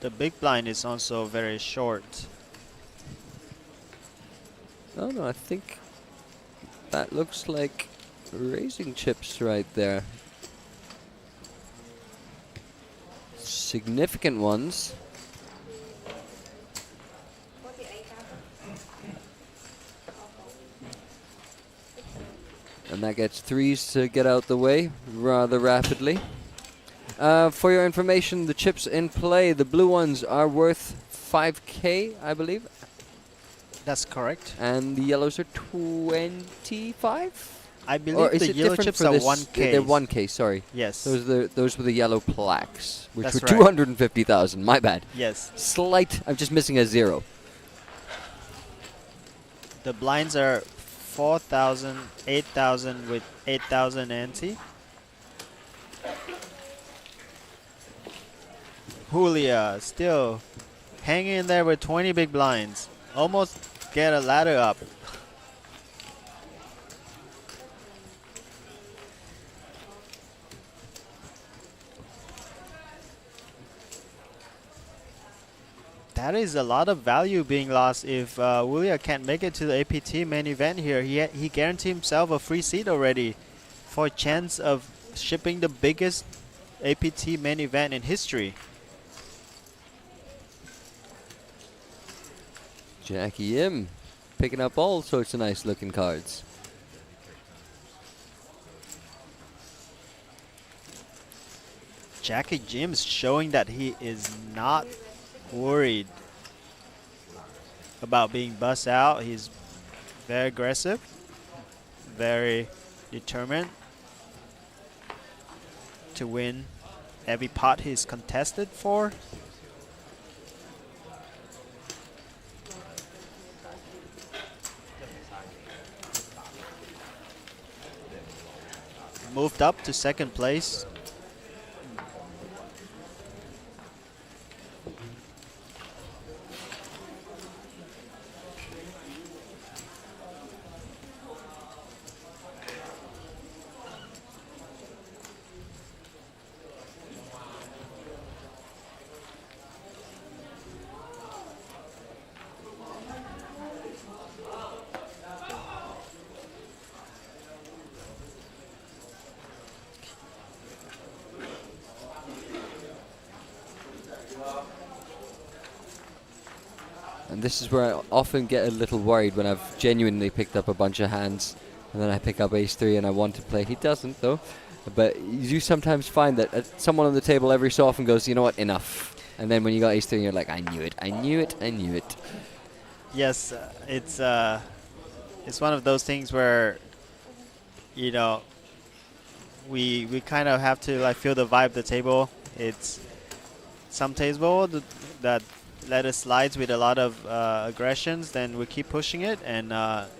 The big blind is also very short. Oh no, I think that looks like raising chips right there. Significant ones. And that gets threes to get out the way rather rapidly. For your information, the chips in play, the blue ones are worth 5k, I believe. That's correct. And the yellows are 25? I believe the yellow chips are 1k. They're 1k, sorry. Yes. Those were the yellow plaques, which That's were right. 250,000. My bad. Yes. Slight. I'm just missing a 0. The blinds are 4,000, 8,000 with 8,000 ante. Julia still hanging in there with 20 big blinds. Almost get a ladder up. That is a lot of value being lost if Julia can't make it to the APT main event here. He guaranteed himself a free seat already for a chance of shipping the biggest APT main event in history. Jackie Yim picking up all sorts of nice looking cards. Jackie Jim's showing that he is not worried about being bust out. He's very aggressive, very determined to win every pot he's contested for. Moved up to second place. And this is where I often get a little worried when I've genuinely picked up a bunch of hands and then I pick up ace-3 and I want to play. He doesn't though. But you do sometimes find that someone on the table every so often goes, you know what, enough. And then when you got ace-3 you're like, I knew it, I knew it, I knew it. Yes, it's one of those things where, you know, we kind of have to like feel the vibe of the table. It's some table that let us slide with a lot of aggressions, then we keep pushing it, and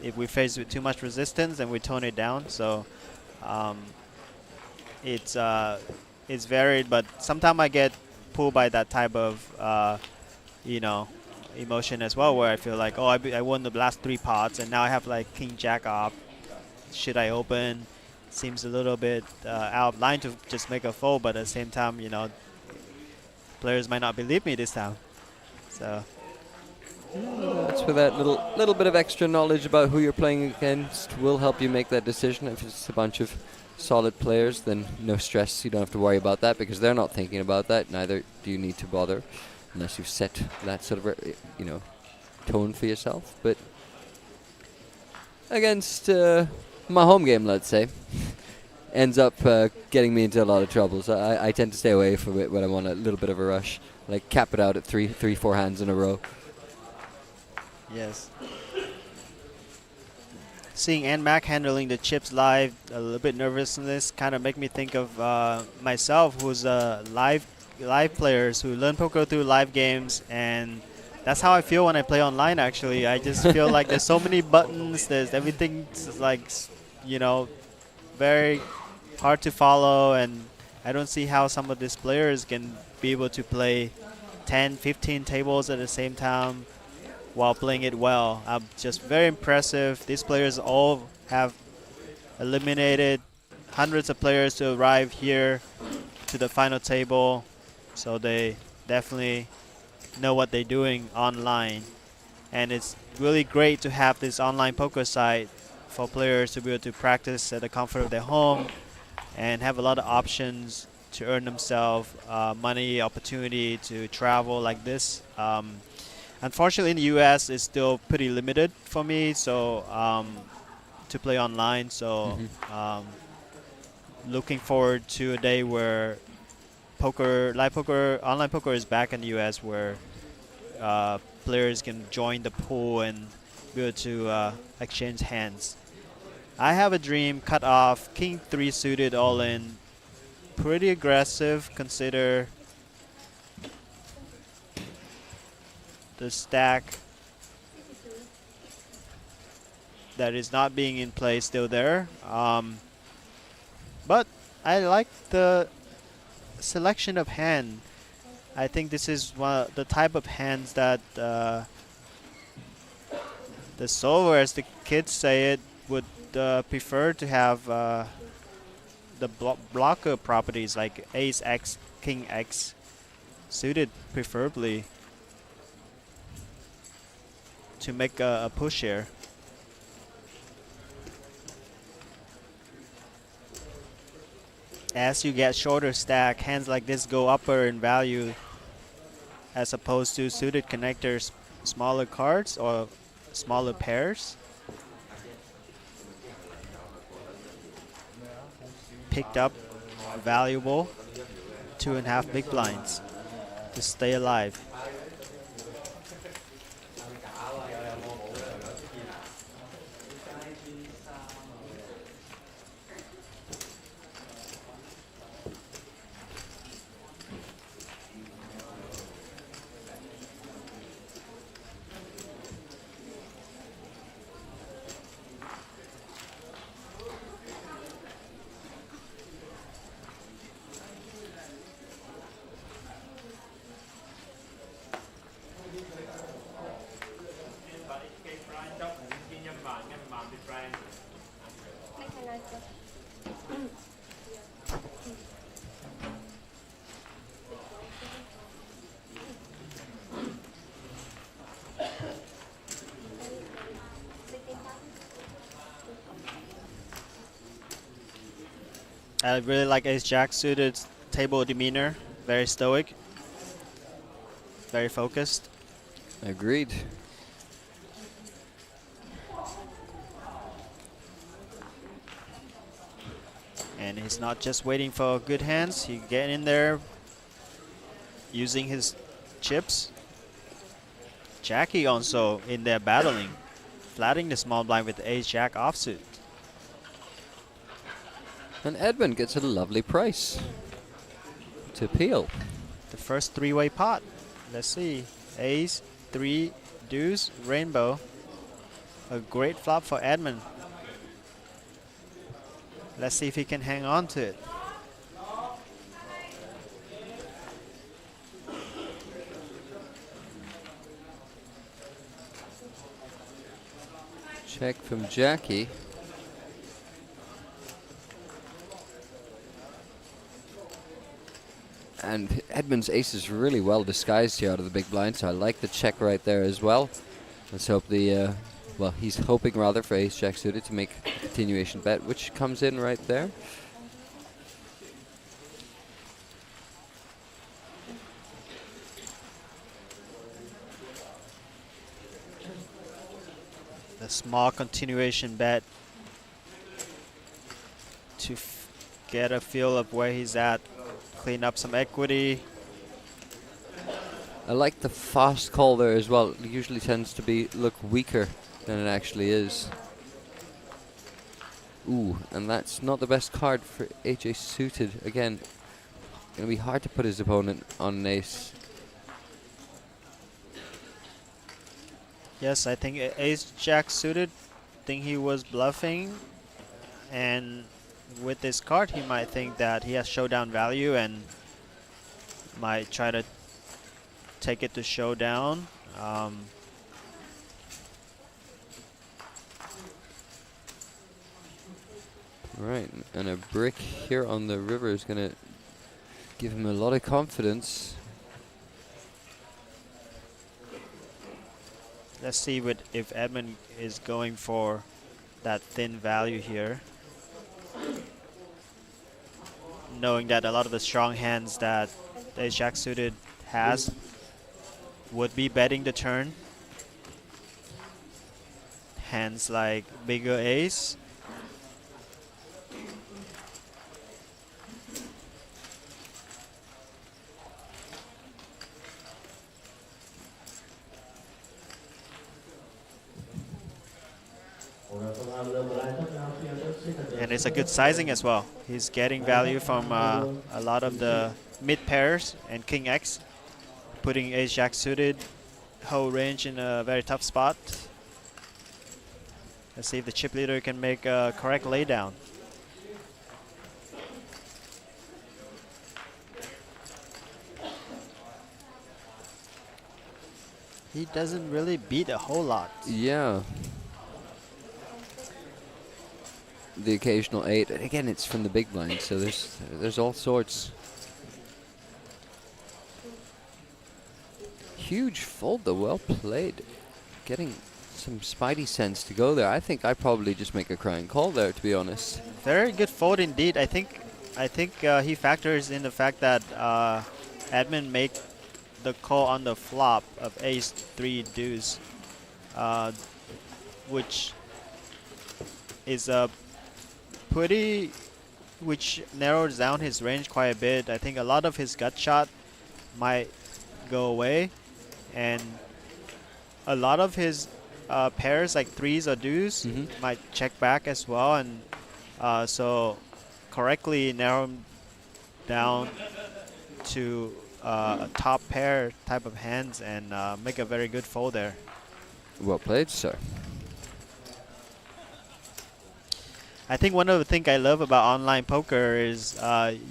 if we face with too much resistance, then we tone it down. So it's varied, but sometimes I get pulled by that type of you know, emotion as well, where I feel like, oh, I won the last 3 pots, and now I have like king jack off. Should I open? Seems a little bit out of line to just make a fold, but at the same time, you know, players might not believe me this time. So that's where that little bit of extra knowledge about who you're playing against will help you make that decision. If it's a bunch of solid players, then no stress. You don't have to worry about that because they're not thinking about that. Neither do you need to bother unless you've set that sort of, you know, tone for yourself. But against my home game, let's say, ends up getting me into a lot of trouble. So I tend to stay away from it when I'm on a little bit of a rush. Like cap it out at 3-4 hands in a row. Yes. Seeing NMAC handling the chips live, a little bit nervous in this, kind of make me think of myself, who's a live players who learn poker through live games, and that's how I feel when I play online. Actually, I just feel like there's so many buttons. There's everything like, you know, very hard to follow, and I don't see how some of these players can be able to play 10, 15 tables at the same time while playing it well. Just very impressive. These players all have eliminated hundreds of players to arrive here to the final table, so they definitely know what they're doing online. And it's really great to have this online poker site for players to be able to practice at the comfort of their home and have a lot of options to earn themselves money, opportunity to travel like this. Unfortunately, in the US, it's still pretty limited for me, so to play online. So looking forward to a day where live poker, online poker is back in the US, where players can join the pool and be able to exchange hands. I have a dream, cut off, king 3 suited all in. Pretty aggressive, consider the stack that is not being in play still there. But I like the selection of hand. I think this is one of the type of hands that the solver, as the kids say it, would prefer to have the blocker properties like ace X, king X suited, preferably to make a push here. As you get shorter stack, hands like this go upper in value as opposed to suited connectors, smaller cards or smaller pairs. Picked up valuable 2.5 big blinds to stay alive. I really like ace jack suited table demeanor, very stoic, very focused. Agreed. And he's not just waiting for good hands, he get in there using his chips. Jackie also in there battling, flattening the small blind with the ace jack offsuit. And Edmund gets a lovely price to peel. The first three-way pot. Let's see. Ace, 3, deuce, rainbow. A great flop for Edmund. Let's see if he can hang on to it. Check from Jackie. And Edmund's ace is really well disguised here out of the big blind, so I like the check right there as well. Let's hope the, well, he's hoping rather for ace jack suited to make a continuation bet, which comes in right there. The small continuation bet to get a feel of where he's at. Clean up some equity. I like the fast call there as well. It usually tends to look weaker than it actually is. Ooh, and that's not the best card for AJ suited. Again, gonna be hard to put his opponent on an ace. Yes, I think ace jack suited, think he was bluffing, and with this card he might think that he has showdown value and might try to take it to showdown. Right, and a brick here on the river is going to give him a lot of confidence. Let's see if Edmund is going for that thin value here. Knowing that a lot of the strong hands that the ace-jack suited has would be betting the turn. Hands like bigger ace. And it's a good sizing as well. He's getting value from a lot of the mid pairs and king X, putting ace-jack suited whole range in a very tough spot. Let's see if the chip leader can make a correct laydown. He doesn't really beat a whole lot. Yeah. The occasional 8. Again, it's from the big blind, so there's all sorts. Huge fold though, well played. Getting some spidey sense to go there. I think I probably just make a crying call there, to be honest. Very good fold indeed. I think he factors in the fact that Edmund make the call on the flop of ace 3 deuce, which is a which narrows down his range quite a bit. I think a lot of his gut shot might go away, and a lot of his pairs like threes or deuce might check back as well, and so correctly narrow him down to a top pair type of hands and make a very good fold there. Well played, sir. I think one of the things I love about online poker is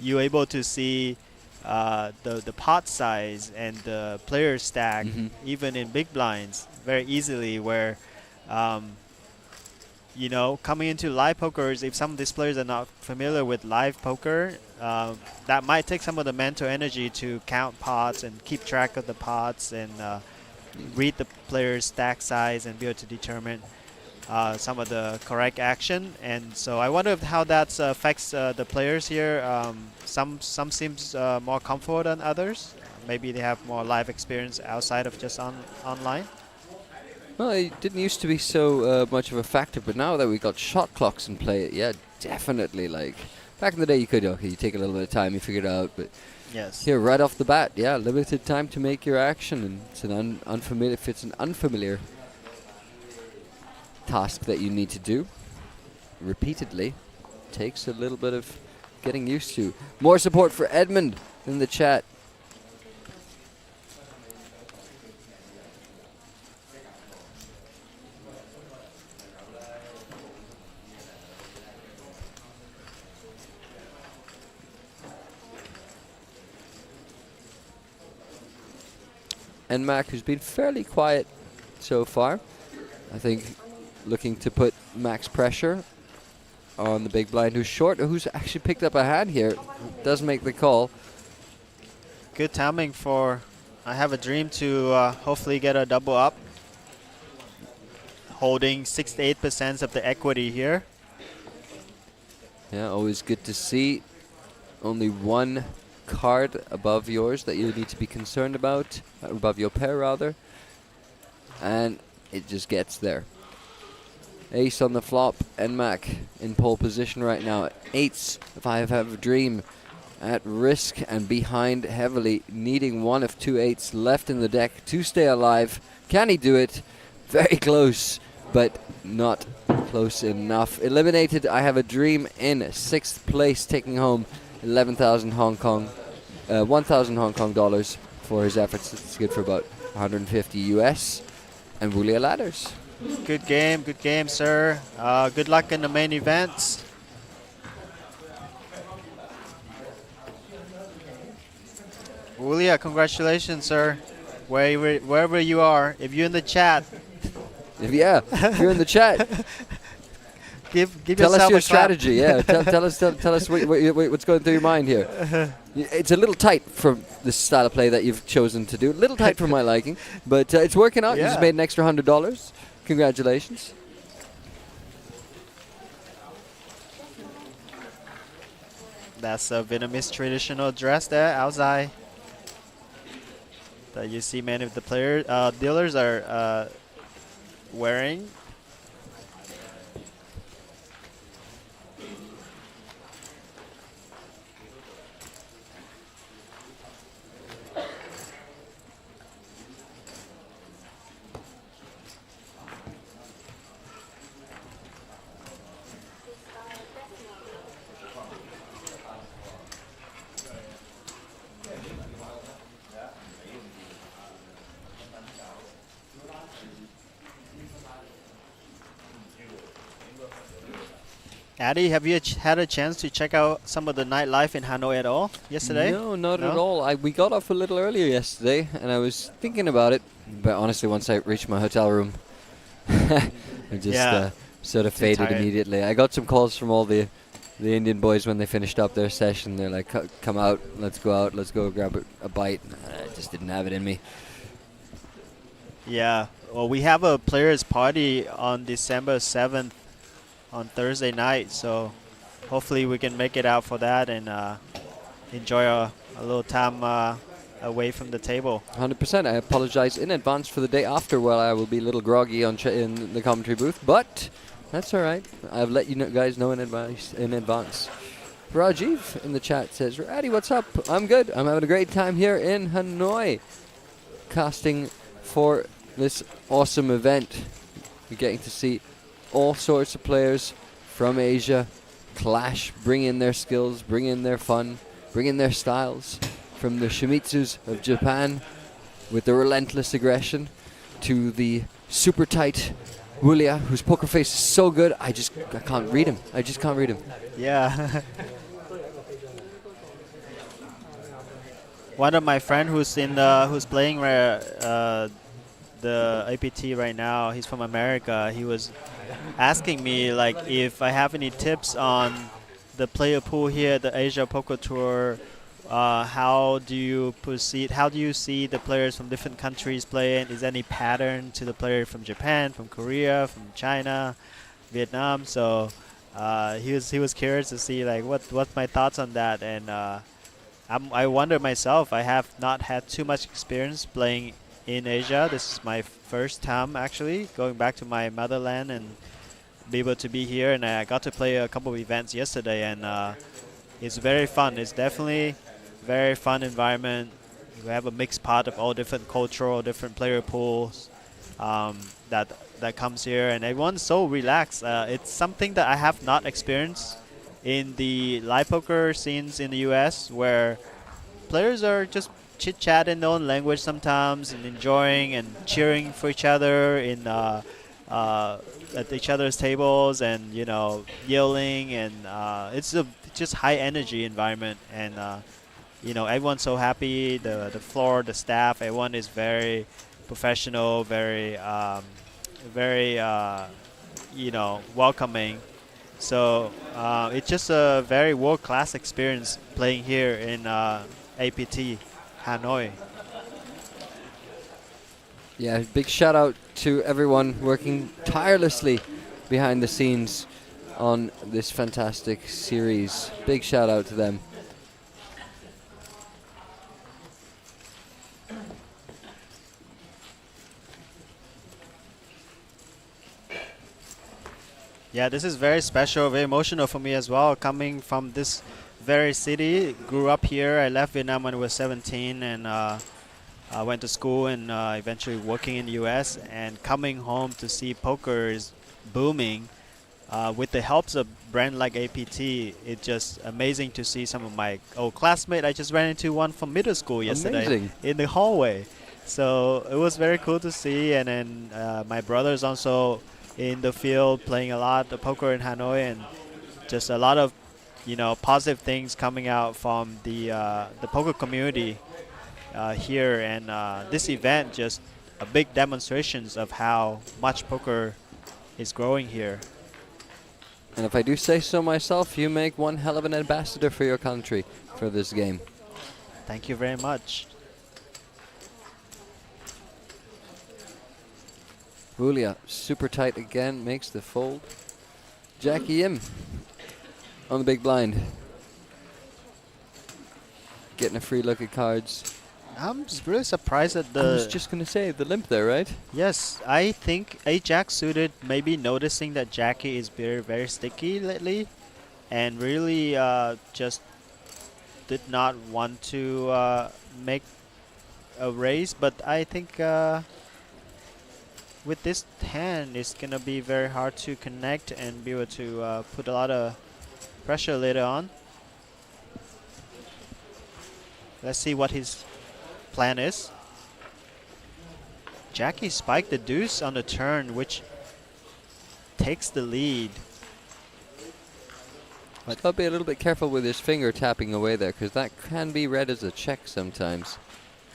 you're able to see the pot size and the player stack, even in big blinds, very easily. Where, you know, coming into live pokers, if some of these players are not familiar with live poker, that might take some of the mental energy to count pots and keep track of the pots and read the player's stack size and be able to determine some of the correct action. And so I wonder how that affects the players here. Some seems more comfortable than others. Maybe they have more live experience outside of just online. Well, it didn't used to be so much of a factor, but now that we got shot clocks in play, yeah, definitely. Like back in the day, you could you take a little bit of time, you figure it out, but yes, here right off the bat, yeah, limited time to make your action, and it's an unfamiliar. If it's an unfamiliar task that you need to do repeatedly, takes a little bit of getting used to. More support for Edmund in the chat. And Mac, who's been fairly quiet so far, I think looking to put max pressure on the big blind, who's short, who's actually picked up a hand here, does make the call. Good timing for I Have a Dream to hopefully get a double up. Holding 6 to 8% of the equity here. Yeah, always good to see. Only one card above yours that you need to be concerned about, above your pair rather, and it just gets there. Ace on the flop, and Mac in pole position right now. Eights if I have a dream, at risk and behind heavily, needing one of 2 8s left in the deck to stay alive. Can he do it? Very close, but not close enough. Eliminated I Have a Dream in 6th place, taking home 11,000 Hong Kong, 1,000 Hong Kong dollars for his efforts. It's good for about 150 US. And Wulia Ladders. Good game, sir. Good luck in the main events. Wulia, congratulations, sir. Wherever you are, if you're in the chat. If you're in the chat. give tell us yourself your a clap. strategy. Yeah, tell us what's going through your mind here. It's a little tight for the style of play that you've chosen to do. A little tight for my liking, but it's working out. You just made an extra $100. Congratulations. That's a Vietnamese traditional dress there outside that you see many of the dealers are wearing. Addy, have you had a chance to check out some of the nightlife in Hanoi at all yesterday? No, not at all. We got off a little earlier yesterday, and I was thinking about it. But honestly, once I reached my hotel room, I just sort of faded immediately. I got some calls from all the Indian boys when they finished up their session. They're like, come out, let's go grab a bite. I just didn't have it in me. Yeah, well, we have a players' party on December 7th on Thursday night, so hopefully we can make it out for that and enjoy a little time away from the table. 100%. I apologize in advance for the day after, where I will be a little groggy in the commentary booth, but that's all right. I've let you guys know in advance. Rajiv in the chat says, Addy, what's up? I'm good. I'm having a great time here in Hanoi, casting for this awesome event. We're getting to see all sorts of players from Asia clash, bring in their skills, bring in their fun, bring in their styles. From the Shimizus of Japan with the relentless aggression to the super tight Wulia, whose poker face is so good, I can't read him. I just can't read him. Yeah. One of my friend who's playing the APT right now, he's from America. He was asking me like if I have any tips on the player pool here at the Asia Poker Tour. How do you proceed? How do you see the players from different countries playing? Is there any pattern to the player from Japan, from Korea, from China, Vietnam? So he was curious to see like what's my thoughts on that, and I wonder myself. I have not had too much experience playing in Asia. This is my first time actually going back to my motherland and be able to be here, and I got to play a couple of events yesterday, and it's very fun. It's definitely very fun environment. We have a mixed pot of all different cultural, different player pools that comes here, and everyone's so relaxed. It's something that I have not experienced in the live poker scenes in the US, where players are just chit-chat in their own language sometimes and enjoying and cheering for each other in at each other's tables, and yelling, and it's a just high energy environment, and everyone's so happy. The floor, the staff, everyone is very professional, very welcoming. So it's just a very world-class experience playing here in APT Hanoi. Yeah, big shout out to everyone working tirelessly behind the scenes on this fantastic series. Big shout out to them. Yeah, this is very special, very emotional for me as well. Coming from this very city, grew up here. I left Vietnam when I was 17, and I went to school and eventually working in the US, and coming home to see poker is booming. With the helps of brand like APT, it's just amazing to see some of my old classmates. I just ran into one from middle school yesterday in the hallway. So it was very cool to see. And then my brother's also in the field playing a lot of poker in Hanoi, and just a lot of positive things coming out from the poker community here. And this event just a big demonstrations of how much poker is growing here. And if I do say so myself, you make one hell of an ambassador for your country for this game. Thank you very much. Wulia, super tight again, makes the fold. Jackie Im on the big blind. Getting a free look at cards. I'm really surprised at the... I was just going to say, the limp there, right? Yes, I think a Jack suited maybe noticing that Jackie is very, very sticky lately and really just did not want to make a raise. But I think with this hand, it's going to be very hard to connect and be able to put a lot of pressure later on. Let's see what his plan is. Jackie spiked the deuce on the turn, which takes the lead. I've got to be a little bit careful with his finger tapping away there, because that can be read as a check sometimes.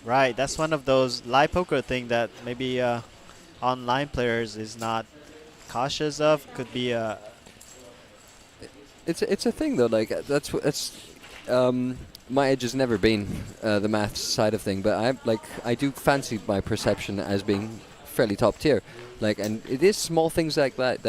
Right, that's one of those live poker thing that maybe online players is not cautious of. Could be a... It's a thing though, like that's my edge has never been the maths side of thing, but I do fancy my perception as being fairly top tier. Like, and it is small things like that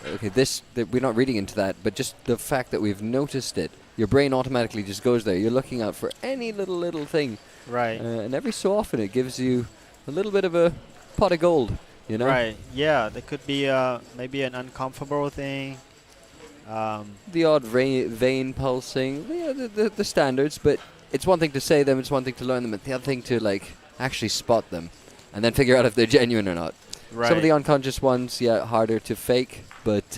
okay, that we're not reading into that, but just the fact that we've noticed it, your brain automatically just goes there. You're looking out for any little thing, right? And every so often it gives you a little bit of a pot of gold, you know? Right. Yeah, there could be maybe an uncomfortable thing. The odd vein pulsing, yeah, the standards, but it's one thing to say them, it's one thing to learn them, it's the other thing to like actually spot them and then figure out if they're genuine or not. Right. Some of the unconscious ones, yeah, harder to fake, but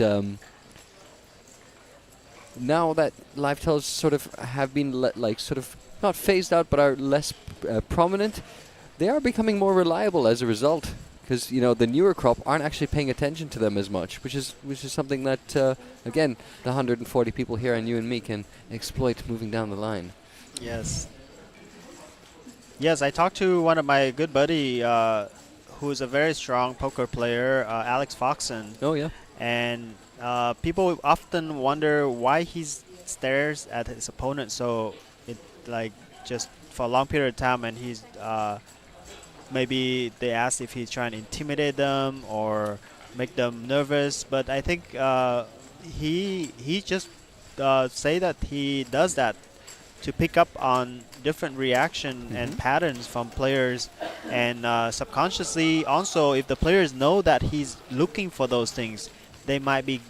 now that live tells sort of have been sort of not phased out but are less prominent, they are becoming more reliable as a result. Because, you know, the newer crop aren't actually paying attention to them as much, which is something that, again, the 140 people here and you and me can exploit moving down the line. Yes. Yes, I talked to one of my good buddy who's a very strong poker player, Alex Foxon. Oh, yeah. And people often wonder why he stares at his opponent so just for a long period of time, and he's... maybe they ask if he's trying to intimidate them or make them nervous, but I think he just say that he does that to pick up on different reaction and patterns from players, and subconsciously also if the players know that he's looking for those things, they might be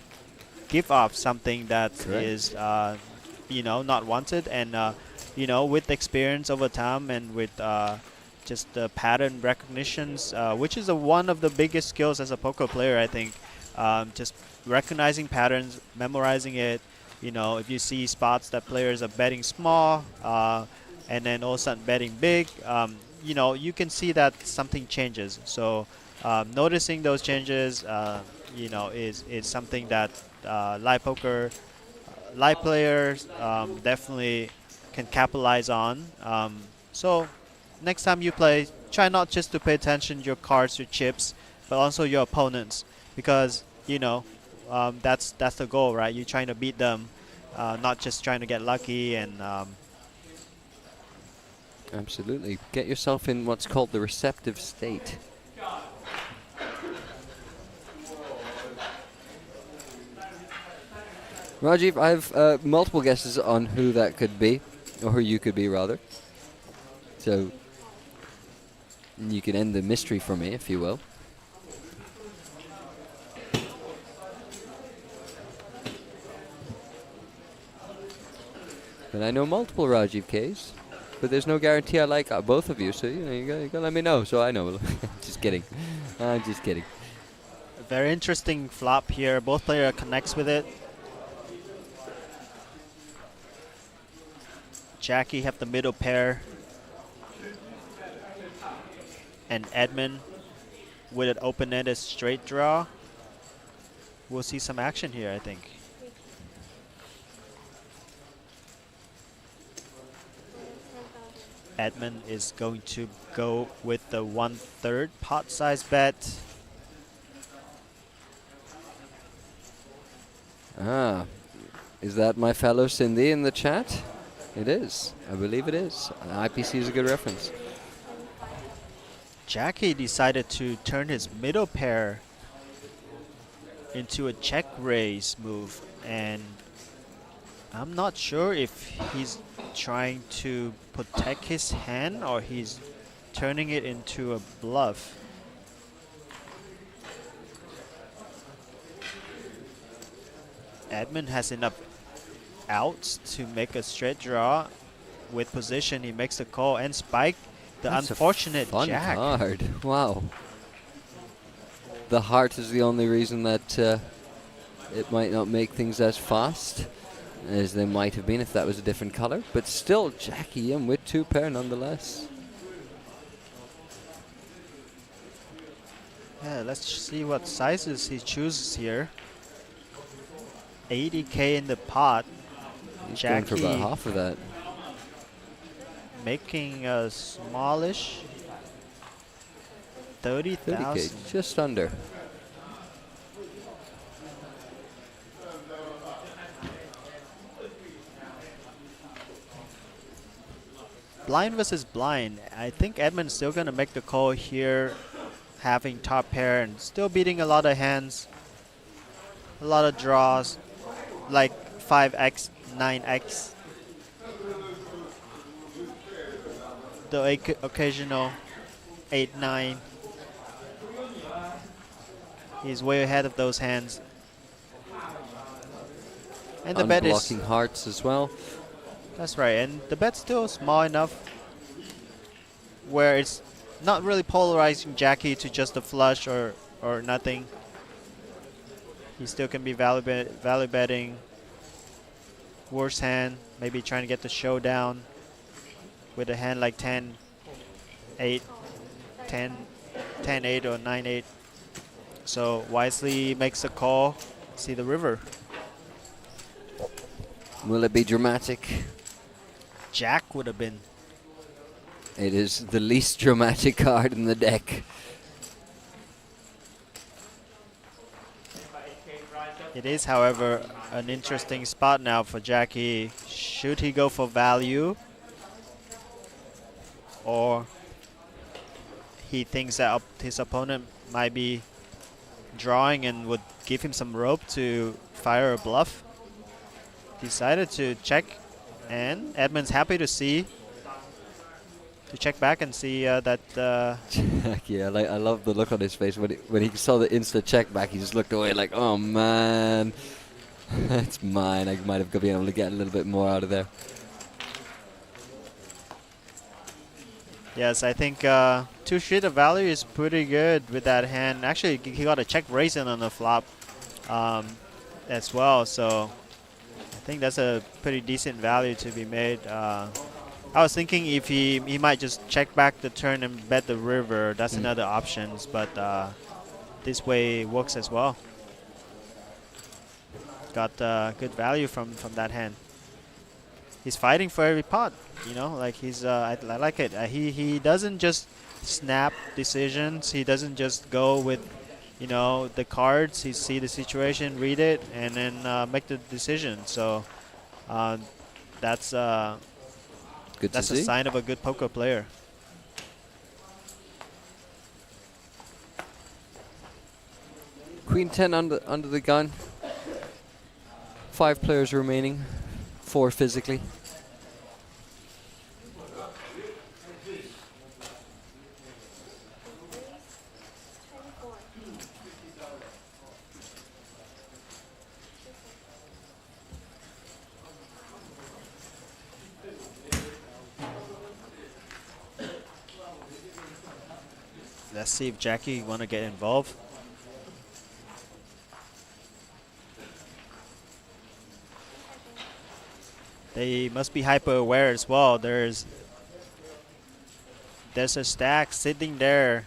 give off something that is not wanted, and with experience over time and with just the pattern recognitions, which is one of the biggest skills as a poker player, I think. Just recognizing patterns, memorizing it. If you see spots that players are betting small and then all of a sudden betting big, you can see that something changes. So noticing those changes, is something that live poker, live players definitely can capitalize on. So next time you play, try not just to pay attention to your cards, your chips, but also your opponents, because that's the goal, right? You're trying to beat them, not just trying to get lucky. And absolutely, get yourself in what's called the receptive state. Rajiv, I have multiple guesses on who that could be, or who you could be rather. So you can end the mystery for me, if you will. But I know multiple Rajiv Ks, but there's no guarantee I like both of you, so you gotta let me know so I know. Just kidding. I'm just kidding. A very interesting flop here. Both player connects with it. Jackie have the middle pair, and Edmund with an open-ended straight draw. We'll see some action here, I think. Edmund is going to go with the 1/3 pot size bet. Ah, is that my fellow Cindy in the chat? It is. I believe it is. IPC is a good reference. Jackie decided to turn his middle pair into a check raise move, and I'm not sure if he's trying to protect his hand or he's turning it into a bluff. Edmund has enough outs to make a straight draw. With position, he makes the call and spike. The That's unfortunate a fun jack. card. Wow. The heart is the only reason that it might not make things as fast as they might have been if that was a different color. But still, Jackie in with 2 pair nonetheless. Yeah, let's see what sizes he chooses here. 80K in the pot. He's Jackie going for about half of that. Making a smallish 30,000. 30K, just under. Blind versus blind. I think Edmund's still going to make the call here, having top pair and still beating a lot of hands, a lot of draws, like 5x, 9x. The occasional 8-9. He's way ahead of those hands. And the bet is unblocking hearts as well. That's right, and the bet's still small enough where it's not really polarizing Jackie to just a flush or nothing. He still can be value betting. Worse hand, maybe trying to get the showdown with a hand like 10, 8, 10, 10, 8 or 9, 8. So wisely makes a call, see the river. Will it be dramatic? Jack would have been. It is the least dramatic card in the deck. It is, however, an interesting spot now for Jackie. Should he go for value? Or he thinks that his opponent might be drawing and would give him some rope to fire a bluff? Decided to check, and Edmund's happy to check back and see that. Yeah, I love the look on his face when he saw the insta check back. He just looked away like, oh man, that's mine. I might have been able to get a little bit more out of there. Yes, I think 2 street of value is pretty good with that hand. Actually, he got a check raise in on the flop as well, so I think that's a pretty decent value to be made. I was thinking if he might just check back the turn and bet the river. That's another option, but this way works as well. Got good value from that hand. He's fighting for every pot, you know, like he's I like it. He doesn't just snap decisions. He doesn't just go with, you know, the cards. He see the situation, read it, and then make the decision. So that's good that's to a see. sign of a good poker player. Queen 10 under the gun. 5 players remaining. 4 physically. Let's see if Jackie want to get involved. They must be hyper aware as well. There's a stack sitting there,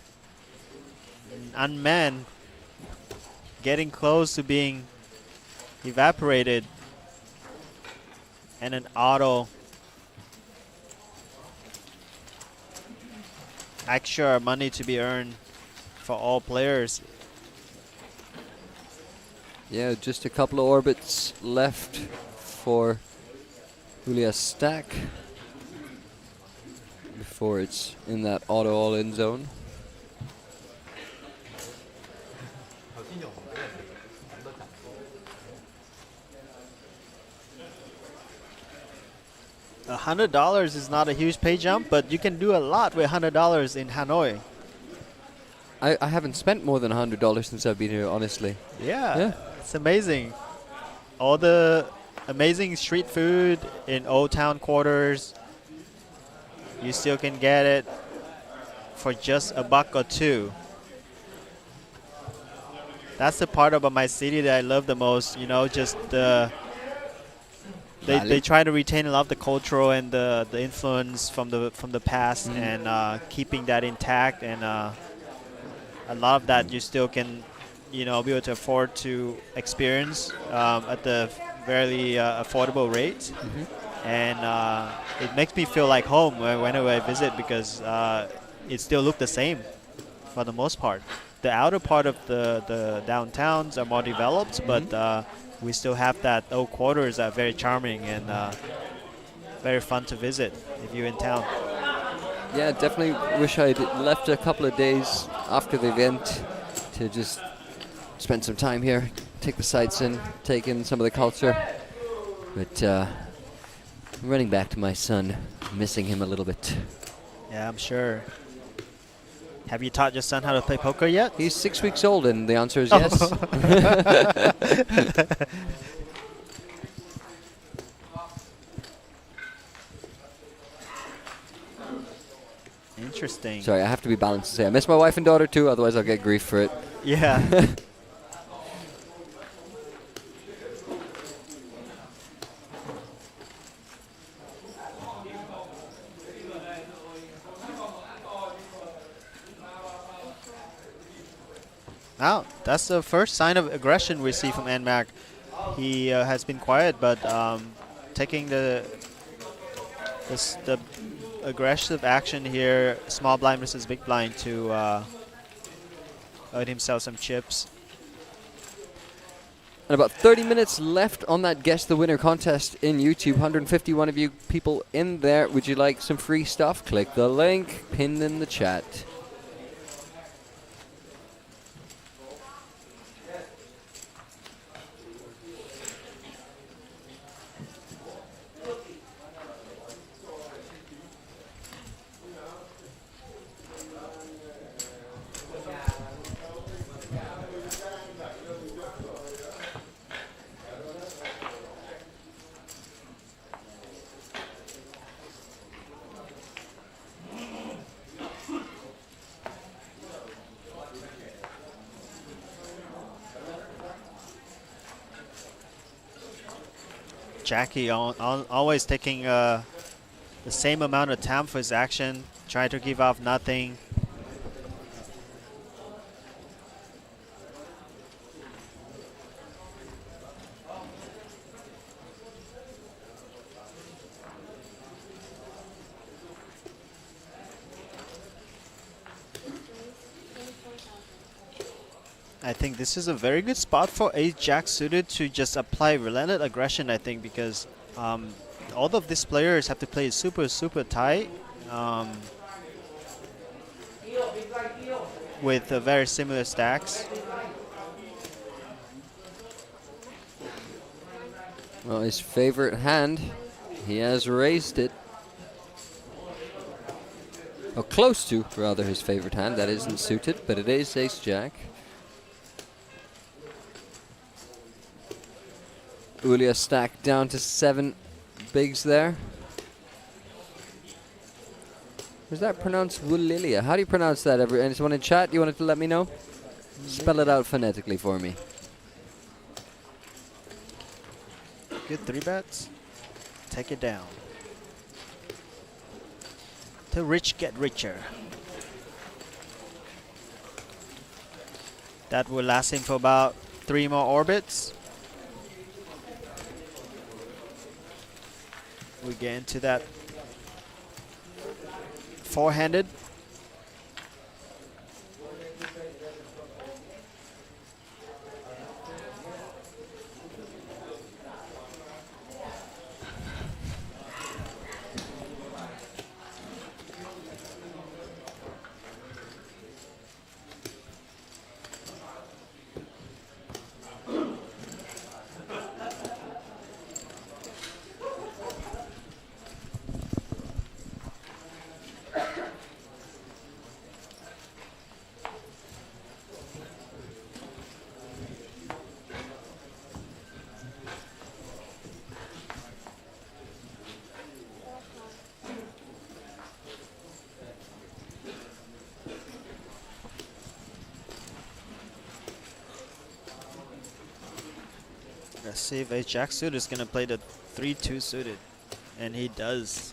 unmanned, getting close to being evaporated, and an auto. Extra money to be earned for all players. Yeah, just a couple of orbits left for Julia Stack before it's in that auto all-in zone. $100 is not a huge pay jump, but you can do a lot with $100 in Hanoi. I haven't spent more than $100 since I've been here, honestly. Yeah, it's amazing. All the amazing street food in Old Town quarters, you still can get it for just $1 or $2. That's the part about my city that I love the most. You know, just they try to retain a lot of the cultural and the influence from the past and keeping that intact, and a lot of that you still can, you know, be able to afford to experience at the very affordable rate. And it makes me feel like home whenever I visit, because it still looks the same for the most part. The outer part of the downtowns are more developed, but we still have that old quarters that are very charming and very fun to visit if you're in town. Yeah, definitely wish I'd left a couple of days after the event to just spend some time here, take the sights in, take in some of the culture. But I'm running back to my son, missing him a little bit. Yeah, I'm sure. Have you taught your son how to play poker yet? He's 6 weeks old, and the answer is yes. Interesting. Sorry, I have to be balanced to say I miss my wife and daughter too, otherwise I'll get grief for it. Yeah. Now, that's the first sign of aggression we see from NMAC. He has been quiet, but taking the aggressive action here, small blind versus big blind, to earn himself some chips. And about 30 minutes left on that Guess the Winner contest in YouTube. 151 of you people in there. Would you like some free stuff? Click the link pinned in the chat. Jackie always taking the same amount of time for his action, trying to give up nothing. I think this is a very good spot for Ace-Jack suited to just apply relentless aggression, I think, because all of these players have to play super, super tight with very similar stacks. Well, his favorite hand, he has raised it. Or close to, rather, his favorite hand. That isn't suited, but it is Ace-Jack. Julia Stack down to 7 bigs there. Was that pronounced Wulilia? How do you pronounce that? Anyone in chat, you wanted to let me know? Spell it out phonetically for me. Good 3 bets. Take it down. The rich get richer. That will last him for about 3 more orbits. We get into that four-handed. Let's see if Ace-Jack suited is going to play the 3-2 suited. And he does.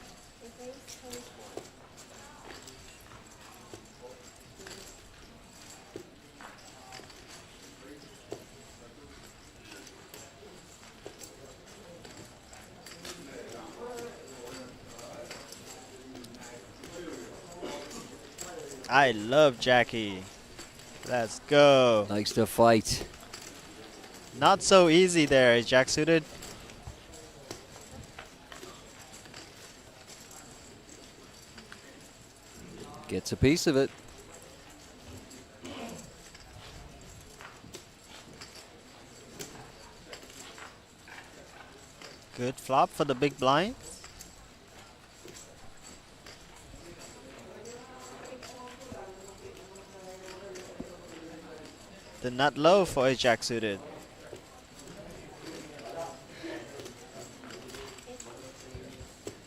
I love Jackie. Let's go. Likes to fight. Not so easy there, Jack suited. Gets a piece of it. Good flop for the big blind. The nut low for a jack suited.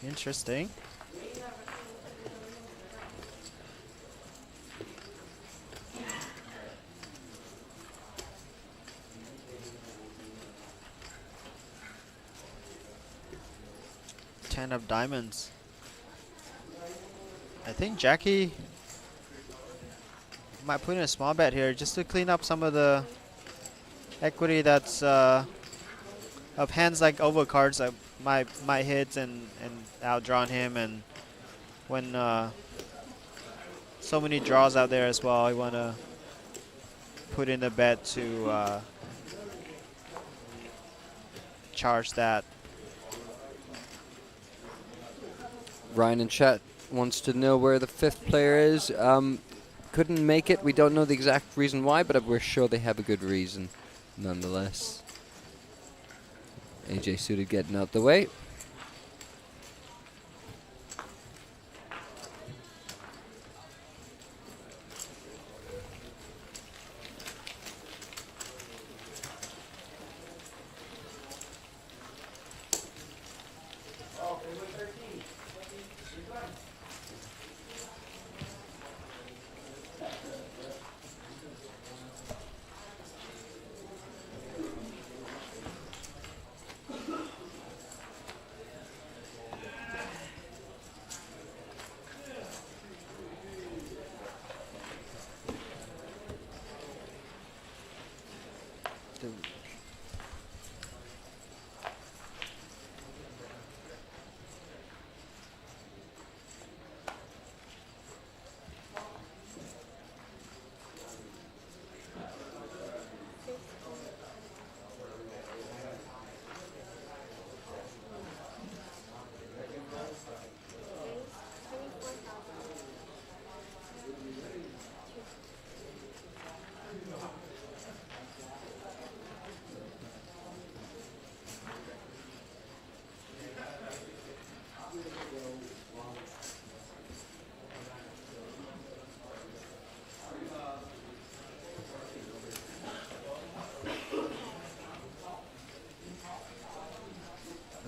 Interesting. Ten of diamonds. I think Jackie might put in a small bet here just to clean up some of the equity that's of hands like overcards that might hit and outdrawn him, and when so many draws out there as well, I want to put in a bet to charge that. Ryan in chat wants to know where the fifth player is. Couldn't make it. We don't know the exact reason why, but we're sure they have a good reason nonetheless. AJ suited getting out the way.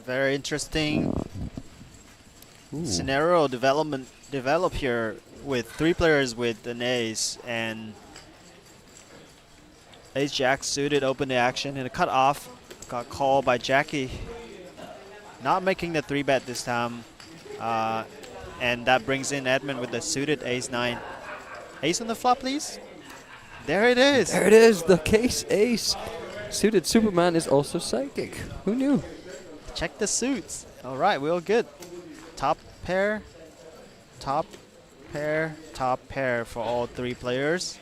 Very interesting scenario develop here with three players with an ace, and ace jack suited opened the action and a cut off, got called by Jackie, not making the 3-bet this time, and that brings in Edmund with the suited ace 9. Ace on the flop, please. There it is. There it is, the case ace. Suited Superman is also psychic. Who knew? Check the suits. All right, we're all good. Top pair, top pair, top pair for all three players.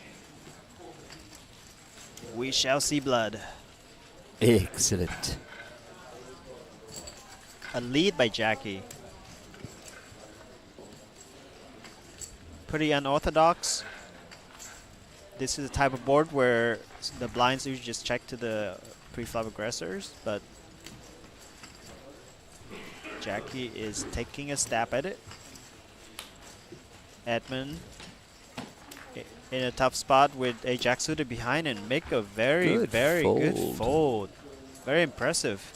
We shall see blood. Excellent. A lead by Jackie. Pretty unorthodox. This is the type of board where the blinds usually just check to the pre-flop aggressors, but Jackie is taking a stab at it. Edmund in a tough spot with a jack suited behind and make a very good fold. Very impressive.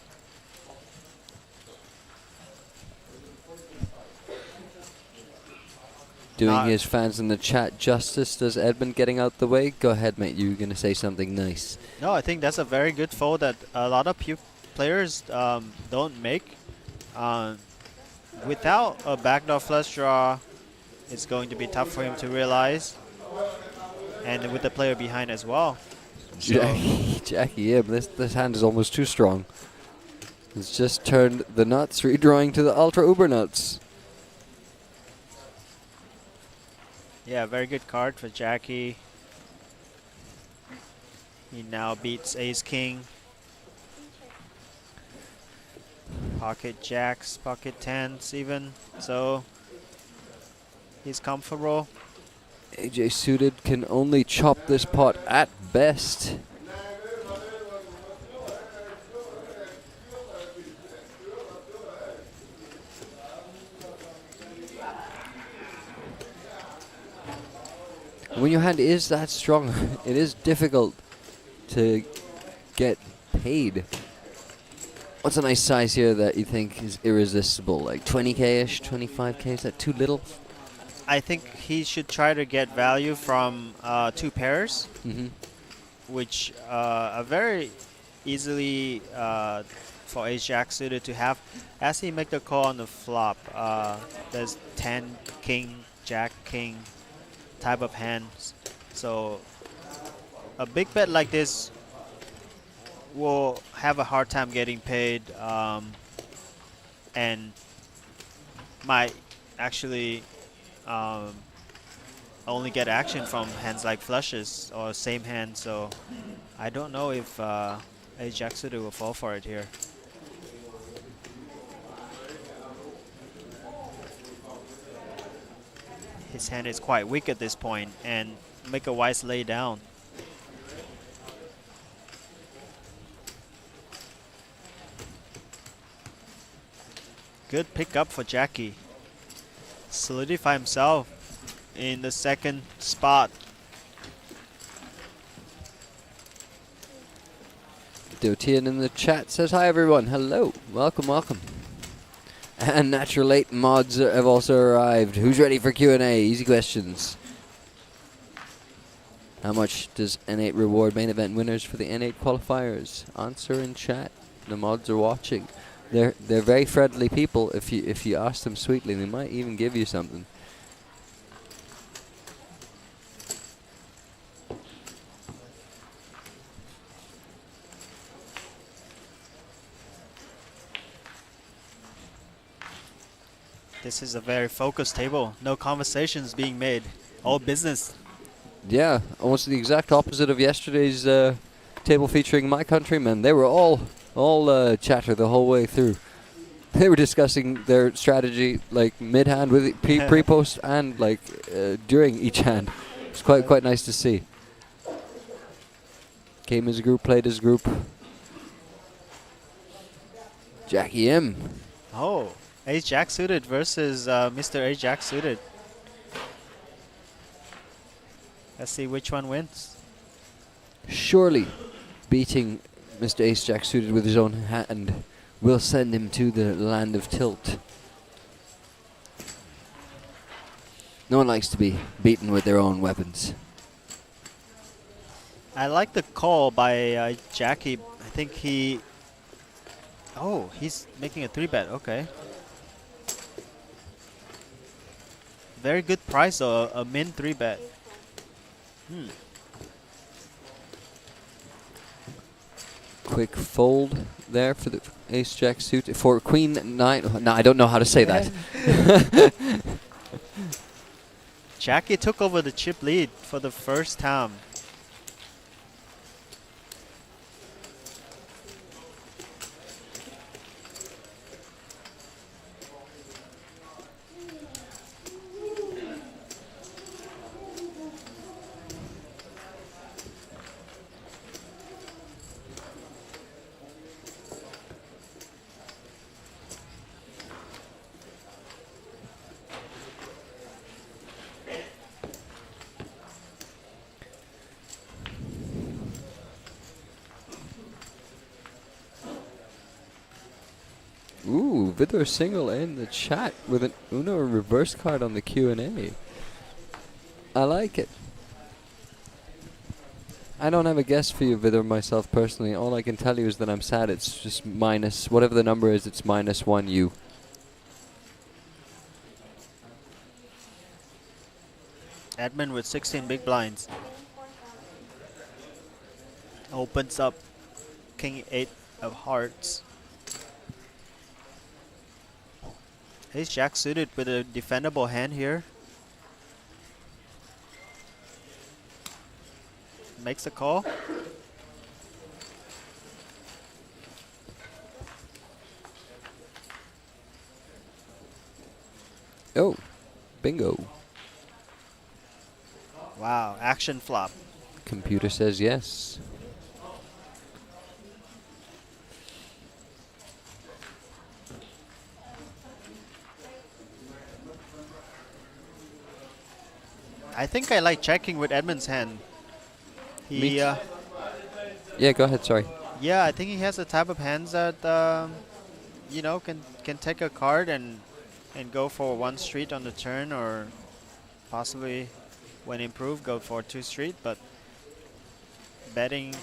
Doing his fans in the chat justice. Does Edmund getting out the way? Go ahead, mate. You were going to say something nice. No, I think that's a very good fold that a lot of players don't make. Without a backdoor flush draw, it's going to be tough for him to realize. And with the player behind as well. Jackie, yeah, but this hand is almost too strong. It's just turned the nuts, redrawing to the ultra uber nuts. Yeah, very good card for Jackie. He now beats Ace King. Pocket jacks, pocket tens even. So he's comfortable. AJ Suited can only chop this pot at best. When your hand is that strong, it is difficult to get paid. What's a nice size here that you think is irresistible? Like 20k-ish, 25k? Is that too little? I think he should try to get value from 2 pairs, which are very easily for ace-jack suited to have. As he make the call on the flop, there's 10, king, jack, king type of hands. So a big bet like this will have a hard time getting paid, and might actually only get action from hands like flushes or same hand. So I don't know if ace-jack suited will fall for it here. His hand is quite weak at this point, and make a wise lay down. Good pickup for Jackie. Solidify himself in the second spot. Dotian in the chat says, hi everyone, hello, welcome, welcome. And Natural 8 mods have also arrived. Who's ready for Q&A? Easy questions. How much does N8 reward main event winners for the N8 qualifiers? Answer in chat. The mods are watching. They're very friendly people. If you ask them sweetly, they might even give you something. This is a very focused table. No conversations being made. All business. Yeah, almost the exact opposite of yesterday's table featuring my countrymen. They were all chatter the whole way through. They were discussing their strategy like mid-hand with pre-post and like during each hand. It's quite nice to see. Came as a group, played as a group. Jackie M. Oh. Ace-jack suited versus Mr. Ace-jack suited. Let's see which one wins. Surely beating Mr. Ace-jack suited with his own hand will send him to the land of tilt. No one likes to be beaten with their own weapons. I like the call by Jackie. I think he... Oh, he's making a 3-bet. Okay. Very good price though, a min 3-bet. Quick fold there for the ace-jack suit. For queen 9. No, I don't know how to say that. Jackie took over the chip lead for the first time. Ooh, Vidor Single in the chat with an Uno reverse card on the Q&A. I like it. I don't have a guess for you, Vidar, myself personally. All I can tell you is that I'm sad. It's just minus, whatever the number is, it's -1 U. Edmund with 16 big blinds. Opens up King 8 of hearts. Ace Jack suited with a defendable hand here. Makes a call. Oh, bingo. Wow, action flop. Computer says yes. I think I like checking with Edmund's hand. He, yeah, go ahead, sorry. yeah, I think he has the type of hands that, you know, can take a card and go for 1 street on the turn, or possibly, when improved, go for 2 street. But betting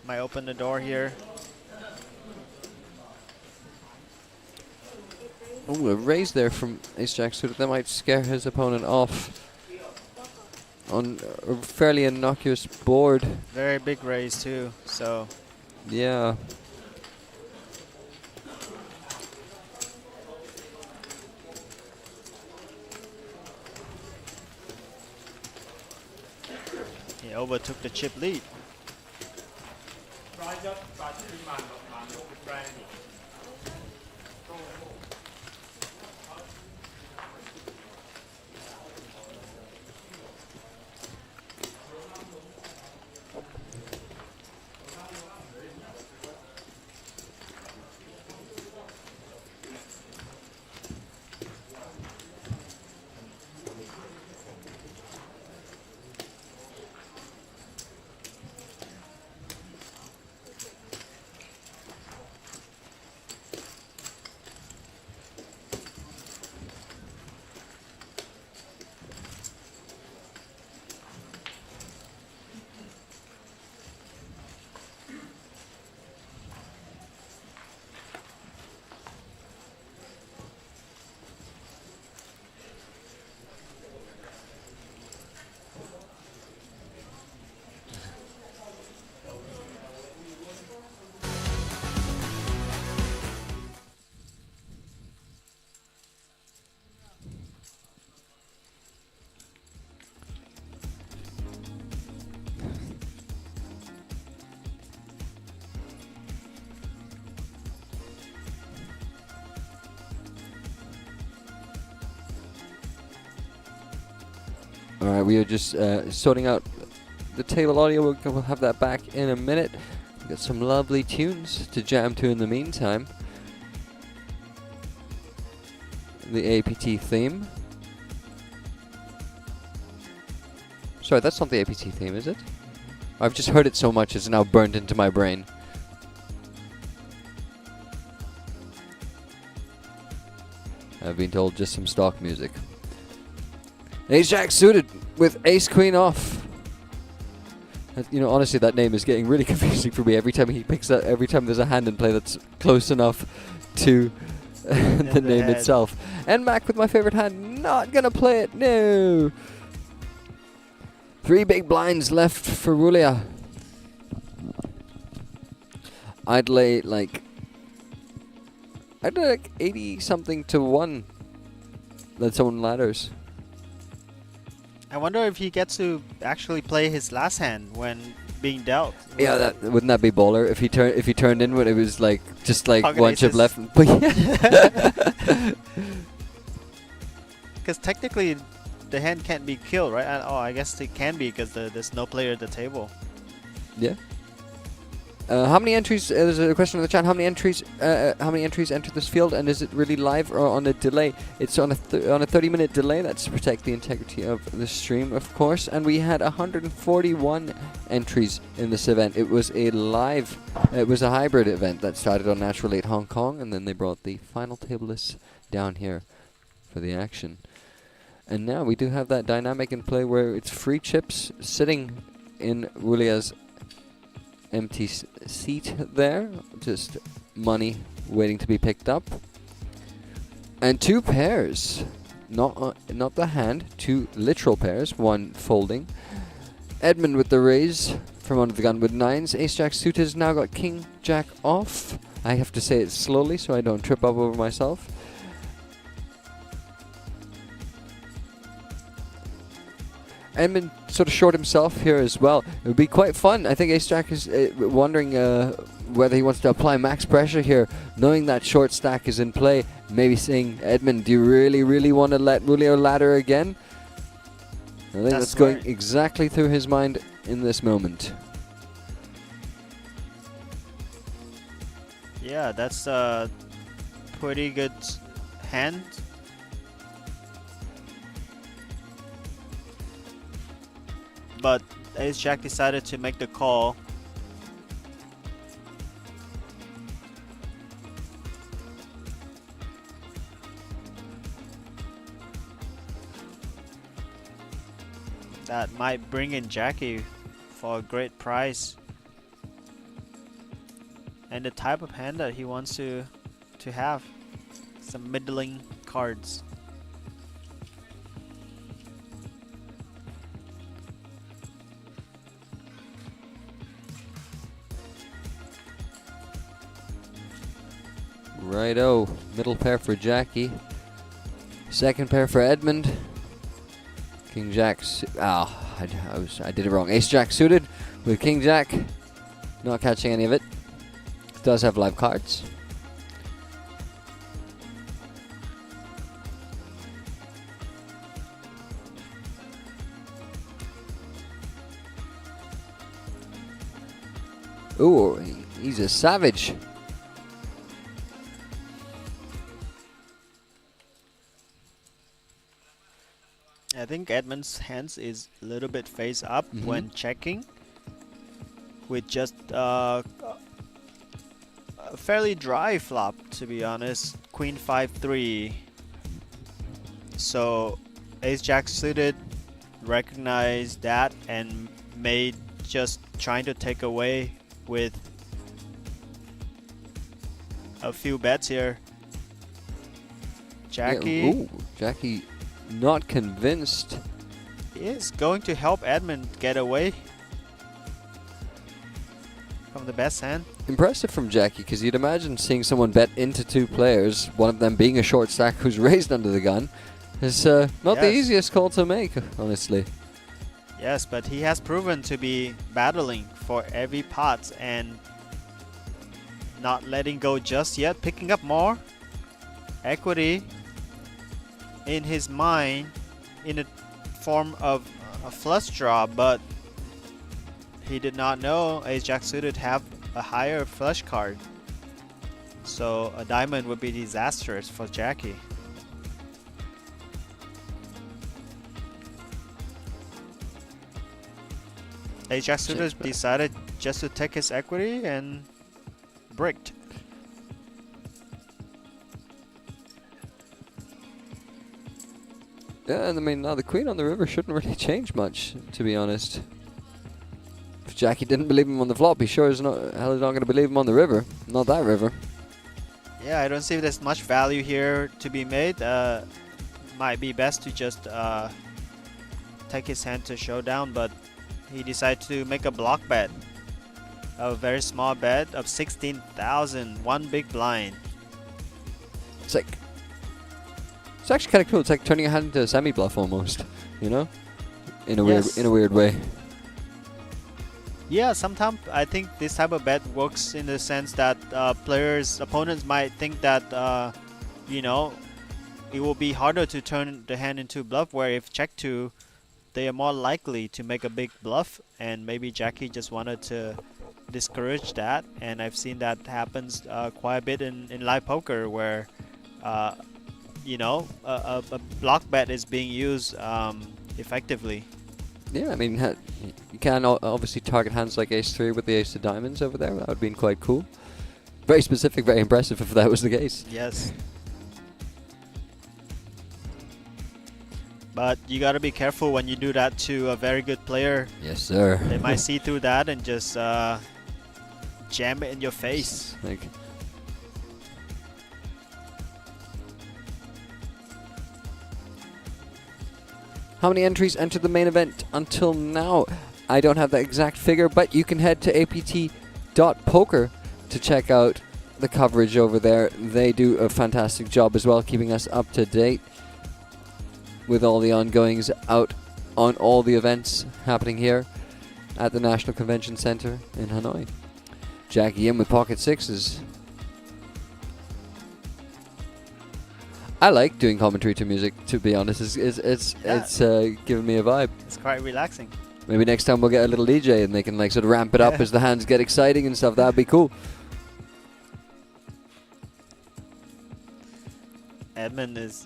might open the door here. Oh, a raise there from Ace Jack suited. That might scare his opponent off on a fairly innocuous board. Very big raise too, so. Yeah. He overtook the chip lead. Alright, we are just sorting out the table audio. We'll have that back in a minute. We've got some lovely tunes to jam to in the meantime. The APT theme. Sorry, that's not the APT theme, is it? I've just heard it so much it's now burned into my brain. I've been told just some stock music. Ace Jack suited with Ace Queen off. You know, honestly, that name is getting really confusing for me every time he picks that. Every time there's a hand in play that's close enough to the name itself. And Mac with my favorite hand, not gonna play it. No. 3 big blinds left for Rulia. I'd lay like 80 something to 1. That's on ladders. I wonder if he gets to actually play his last hand when being dealt. Yeah, wouldn't that be baller if he turned in when it was like just like Pocket 1 chip aces. left? Because technically, the hand can't be killed, right? Oh, I guess it can be because there's no player at the table. Yeah. How many entries? There's a question in the chat. How many entries? How many entries enter this field? And is it really live or on a delay? It's on a 30-minute delay. That's to protect the integrity of the stream, of course. And we had 141 entries in this event. It was a live. It was a hybrid event that started on Natural 8 Hong Kong, and then they brought the final table lists down here for the action. And now we do have that dynamic in play where it's free chips sitting in Wulia's empty seat there. Just money waiting to be picked up. And 2 pairs. Not the hand, 2 literal pairs, 1 folding. Edmund with the raise from under the gun with 9s. Ace-Jack suited has now got King-Jack off. I have to say it slowly so I don't trip up over myself. Edmund sort of short himself here as well. It would be quite fun. I think Ace-Jack is wondering whether he wants to apply max pressure here, knowing that short stack is in play. Maybe saying, Edmund, do you really, really want to let Wulio ladder again? I think that's going exactly through his mind in this moment. Yeah, that's a pretty good hand. But Ace-Jack decided to make the call. That might bring in Jackie for a great price. And the type of hand that he wants to have. Some middling cards. Righto, middle pair for Jackie. Second pair for Edmund. King Jack. I did it wrong. Ace Jack suited with King Jack. Not catching any of it. Does have live cards. Ooh, he's a savage. I think Edmund's hands is a little bit face up when checking, with just a fairly dry flop, to be honest. Queen 5-3. So Ace Jack suited recognized that and made just trying to take away with a few bets here. Jackie. Yeah, ooh, Jackie. Not convinced. He is going to help Edmund get away from the best hand. Impressive from Jackie, because you'd imagine seeing someone bet into 2 players, one of them being a short stack who's raised under the gun, is not the easiest call to make, honestly. Yes, but he has proven to be battling for every pot and not letting go just yet, picking up more equity in his mind in the form of a flush draw, but he did not know Ace Jack suited have a higher flush card, so a diamond would be disastrous for Jackie. Ace Jack suited decided just to take his equity and bricked. Yeah, and I mean, now the queen on the river shouldn't really change much, to be honest. If Jackie didn't believe him on the flop, he sure is not going to believe him on the river. Not that river. Yeah, I don't see there's much value here to be made. Might be best to just take his hand to showdown, but he decided to make a block bet. A very small bet of 16,000, 1 big blind. It's like... It's actually kind of cool. It's like turning a hand into a semi-bluff almost, you know? In a weird way. Yeah, sometimes I think this type of bet works in the sense that opponents might think that, you know, it will be harder to turn the hand into bluff, where if check 2, they are more likely to make a big bluff, and maybe Jackie just wanted to discourage that, and I've seen that happens quite a bit in live poker, where you know, a block bet is being used effectively. Yeah, I mean, you can obviously target hands like Ace-3 with the Ace of Diamonds over there. That would have been quite cool. Very specific, very impressive if that was the case. Yes. But you got to be careful when you do that to a very good player. Yes, sir. They might see through that and just jam it in your face. Like, how many entries entered the main event until now? I don't have the exact figure, but you can head to apt.poker to check out the coverage over there. They do a fantastic job as well, keeping us up to date with all the ongoings out on all the events happening here at the National Convention Center in Hanoi. Jackie in with pocket sixes. I like doing commentary to music, to be honest. It's giving me a vibe. It's quite relaxing. Maybe next time we'll get a little DJ and they can like sort of ramp it up as the hands get exciting and stuff. That'd be cool. Edmund is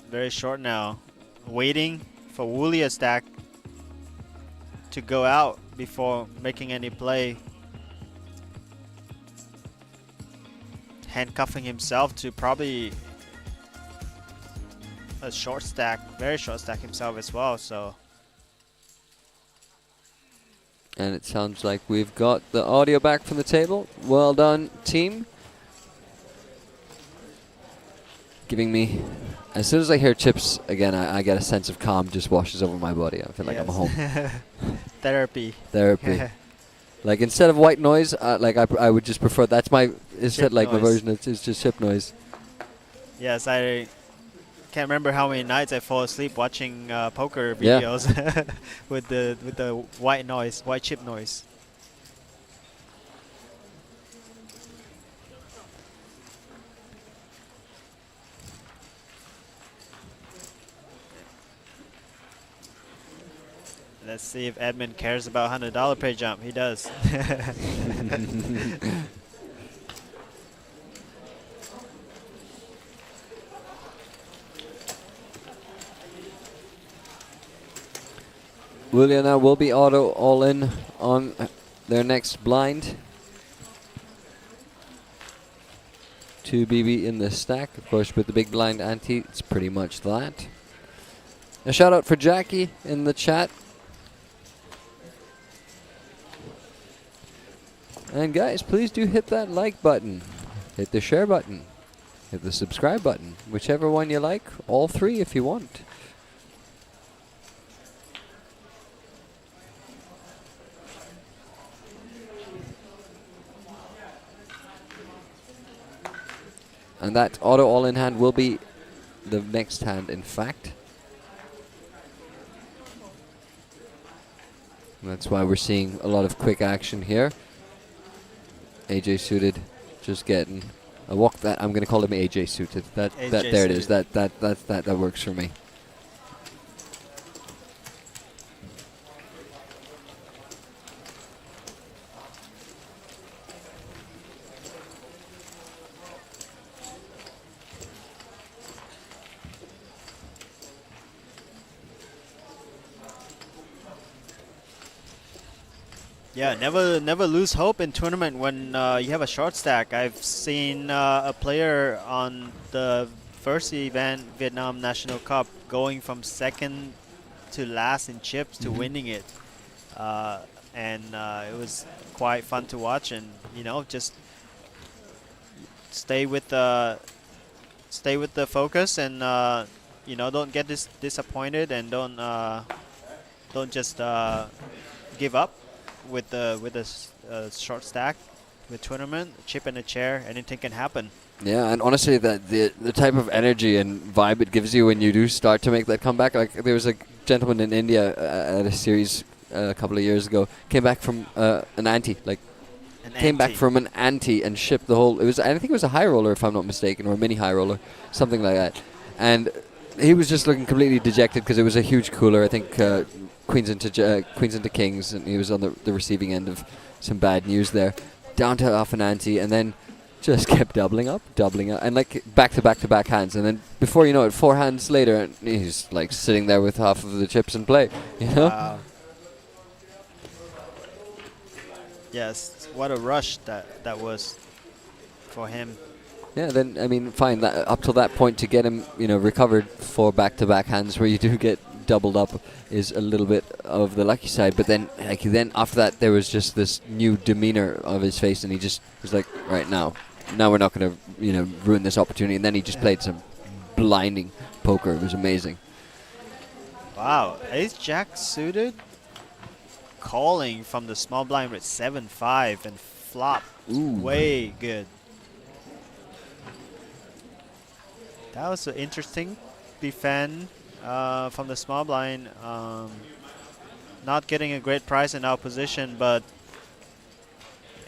very short now, waiting for Wulia stack to go out before making any play. Handcuffing himself to probably a short stack, very short stack himself as well, so. And it sounds like we've got the audio back from the table. Well done, team. Giving me, as soon as I hear chips again, I get a sense of calm just washes over my body. I feel like I'm home. Therapy. Therapy. Like instead of white noise, like I would just prefer, that's my, instead like noise. my version, it's just chip noise. Yes, I can't remember how many nights I fall asleep watching poker videos with the white noise, white chip noise. Let's see if Edmund cares about $100 pay jump. He does. Wulia now will be auto all in on their next blind. 2 BB in the stack. Of course, with the big blind ante, it's pretty much that. A shout out for Jackie in the chat. And guys, please do hit that like button, hit the share button, hit the subscribe button, whichever one you like, all three if you want. And that auto all-in hand will be the next hand, in fact. And that's why we're seeing a lot of quick action here. AJ Suited just getting a walk. That I'm going to call him AJ Suited. That there it is. That works for me. Yeah, never lose hope in tournament when you have a short stack. I've seen a player on the first event, Vietnam National Cup, going from second to last in chips to winning it, and it was quite fun to watch. And you know, just stay with the focus, and you know, don't get disappointed, and don't just give up. With a short stack, with tournament, chip in a chair, anything can happen. Yeah, and honestly, the type of energy and vibe it gives you when you do start to make that comeback. Like there was a gentleman in India at a series a couple of years ago, came back from an ante, back from an ante and shipped the whole. I think it was a high roller, if I'm not mistaken, or a mini high roller, something like that. And he was just looking completely dejected because it was a huge cooler. I think. Queens into kings, and he was on the receiving end of some bad news there. Down to off an ante, and then just kept doubling up, and like back to back hands, and then before you know it, 4 hands later, and he's like sitting there with half of the chips in play. You know? Wow. Yes, what a rush that was for him. Yeah, then I mean, fine. That up till that point to get him, you know, recovered 4 back-to-back hands where you do get doubled up is a little bit of the lucky side. But then, after that, there was just this new demeanor of his face, and he just was like, right now we're not going to ruin this opportunity. And then he just played some blinding poker. It was amazing. Wow, ace jack suited, calling from the small blind with 7-5 and flop. Ooh. Way good. That was an interesting defend from the small blind. Not getting a great price in our position, but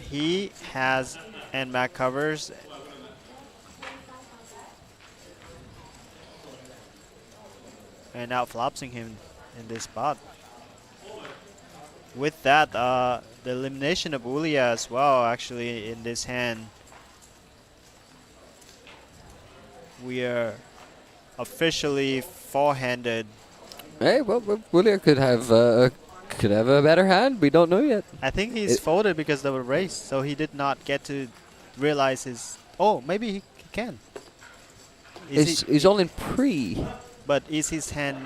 he has NMAC covers. And outflopsing him in this spot. With that, the elimination of Ulia as well, actually, in this hand. We are officially four-handed. Hey, well, Ulia could have a better hand. We don't know yet. I think he's folded because of a race, so he did not get to realize his... Oh, maybe he can. He's all in pre. But is his hand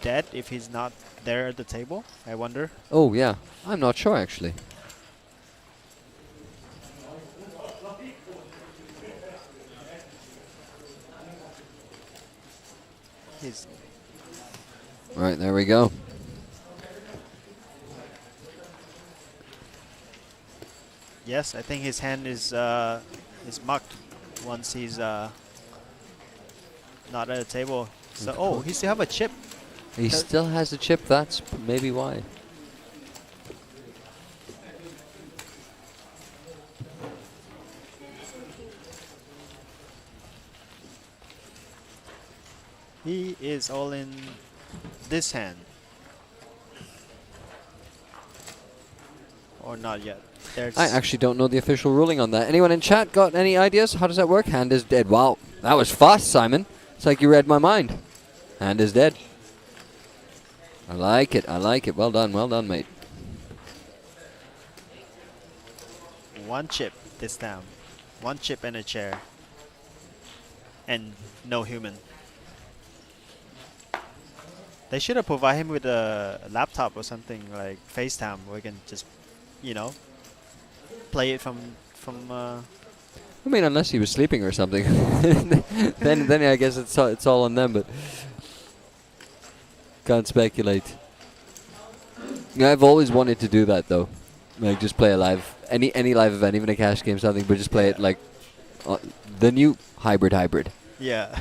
dead if he's not there at the table? I wonder. Oh, yeah. I'm not sure, actually. Right, there we go. Yes, I think his hand is mucked once he's not at the table. So, oh, he still have a chip. He still has a chip. That's maybe why. He is all in this hand. Or not yet. There's I actually don't know the official ruling on that. Anyone in chat got any ideas? How does that work? Hand is dead. Wow, that was fast, Simon. It's like you read my mind. Hand is dead. I like it. I like it. Well done, mate. one chip this time. One chip and a chair. And no human. They should have provided him with a laptop or something like FaceTime where we can just, you know, play it from I mean, unless he was sleeping or something, then I guess it's all on them. But can't speculate. Yeah, I've always wanted to do that though, like just play a live any live event, even a cash game, something, but just play it like the new hybrid. Yeah.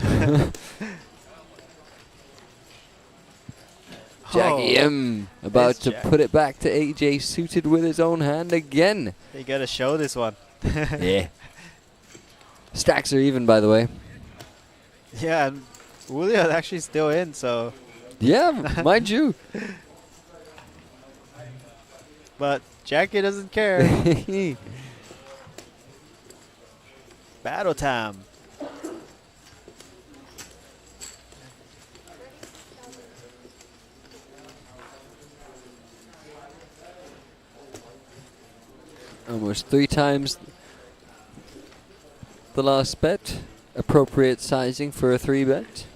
Jackie M about to put it back to AJ, suited with his own hand again. You gotta show this one. Yeah. Stacks are even, by the way. Yeah, and Julio's actually still in, so. Yeah, mind you. But Jackie doesn't care. Battle time. Almost 3 times the last bet. Appropriate sizing for a 3-bet.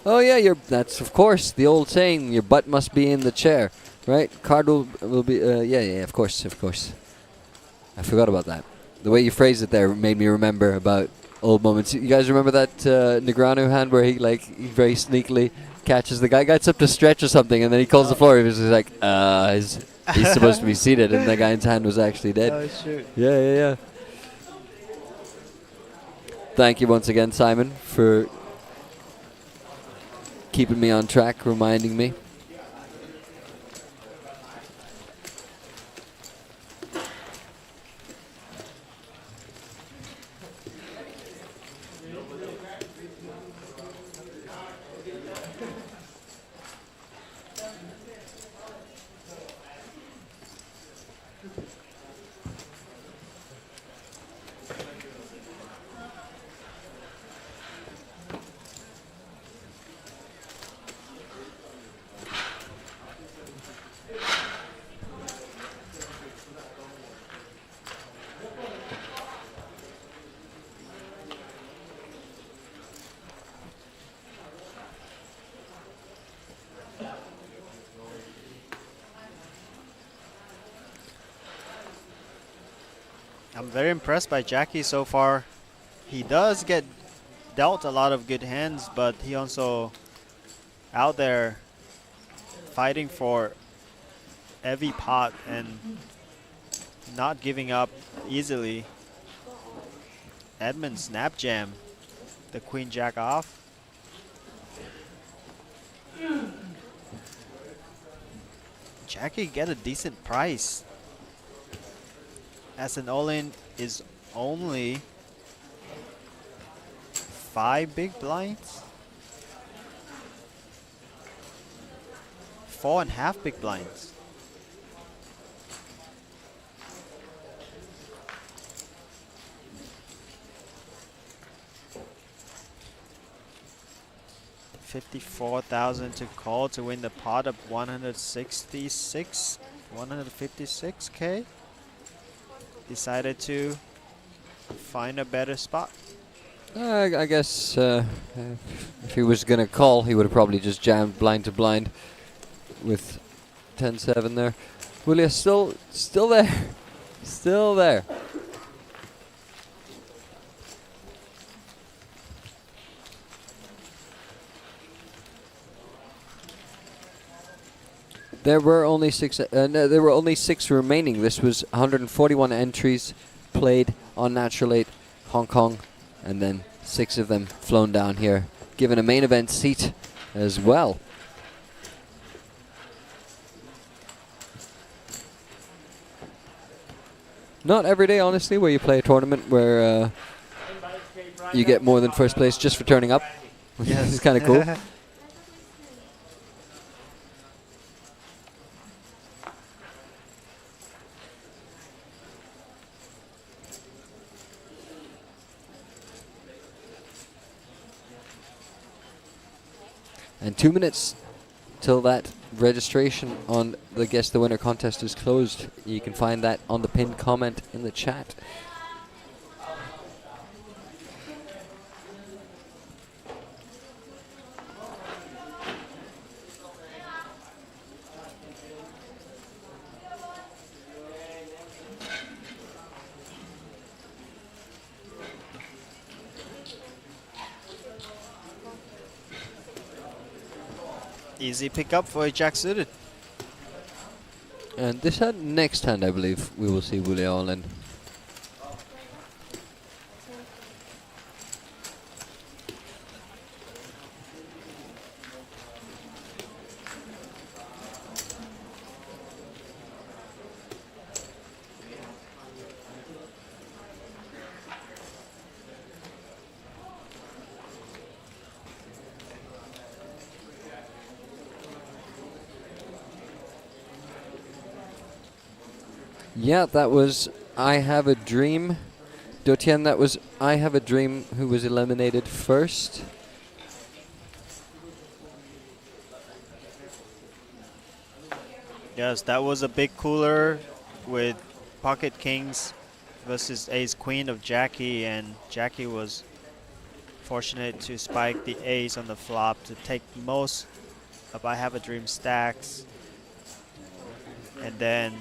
Oh yeah, that's of course the old saying, your butt must be in the chair, right? Card will be, yeah, of course. I forgot about that. The way you phrased it there made me remember about old moments. You guys remember that Negreanu hand where he very sneakily catches the guy, gets up to stretch or something, and then he calls the floor. He was just like, he's supposed to be seated, and the guy's hand was actually dead. Oh, shoot. Yeah. Thank you once again, Simon, for keeping me on track, reminding me. I'm very impressed by Jackie so far. He does get dealt a lot of good hands, but he also out there fighting for every pot and not giving up easily. Edmund snap jam, the queen jack off. Jackie get a decent price, as an all-in is only 5 big blinds, 4.5 big blinds. $54,000 to call to win the pot of 156K. Decided to find a better spot. I guess if he was gonna call, he would have probably just jammed blind to blind with 10-7 there. Willia still there, still there. There were only six. There were only 6 remaining. This was 141 entries played on Natural 8 Hong Kong, and then 6 of them flown down here, given a main event seat as well. Not every day, honestly, where you play a tournament where you get more than first place just for turning up. Yes. It's kind of cool. And 2 minutes till that registration on the Guess the Winner contest is closed. You can find that on the pinned comment in the chat. Easy pickup for a jack suited. And this hand, next hand, I believe we will see Willia all in. Yeah, that was I Have a Dream. Dotien, that was I Have a Dream who was eliminated first. Yes, that was a big cooler with Pocket Kings versus Ace Queen of Jackie, and Jackie was fortunate to spike the ace on the flop to take most of I Have a Dream stacks. And then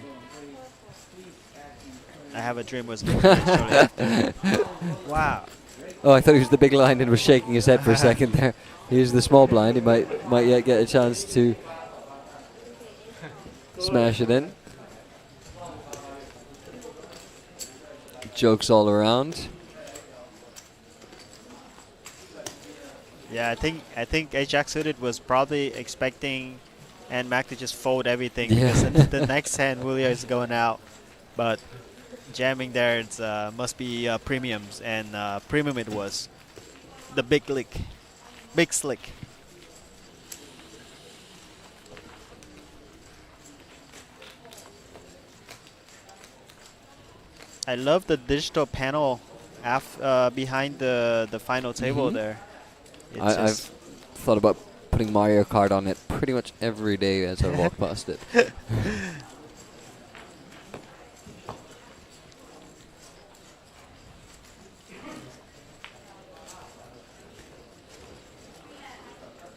I Have a Dream was wow. Oh, I thought he was the big blind and was shaking his head for a second there. Here's the small blind. He might yet get a chance to smash it in. Jokes all around. Yeah, I think Ace Jack suited was probably expecting and Mac to just fold everything, because the next hand Willia is going out, but jamming there, it's must be premiums, and premium it was. The big lick, big slick. I love the digital panel behind the final table there. I've thought about putting Mario Kart on it pretty much every day as I walk past it.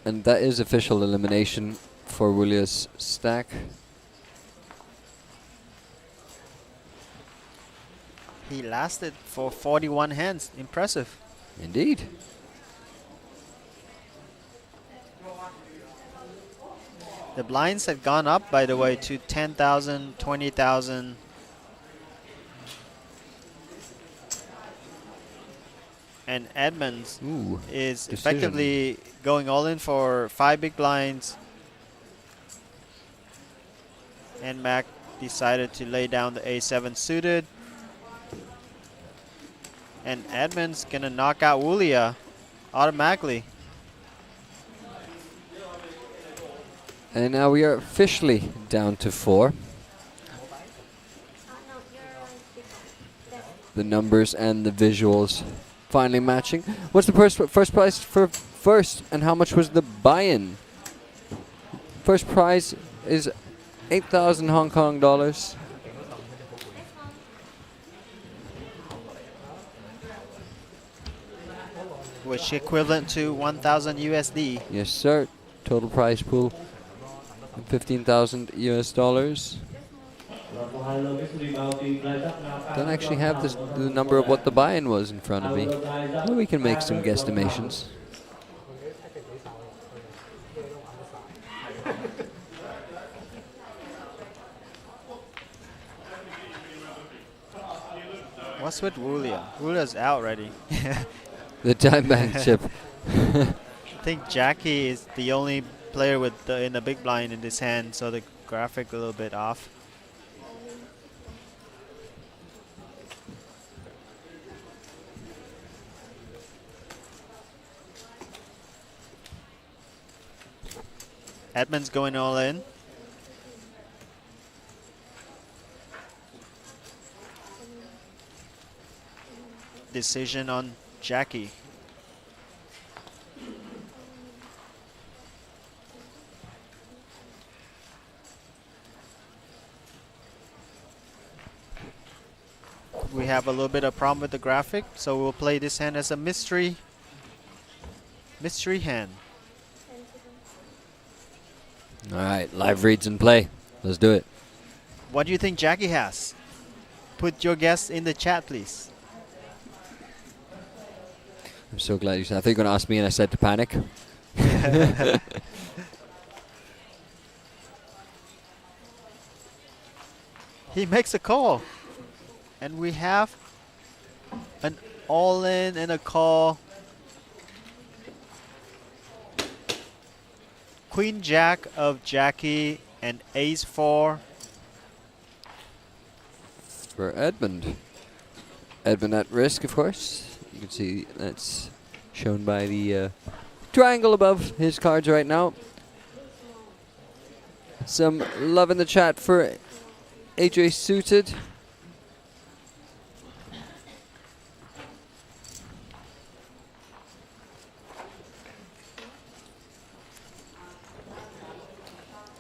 And that is official elimination for Willia's stack. He lasted for 41 hands. Impressive. Indeed. The blinds had gone up, by the way, to 10,000, 20,000. And Edmonds is effectively going all in for 5 big blinds. And Mac decided to lay down the A7 suited. And Edmonds gonna knock out Wulia automatically. And now we are officially down to 4. The numbers and the visuals finally matching. What's the first prize for first, and how much was the buy-in? First prize is 8,000 Hong Kong dollars. Which equivalent to 1,000 USD. Yes, sir. Total prize pool 15,000 US dollars. Don't actually have the number of what the buy-in was in front of me. Well, we can make some guesstimations. What's with Wulia? Wulia's out already. The time bank chip. I think Jackie is the only player with in the big blind in this hand, so the graphic a little bit off. Edmonds going all in. Decision on Jackie. We have a little bit of problem with the graphic, so we'll play this hand as a mystery hand. All right, live reads and play. Let's do it. What do you think Jackie has? Put your guess in the chat, please. I'm so glad you said. I thought you were going to ask me, and I said to panic. He makes a call. And we have an all-in and a call. Queen Jack of Jackie and Ace 4. For Edmund. Edmund at risk, of course. You can see that's shown by the triangle above his cards right now. Some love in the chat for AJ Suited.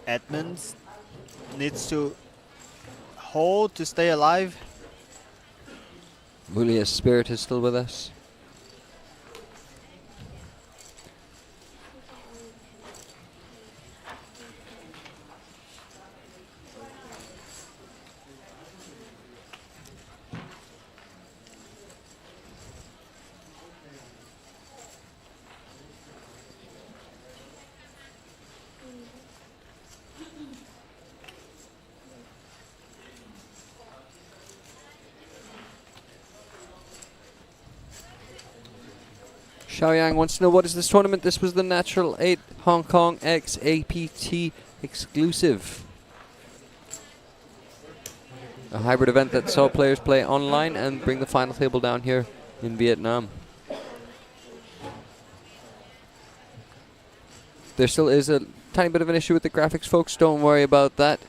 Edmonds needs to hold to stay alive. Wulia's spirit is still with us. Xiaoyang wants to know, what is this tournament? This was the Natural 8 Hong Kong X APT exclusive. A hybrid event that saw players play online and bring the final table down here in Vietnam. There still is a tiny bit of an issue with the graphics, folks. Don't worry about that.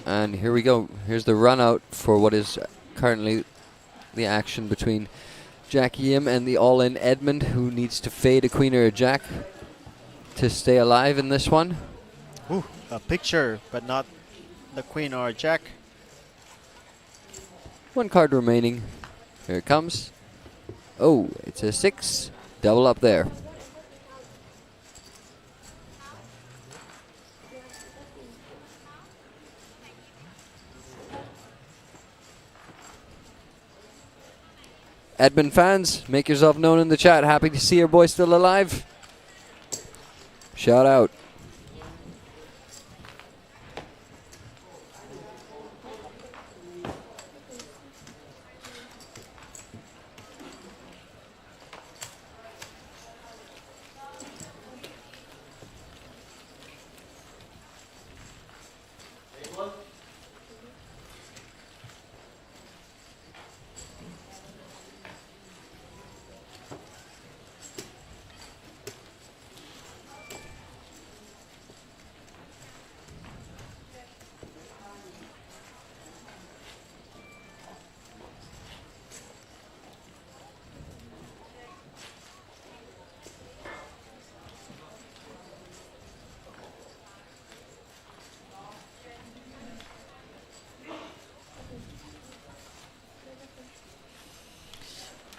And here we go. Here's the run out for what is currently the action between Jackie Yim and the all-in Edmund, who needs to fade a queen or a jack to stay alive in this one. Ooh, a picture, but not the queen or a jack. One card remaining. Here it comes. Oh, it's a 6. Double up there. Edmund fans, make yourself known in the chat. Happy to see your boy still alive. Shout out.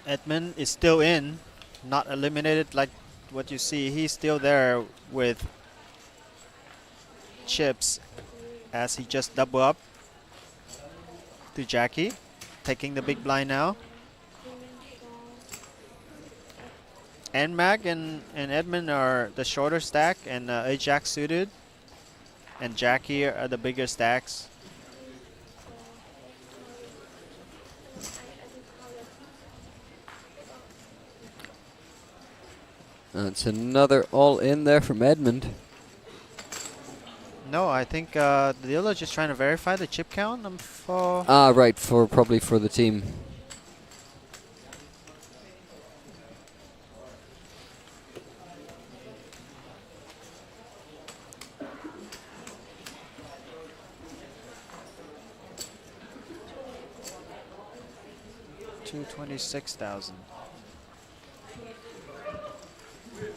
Edmund is still in, not eliminated like what you see. He's still there with chips as he just double up to Jackie, taking the big blind now. NMAG and Edmund are the shorter stack, and Ajax suited and Jackie are the bigger stacks. That's another all in there from Edmund. No, I think the dealer just trying to verify the chip count for... Right, probably for the team. $226,000.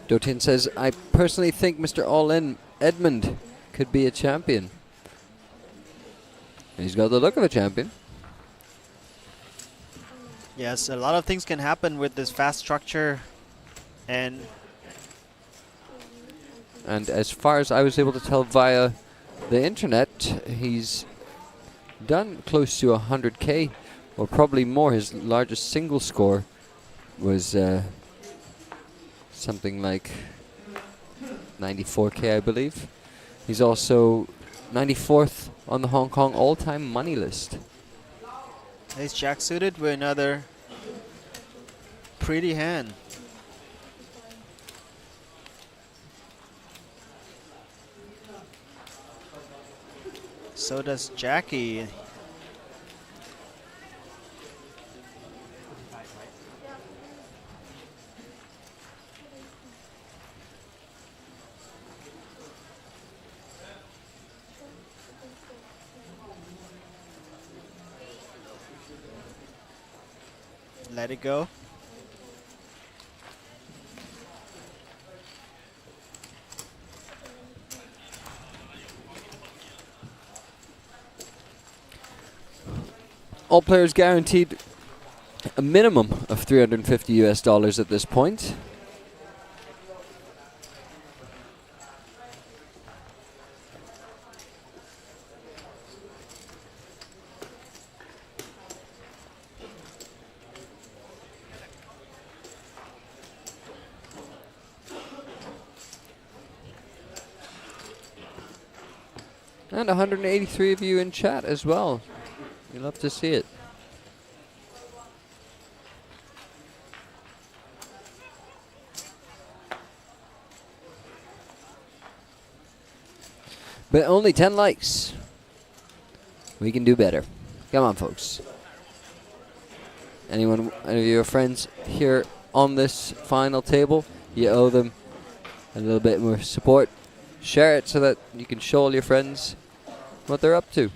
Dotin says, I personally think Mr. All-In Edmund could be a champion. He's got the look of a champion. Yes, a lot of things can happen with this fast structure, and as far as I was able to tell via the internet, he's done close to 100k, or probably more. His largest single score was something like 94k, I believe. He's also 94th on the Hong Kong all-time money list. Ace Jack suited with another pretty hand. So does Jackie. Let it go. All players guaranteed a minimum of 350 US dollars at this point. And 183 of you in chat as well. We love to see it. But only 10 likes. We can do better. Come on, folks. Any of your friends here on this final table, you owe them a little bit more support. Share it so that you can show all your friends what they're up to.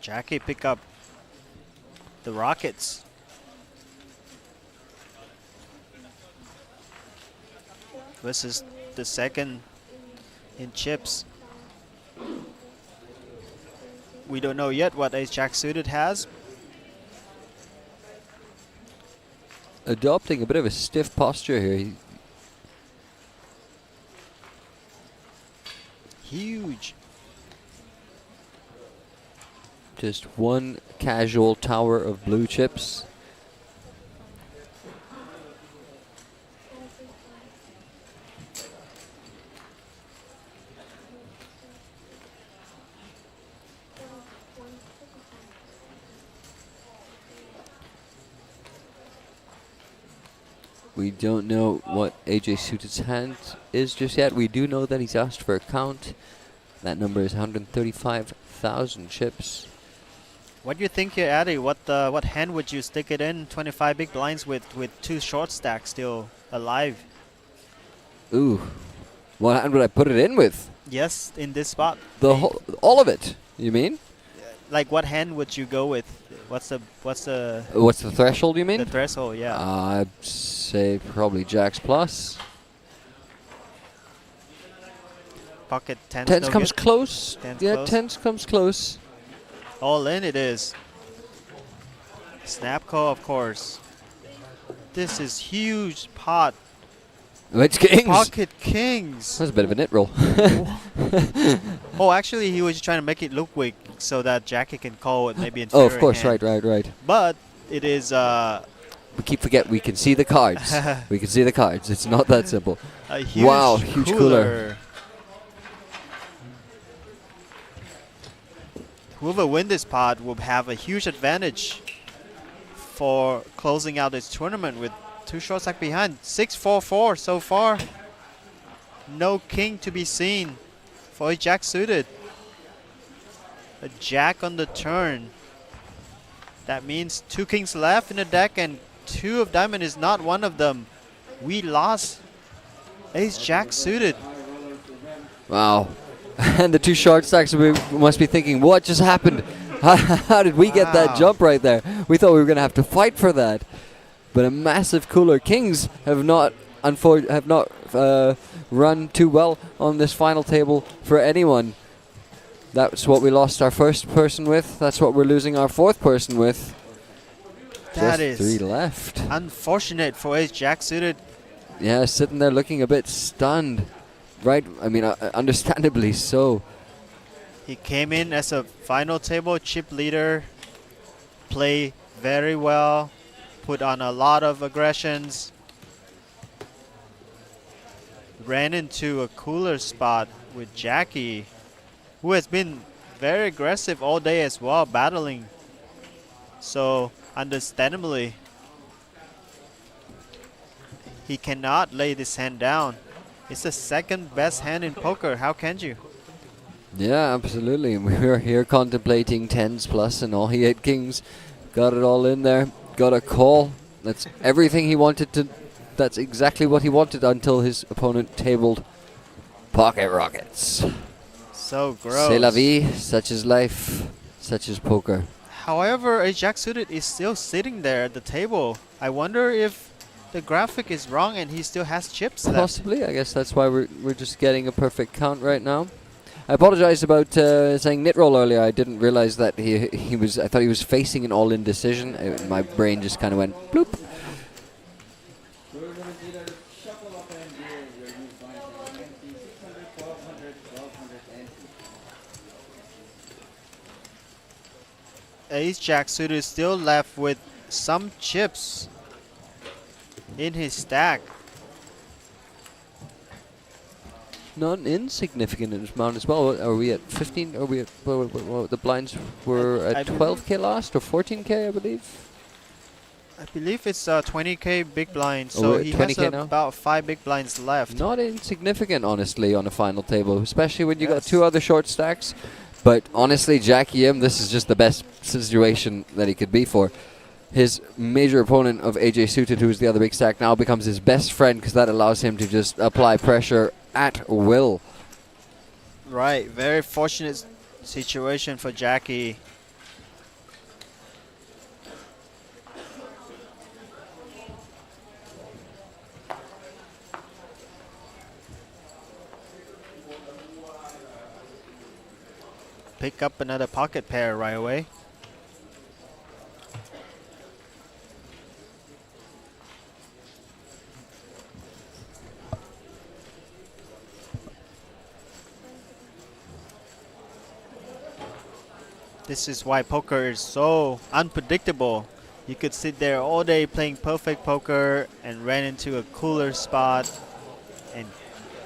Jackie pick up the Rockets. This is the second in chips. We don't know yet what Ace Jack suited has. Adopting a bit of a stiff posture here. Huge Just one casual tower of blue chips. We don't know what AJ Suited's hand is just yet. We do know that he's asked for a count. That number is 135,000 chips. What do you think here, Addy? What hand would you stick it in? 25 big blinds with 2 short stacks still alive. Ooh, what hand would I put it in with? Yes, in this spot. The whole, all of it. You mean? Like what hand would you go with? What's the What's the threshold? You mean? The threshold, yeah. I'd say probably Jacks plus. Pocket 10. Tens comes close. Yeah, close. tens comes close. All in it is. Snap call, of course. This is huge pot. It's kings. Pocket kings. That's a bit of a nit roll. Oh, actually, he was trying to make it look weak so that Jackie can call it maybe in Oh, of course, right. But it is. We keep forget we can see the cards. We can see the cards. It's not that simple. A huge wow, huge cooler. Whoever win this pot will have a huge advantage for closing out this tournament with 2 short stack behind. 6-4-4 so far. No king to be seen for a jack suited. A jack on the turn. That means 2 kings left in the deck and 2 of diamond is not one of them. We lost. Ace jack suited. Wow. And the 2 short stacks, we must be thinking, what just happened? How did we get that jump right there? We thought we were going to have to fight for that. But a massive cooler. Kings have not run too well on this final table for anyone. That's what we lost our first person with. That's what we're losing our 4th person with. That Just is 3 left. Unfortunate for ace jack suited. Yeah, sitting there looking a bit stunned. Right, I mean, understandably so. He came in as a final table chip leader, play very well, put on a lot of aggressions, ran into a cooler spot with Jackie, who has been very aggressive all day as well, battling. So, understandably, he cannot lay this hand down. It's the 2nd best hand in poker. How can you? Yeah, absolutely. We were here contemplating 10s plus and all. He had kings. Got it all in there. Got a call. That's everything he wanted to. That's exactly what he wanted until his opponent tabled pocket rockets. So gross. C'est la vie. Such is life. Such is poker. However, a jack suited is still sitting there at the table. I wonder if the graphic is wrong and he still has chips left. Possibly. I guess that's why we're just getting a perfect count right now. I apologize about saying nit roll earlier. I didn't realize that he was. I thought he was facing an all-in decision. My brain just kind of went bloop. Ace jack suited is still left with some chips in his stack. Not an insignificant amount as well. Are we at 15? Are we at, well, the blinds were at 12k last or 14k, I believe? I believe it's 20k big blind, so he has about 5 big blinds left. Not insignificant, honestly, on a final table, especially when you got 2 other short stacks. But honestly, Jackie M, this is just the best situation that he could be for. His major opponent of AJ Suited, who is the other big stack, now becomes his best friend because that allows him to just apply pressure at will. Right, very fortunate situation for Jackie. Pick up another pocket pair right away. This is why poker is so unpredictable. You could sit there all day playing perfect poker and ran into a cooler spot, and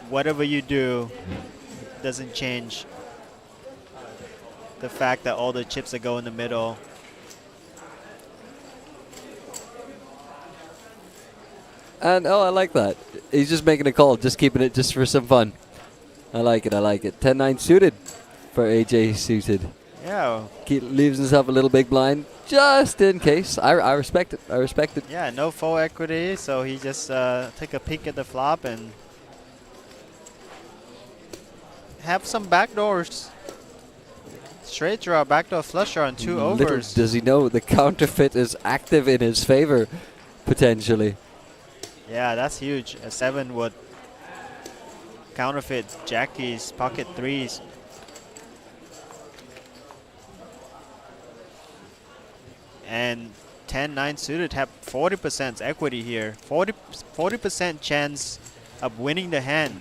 whatever you do doesn't change the fact that all the chips that go in the middle. And oh, I like that. He's just making a call, just keeping it just for some fun. I like it, I like it. 10-9 suited for AJ suited. Yeah. Leaves himself a little big blind just in case. I respect it. I respect it. Yeah, no full equity, so he just take a peek at the flop and have some backdoors. Straight draw, backdoor flush draw, and 2 overs. Little does he know the counterfeit is active in his favor, potentially. Yeah, that's huge. A 7 would counterfeit Jackie's pocket 3s. And 10-9 suited have 40% equity here. 40% chance of winning the hand.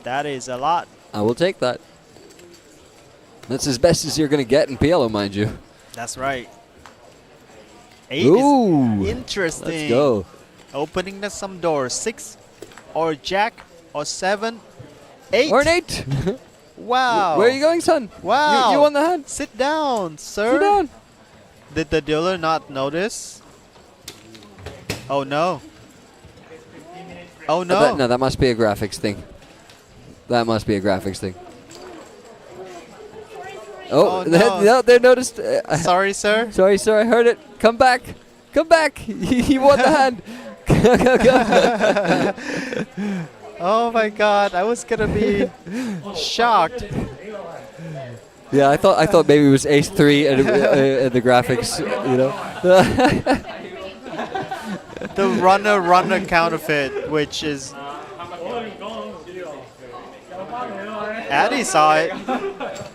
That is a lot. I will take that. That's as best as you're going to get in PLO, mind you. That's right. 8 Ooh, is interesting. Let's go. Opening some doors. 6 or Jack or 7, 8. Or an 8. Wow. Where are you going, son? Wow. You won the hand. Sit down, sir. Sit down. Did the dealer not notice? Oh no. Oh no. No, that must be a graphics thing. That must be a graphics thing. Oh, no. no, they noticed. Sorry, sir. Sorry, sir. I heard it. Come back. Come back. He won the hand. Oh my God! I was gonna be shocked. Yeah, I thought maybe it was Ace 3 and the graphics, you know. The runner counterfeit, which is Addy saw it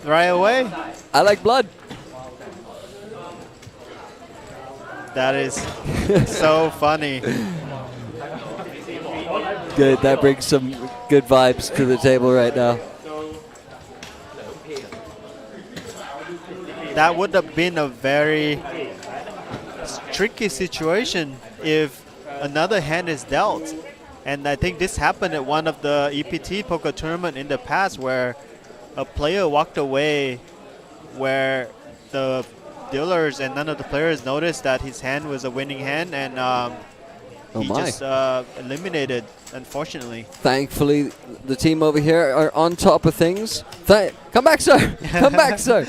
right away. I like blood. That is so funny. Good. That brings some good vibes to the table right now. That would have been a very tricky situation if another hand is dealt. And I think this happened at one of the APT poker tournament in the past where a player walked away where the dealers and none of the players noticed that his hand was a winning hand, and he just eliminated, unfortunately. Thankfully, the team over here are on top of things. Come back, sir. Come back, sir.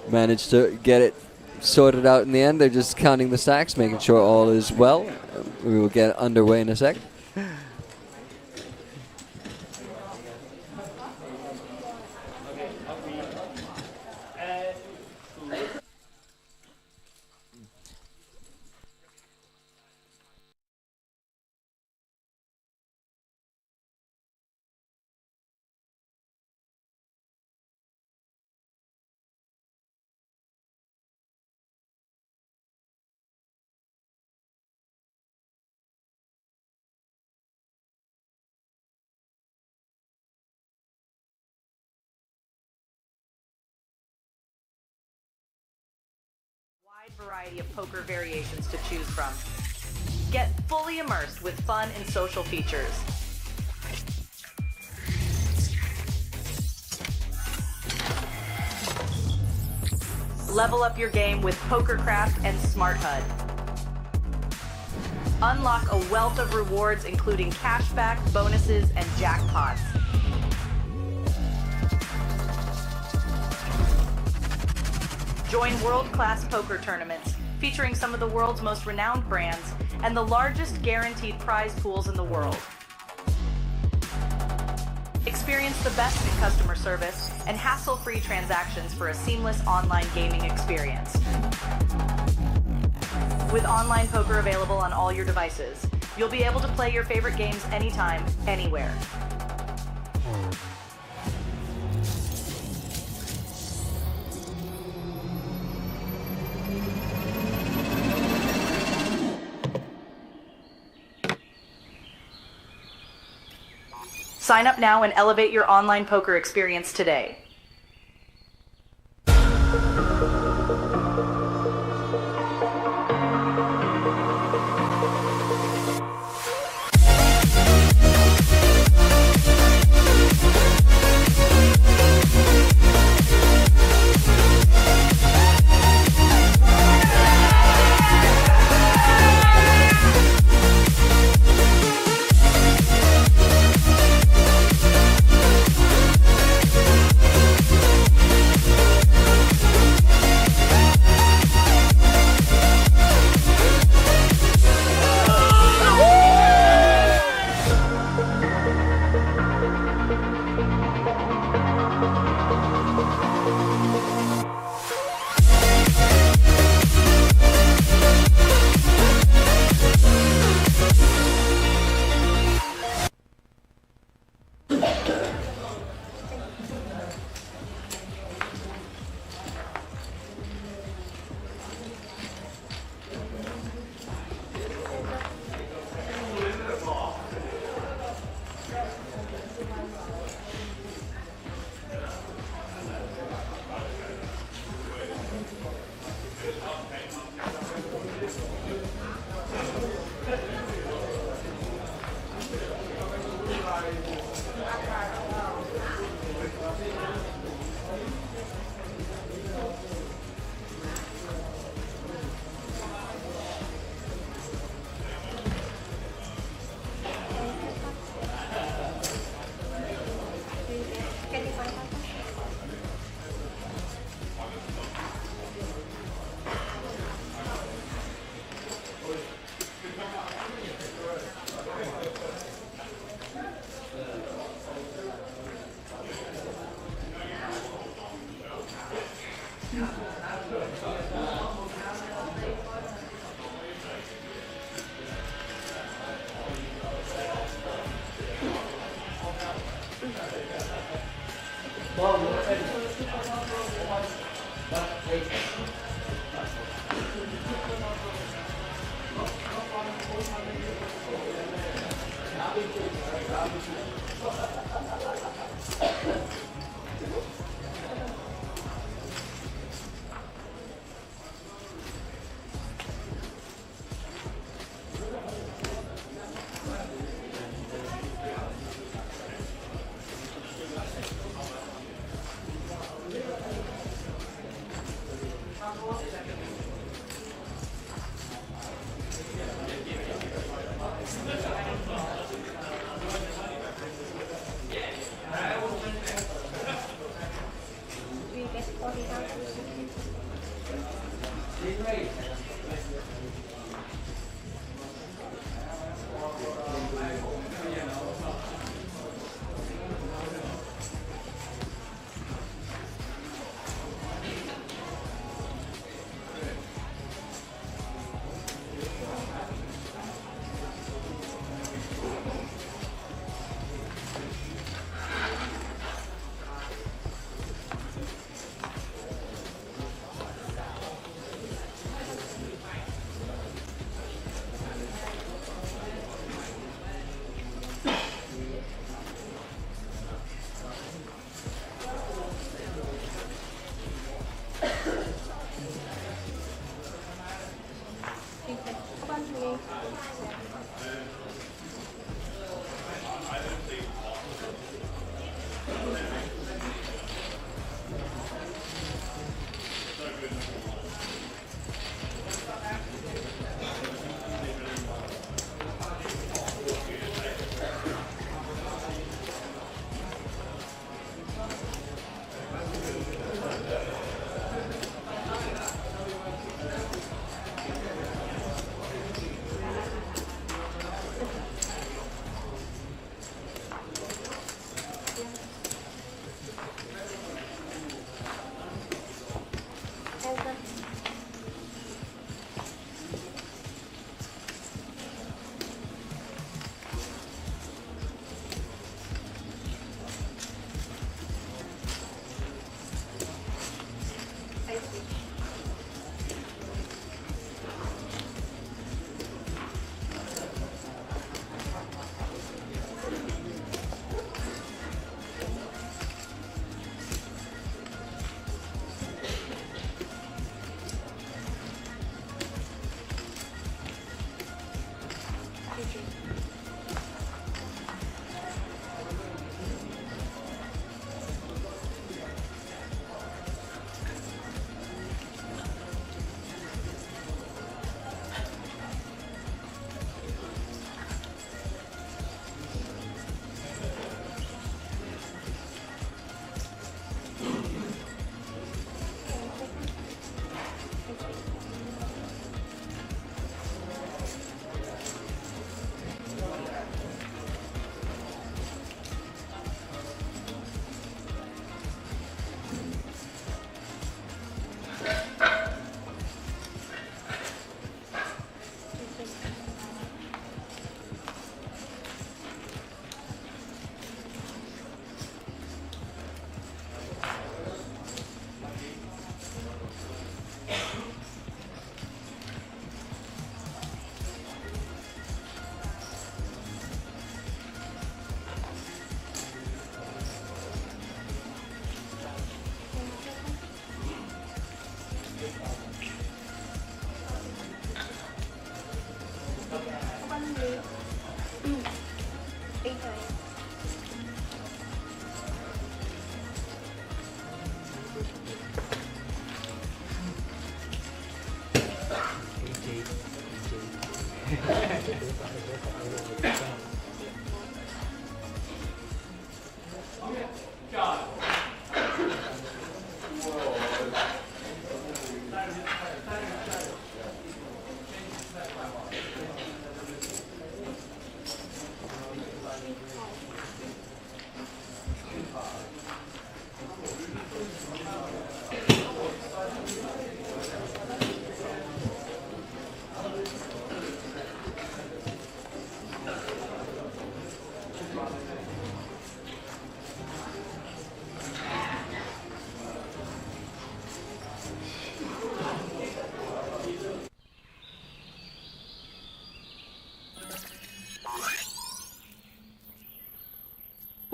Managed to get it sorted out in the end. They're just counting the stacks, making sure all is well. We will get underway in a sec. Variety of poker variations to choose from. Get fully immersed with fun and social features. Level up your game with PokerCraft and Smart HUD. Unlock a wealth of rewards including cashback, bonuses, and jackpots. Join world-class poker tournaments featuring some of the world's most renowned brands and the largest guaranteed prize pools in the world. Experience the best in customer service and hassle-free transactions for a seamless online gaming experience. With online poker available on all your devices, you'll be able to play your favorite games anytime, anywhere. Sign up now and elevate your online poker experience today.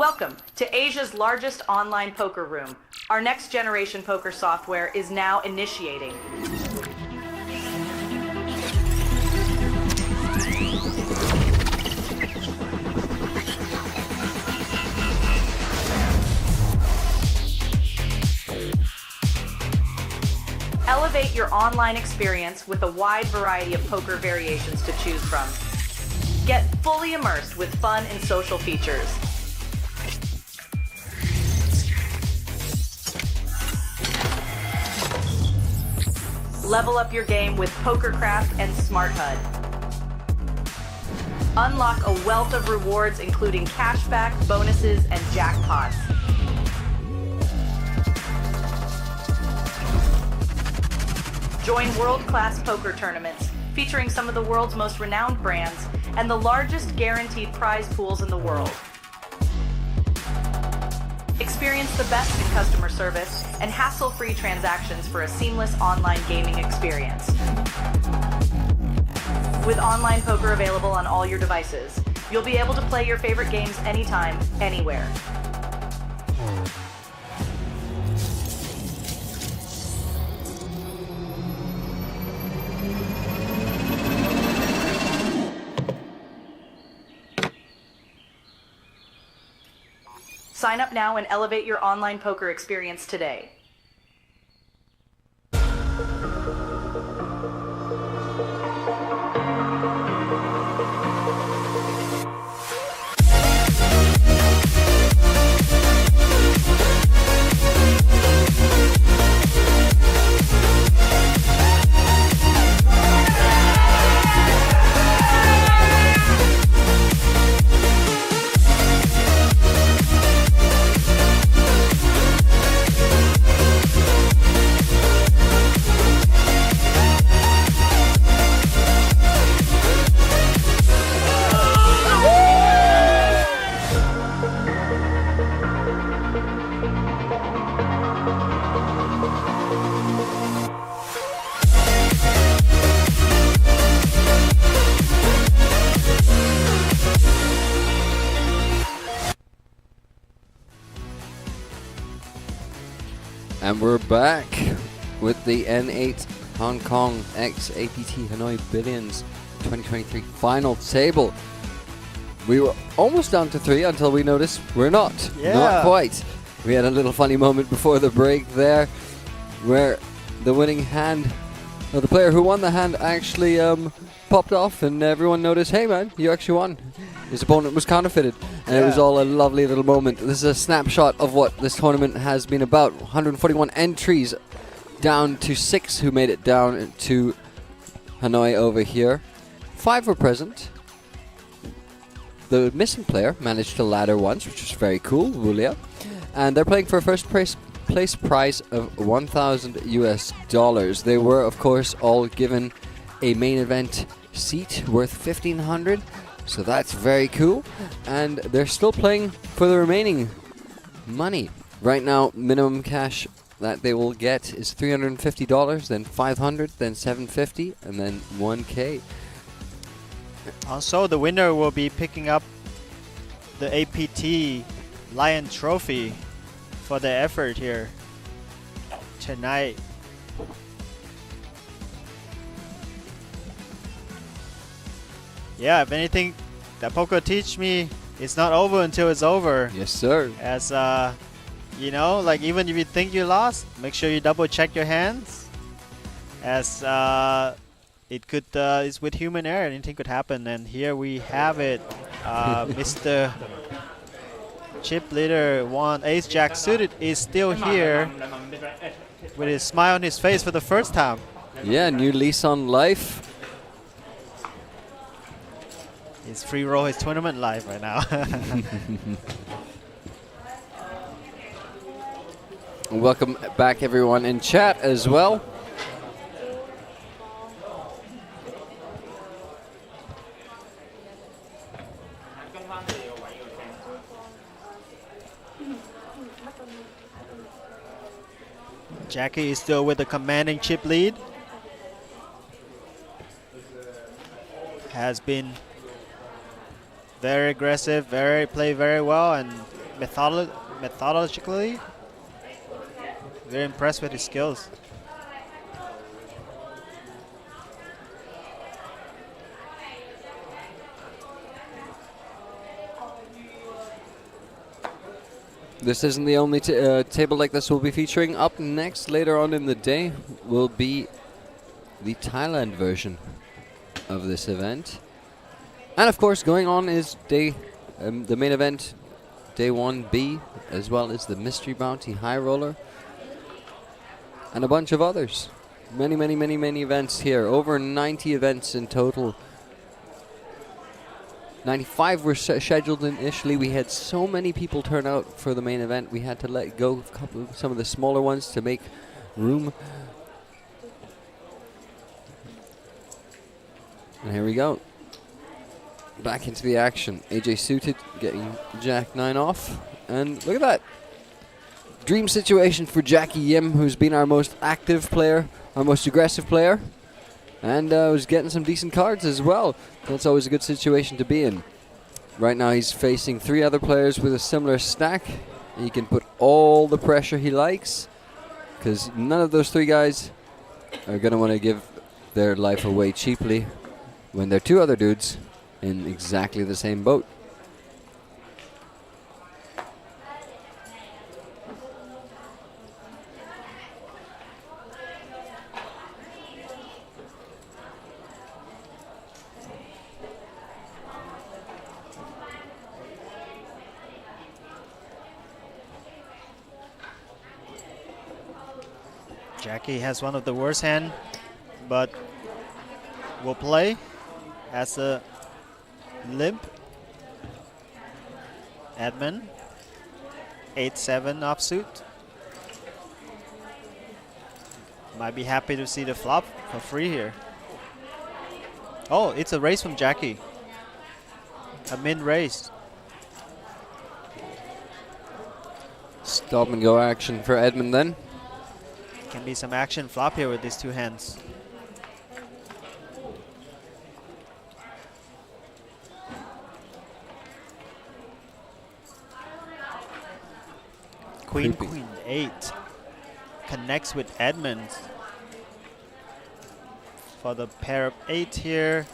Welcome to Asia's largest online poker room. Our next generation poker software is now initiating. Elevate your online experience with a wide variety of poker variations to choose from. Get fully immersed with fun and social features. Level up your game with PokerCraft and Smart HUD. Unlock a wealth of rewards including cashback, bonuses, and jackpots. Join world-class poker tournaments featuring some of the world's most renowned brands and the largest guaranteed prize pools in the world. Experience the best in customer service and hassle-free transactions for a seamless online gaming experience. With online poker available on all your devices, you'll be able to play your favorite games anytime, anywhere. Sign up now and elevate your online poker experience today. And we're back with the N8 Hong Kong x APT Hanoi Billions 2023 final table. We were almost down to 3 until we noticed we're not. Yeah. Not quite. We had a little funny moment before the break there where the winning hand, or the player who won the hand actually popped off and everyone noticed, hey man, you actually won. His opponent was counterfeited. And it was all a lovely little moment. This is a snapshot of what this tournament has been about. 141 entries, down to 6 who made it down to Hanoi over here. 5 were present. The missing player managed to ladder once, which was very cool, Wulia. And they're playing for a first place prize of $1,000 US. They were, of course, all given a main event seat worth $1,500. So that's very cool, and they're still playing for the remaining money. Right now, minimum cash that they will get is $350, then $500, then $750, and then $1K. Also, the winner will be picking up the APT Lion Trophy for their effort here tonight. Yeah, if anything, that poker teach me, it's not over until it's over. Yes, sir. As you know, like even if you think you lost, make sure you double check your hands. As it could, it's with human error, anything could happen. And here we have it, Mr. Chip Leader won. Ace Jack suited is still here with his smile on his face for the first time. Yeah, new lease on life. He's free roll his tournament live right now. Welcome back everyone in chat as well. Jackie is still with the commanding chip lead. Has been very aggressive, played very well, and methodologically, very impressed with his skills. This isn't the only table like this we'll be featuring. Up next, later on in the day, will be the Thailand version of this event. And of course, going on is the main event, Day 1B, as well as the Mystery Bounty High Roller, and a bunch of others. Many, many, many, many events here. Over 90 events in total. 95 were scheduled initially. We had so many people turn out for the main event, we had to let go of some of the smaller ones to make room. And here we go. Back into the action. AJ suited, getting Jack 9 off. And look at that. Dream situation for Jackie Yim, who's been our most active player, our most aggressive player. And was getting some decent cards as well. That's always a good situation to be in. Right now he's facing 3 other players with a similar stack. He can put all the pressure he likes, because none of those 3 guys are going to want to give their life away cheaply when there are 2 other dudes in exactly the same boat. Jackie has one of the worst hand, but will play as a limp. Edmund, 8-7 offsuit. Might be happy to see the flop for free here. Oh, it's a raise from Jackie. A min raise. Stop and go action for Edmund then. Can be some action flop here with these 2 hands. Queen, Queen 8 connects with Edmund for the pair of 8 here.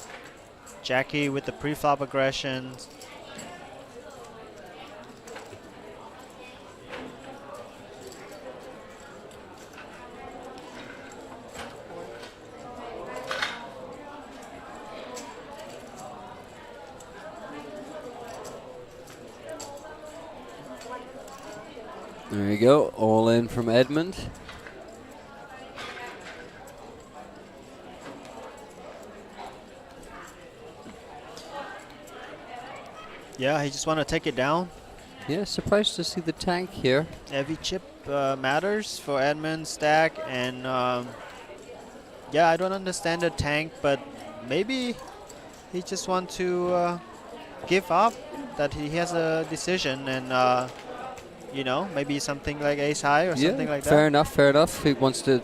Jackie with the pre-flop aggression. There you go, all in from Edmund. Yeah, he just want to take it down. Yeah, surprised to see the tank here. Every chip matters for Edmund's stack, and yeah, I don't understand the tank, but maybe he just want to give up that he has a decision, and you know, maybe something like ace high or something like that. Fair enough, fair enough. He wants to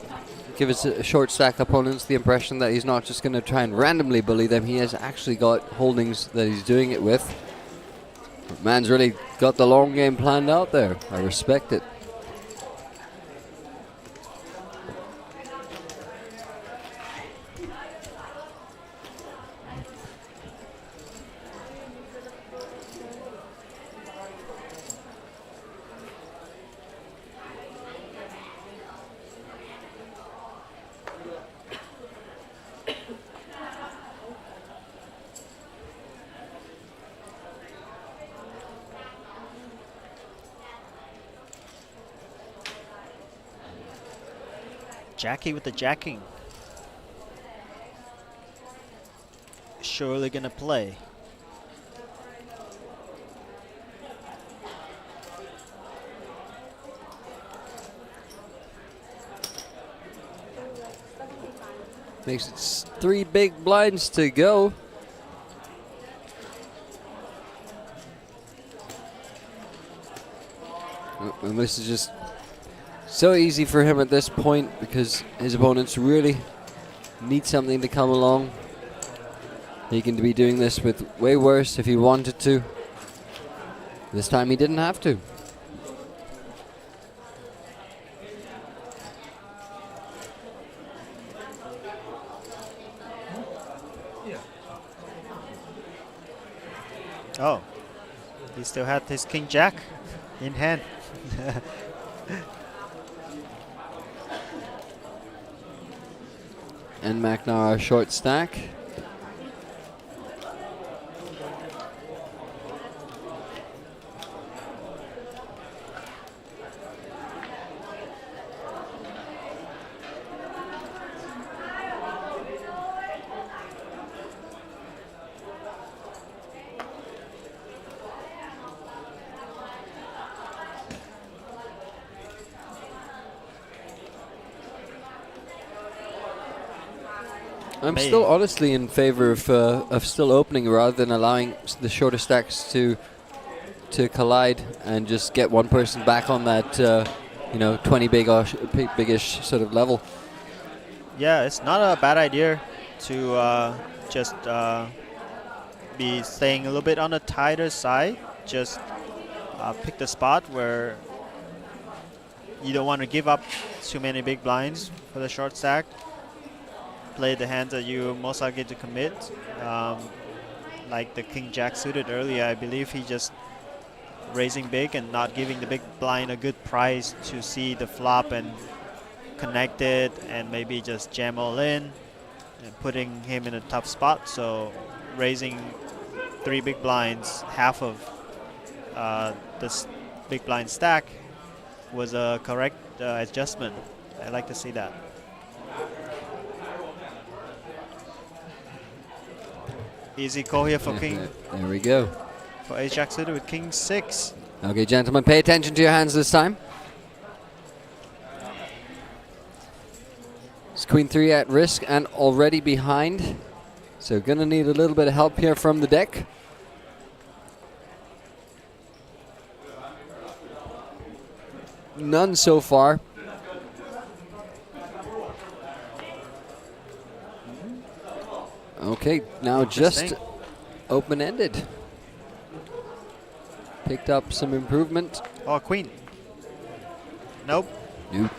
give his short stack opponents the impression that he's not just going to try and randomly bully them. He has actually got holdings that he's doing it with. But man's really got the long game planned out there. I respect it. Jackie with the jacking. Surely gonna play. Makes it 3 big blinds to go. And this is just so easy for him at this point because his opponents really need something to come along. He can be doing this with way worse if he wanted to. This time he didn't have to. Oh, he still had his king jack in hand. And McNara short stack. I'm still honestly in favor of still opening rather than allowing the shorter stacks to collide and just get one person back on that 20 big-ish sort of level. Yeah, it's not a bad idea to just be staying a little bit on the tighter side. Just pick the spot where you don't want to give up too many big blinds for the short stack. Play the hands that you most likely to commit. Like the king jack suited earlier, I believe he just raising big and not giving the big blind a good price to see the flop and connect it and maybe just jam all in and putting him in a tough spot. So raising 3 big blinds, half of this big blind stack was a correct adjustment. I like to see that. Easy call here for king. There we go. For ace jack suited with king 6. Okay, gentlemen, pay attention to your hands this time. It's queen 3 at risk and already behind. So gonna need a little bit of help here from the deck. None so far. Okay, now just open-ended. Picked up some improvement. Oh, queen. Nope. Nope.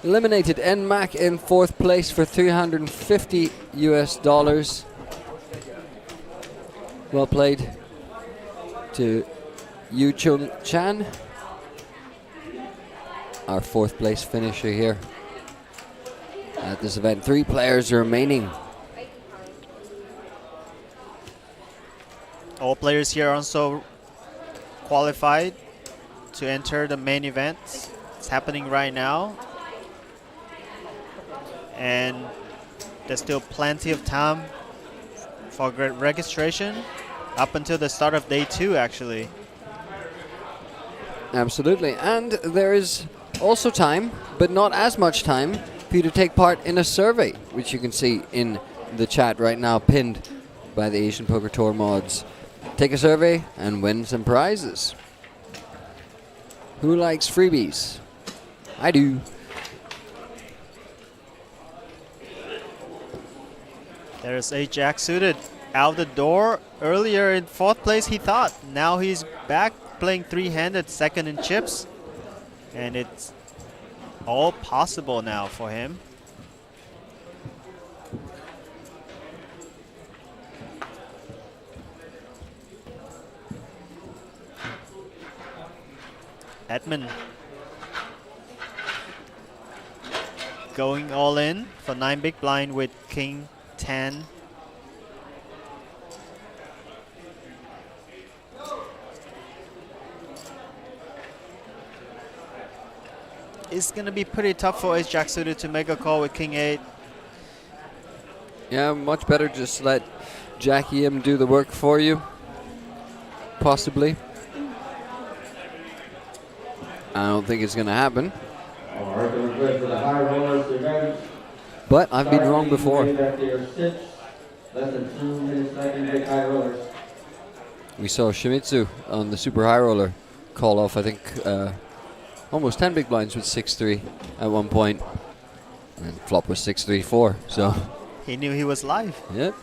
Eliminated NMAC in 4th place for $350 US. Well played to Yu Chung Chan, our 4th place finisher here at this event. 3 players remaining. All players here also qualified to enter the main event. It's happening right now. And there's still plenty of time for registration up until the start of day 2 actually. Absolutely, and there is also time, but not as much time, for you to take part in a survey, which you can see in the chat right now, pinned by the Asian Poker Tour mods. Take a survey and win some prizes. Who likes freebies? I do. There's a jack suited out the door. Earlier in 4th place he thought. Now he's back playing 3-handed, second in chips. And it's all possible now for him. Edmund going all in for 9 big blind with king 10. It's going to be pretty tough for ace jack suited to make a call with king 8. Yeah, much better just let Jackie M do the work for you. Possibly. I don't think it's going to happen. But I've been wrong before. We saw Shimizu on the super high roller call off, I think, almost 10 big blinds with 6-3 at one point. And flop was 6-3-4, so. He knew he was live. Yep.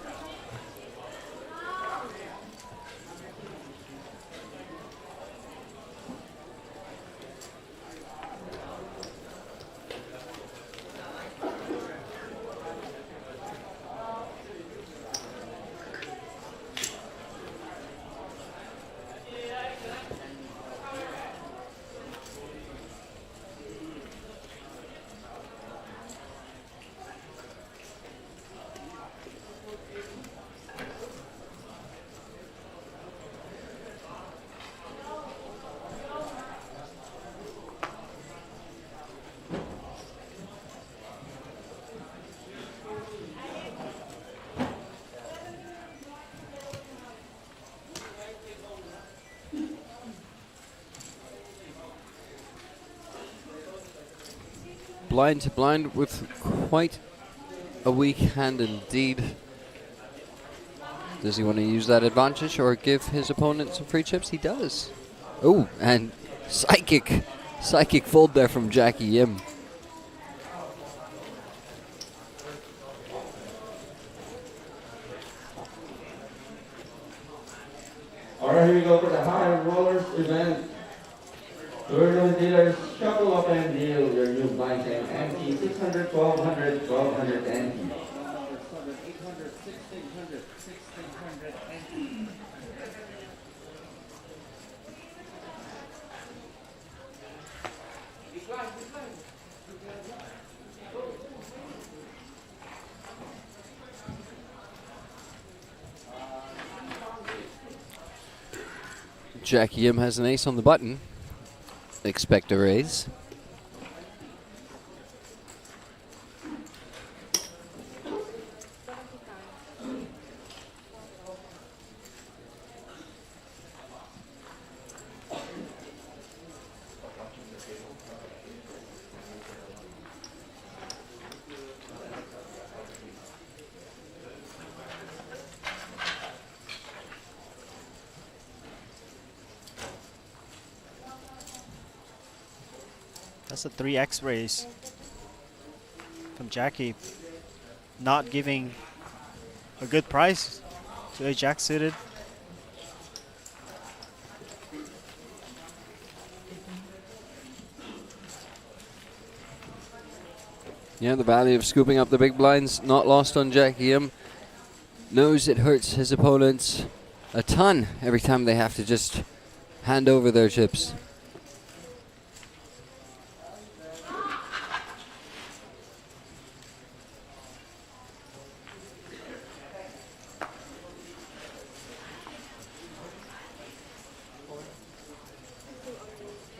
blind to blind with quite a weak hand indeed. Does he want to use that advantage or give his opponent some free chips? He does. Oh, and psychic fold there from Jackie Yim. Alright, here we go for the high rollers event. Original dealers, shuffle up and deal your new blind tank NT 600, 1200, 1200 NT. Jackie Yim has an ace on the button. Expect a raise. That's a 3x raise from Jackie. Not giving a good price to a jack suited. Yeah, the value of scooping up the big blinds not lost on Jackie Yim. Knows it hurts his opponents a ton every time they have to just hand over their chips.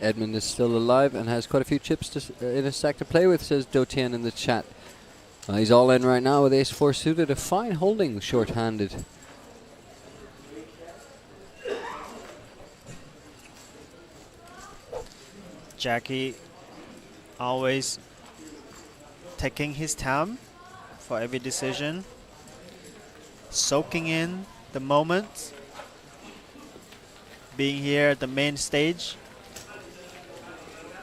Edmund is still alive and has quite a few chips in his stack to play with, says Dotian in the chat. He's all in right now with ace-4 suited, a fine holding short-handed. Jackie always taking his time for every decision, soaking in the moment, being here at the main stage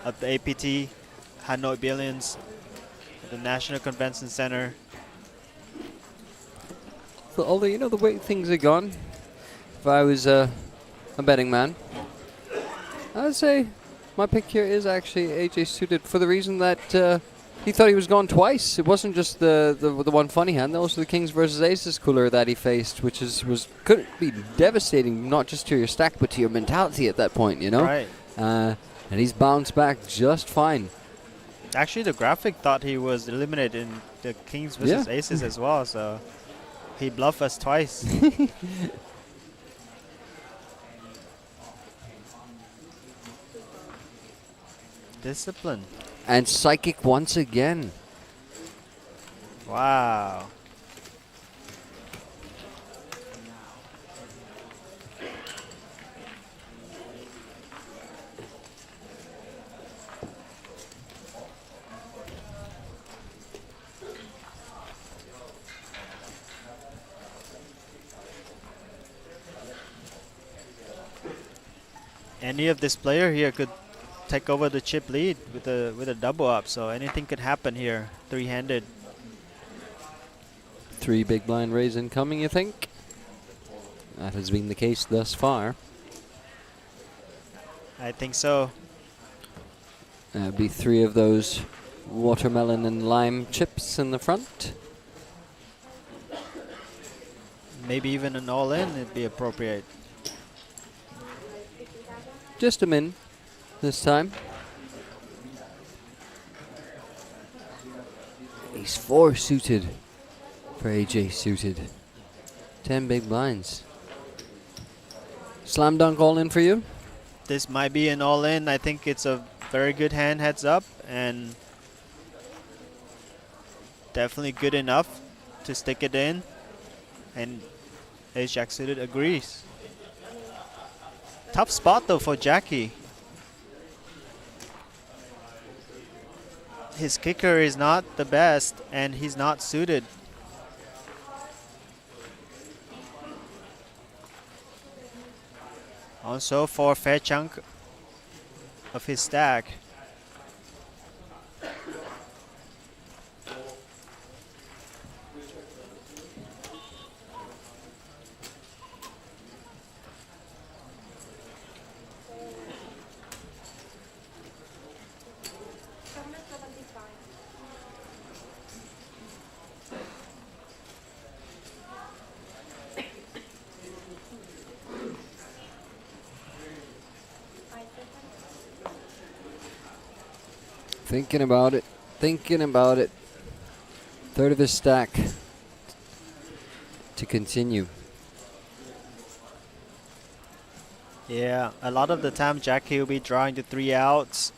of the APT Hanoi Billions at the National Convention Center. So, although you know the way things are gone, if I was a betting man, I would say my pick here is actually AJ suited for the reason that he thought he was gone twice. It wasn't just the one funny hand, also the Kings versus Aces cooler that he faced, which could be devastating not just to your stack but to your mentality at that point, you know? Right. And he's bounced back just fine. Actually, the graphic thought he was eliminated in the Kings versus Aces as well, so he bluffed us twice. Discipline. And psychic once again. Wow. Any of this player here could take over the chip lead with a double up, so anything could happen here, three-handed. 3 big blind raise incoming, you think? That has been the case thus far. I think so. Be 3 of those watermelon and lime chips in the front. Maybe even an all-in would be appropriate. Just a min this time. Ace-4 suited for AJ suited. 10 big blinds. Slam dunk all in for you? This might be an all-in. I think it's a very good hand heads up and definitely good enough to stick it in. And Ace Jack suited agrees. Tough spot though for Jackie. His kicker is not the best, and he's not suited. Also for a fair chunk of his stack. Thinking about it, thinking about it. Third of his stack to continue. Yeah, a lot of the time Jackie will be drawing the 3 outs.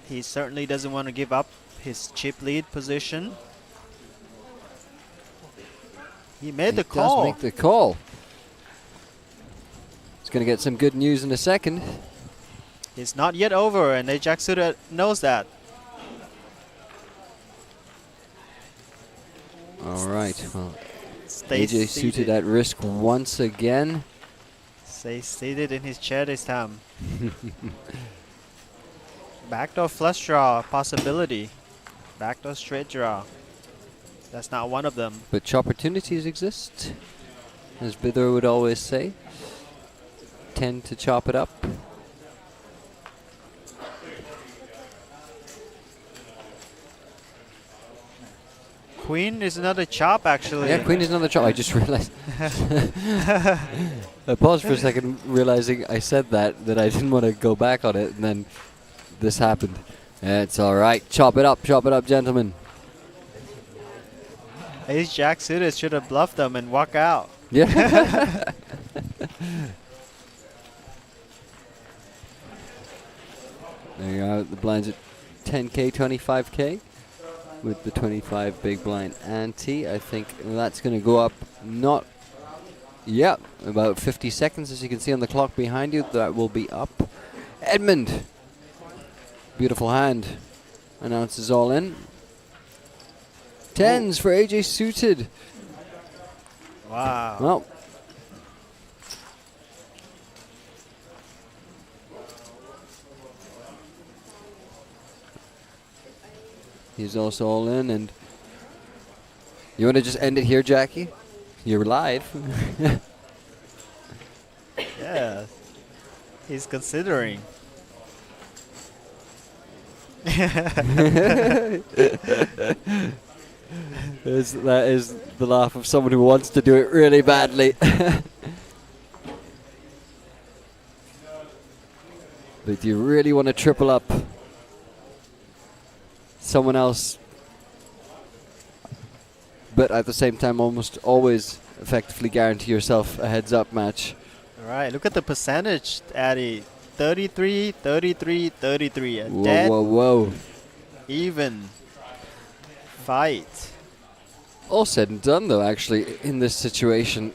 He certainly doesn't want to give up his chip lead position. He made the call. Does make the call. He's going to get some good news in a second. It's not yet over, and Jack Suda knows that. All right. Well, Stay AJ suited at risk once again. Stay seated in his chair this time. Backdoor flush draw possibility. Backdoor straight draw. That's not one of them. But opportunities exist, as Bidder would always say. Tend to chop it up. Queen is another chop, actually. Yeah, Queen is another chop. I just realized. I paused for a second, realizing I said that I didn't want to go back on it, and then this happened. It's all right. Chop it up, gentlemen. Ace Jack suited should have bluffed them and walk out. Yeah. There you go. The blinds at 10K, 25K. With the 25 big blind ante. I think that's going to go up about 50 seconds, as you can see on the clock behind you. That will be up. Edmund, beautiful hand, announces all in. Tens for AJ suited. Wow. Well, he's also all in, and you want to just end it here, Jackie? You're live. Yeah, he's considering. That is the laugh of someone who wants to do it really badly. But do you really want to triple up someone else, but at the same time almost always effectively guarantee yourself a heads-up match? All right, look at the percentage, Addy. 33, 33, 33. A Whoa, dead, whoa. even fight. All said and done, though, actually, in this situation,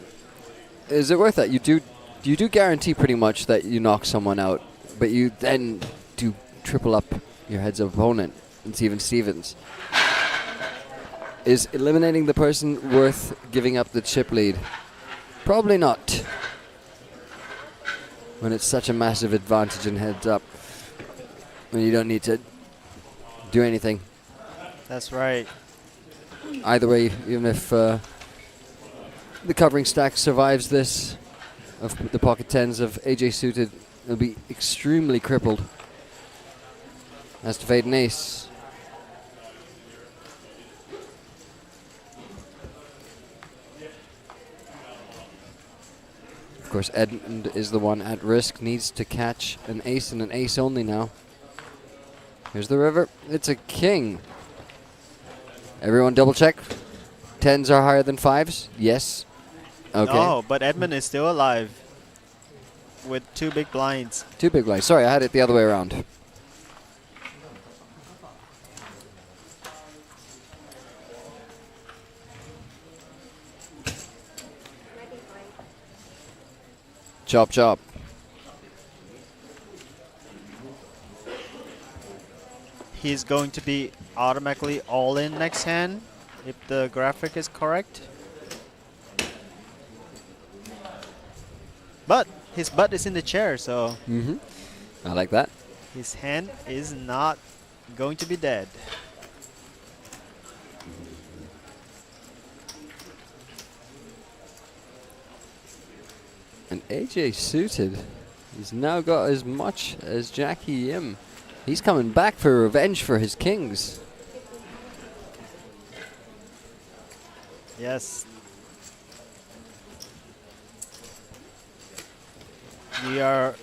is it worth that? You do guarantee pretty much that you knock someone out, but you then do triple up your heads-up opponent. And Stevens. Is eliminating the person worth giving up the chip lead? Probably not. When it's such a massive advantage in heads up, when you don't need to do anything. That's right. Either way, even if the covering stack survives this, of the pocket tens of AJ suited, it'll be extremely crippled. Has to fade an ace. Of course, Edmund is the one at risk, needs to catch an ace and an ace only now. Here's the river. It's a king. Everyone double check. Tens are higher than fives? Yes. Okay. No, but Edmund is still alive with 2 big blinds. 2 big blinds. Sorry, I had it the other way around. Chop, chop. he's going to be automatically all in next hand, if the graphic is correct. But his butt is in the chair, so I like that. his hand is not going to be dead. And AJ Suited, he's now got as much as Jackie Yim. He's coming back for revenge for his kings. Yes. We are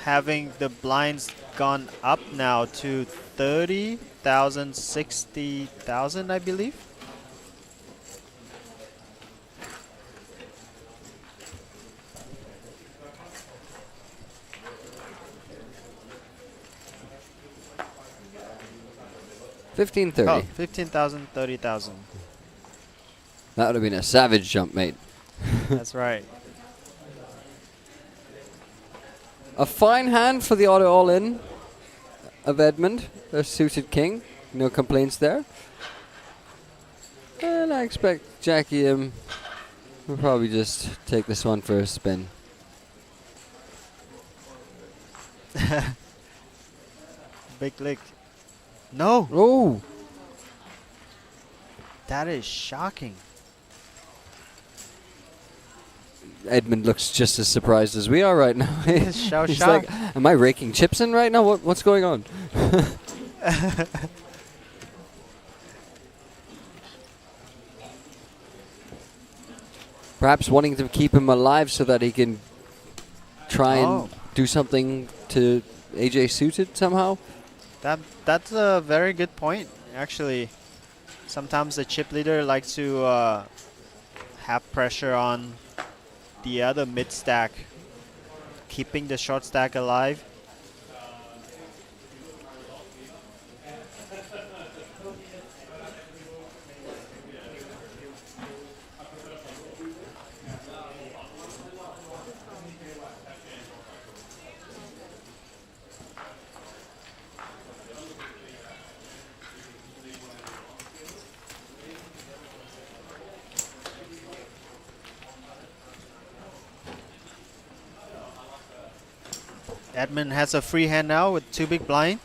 having the blinds gone up now to 30,000, 60,000, I believe. $15.30. Oh, 15,000, 30,000. That would have been a savage jump, mate. That's right. A fine hand for the auto all-in of Edmund, a suited king. No complaints there. And I expect Jackie will probably just take this one for a spin. Big lick. No! Oh! That is shocking. Edmund looks just as surprised as we are right now. He's so He's shocked. like, am I raking chips in right now? What's going on? Perhaps wanting to keep him alive so that he can try and do something to AJ Suited somehow. That's a very good point, actually. Sometimes the chip leader likes to have pressure on the other mid stack, keeping the short stack alive. Edmund has a free hand now with 2 big blind.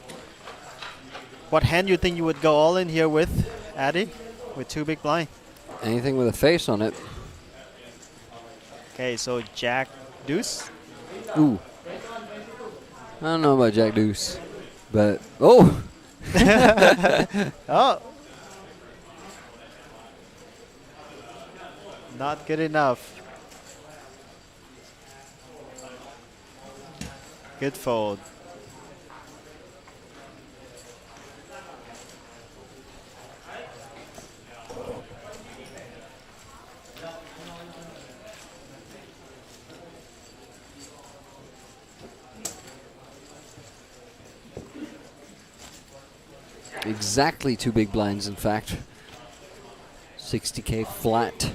What hand you think you would go all in here with, Addy? With 2 big blind. Anything with a face on it. Okay, so Jack Deuce. Ooh. I don't know about Jack Deuce, but oh. Oh. Not good enough. Good fold. Exactly 2 big blinds, in fact. 60K flat.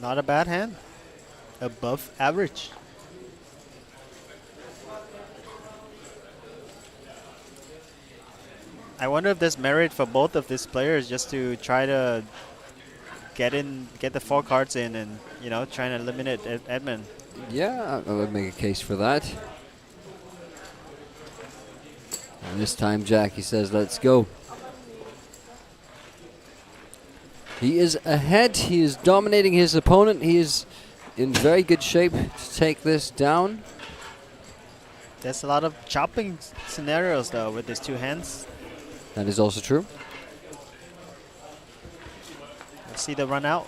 Not a bad hand. Above average. I wonder if there's merit for both of these players just to try to get the 4 cards in and, you know, trying to eliminate Edmund. Yeah, I would make a case for that. And this time Jackie says, let's go. He is ahead. He is dominating his opponent. He is in very good shape to take this down. There's a lot of chopping scenarios, though, with these 2 hands. That is also true. Let's see the run out.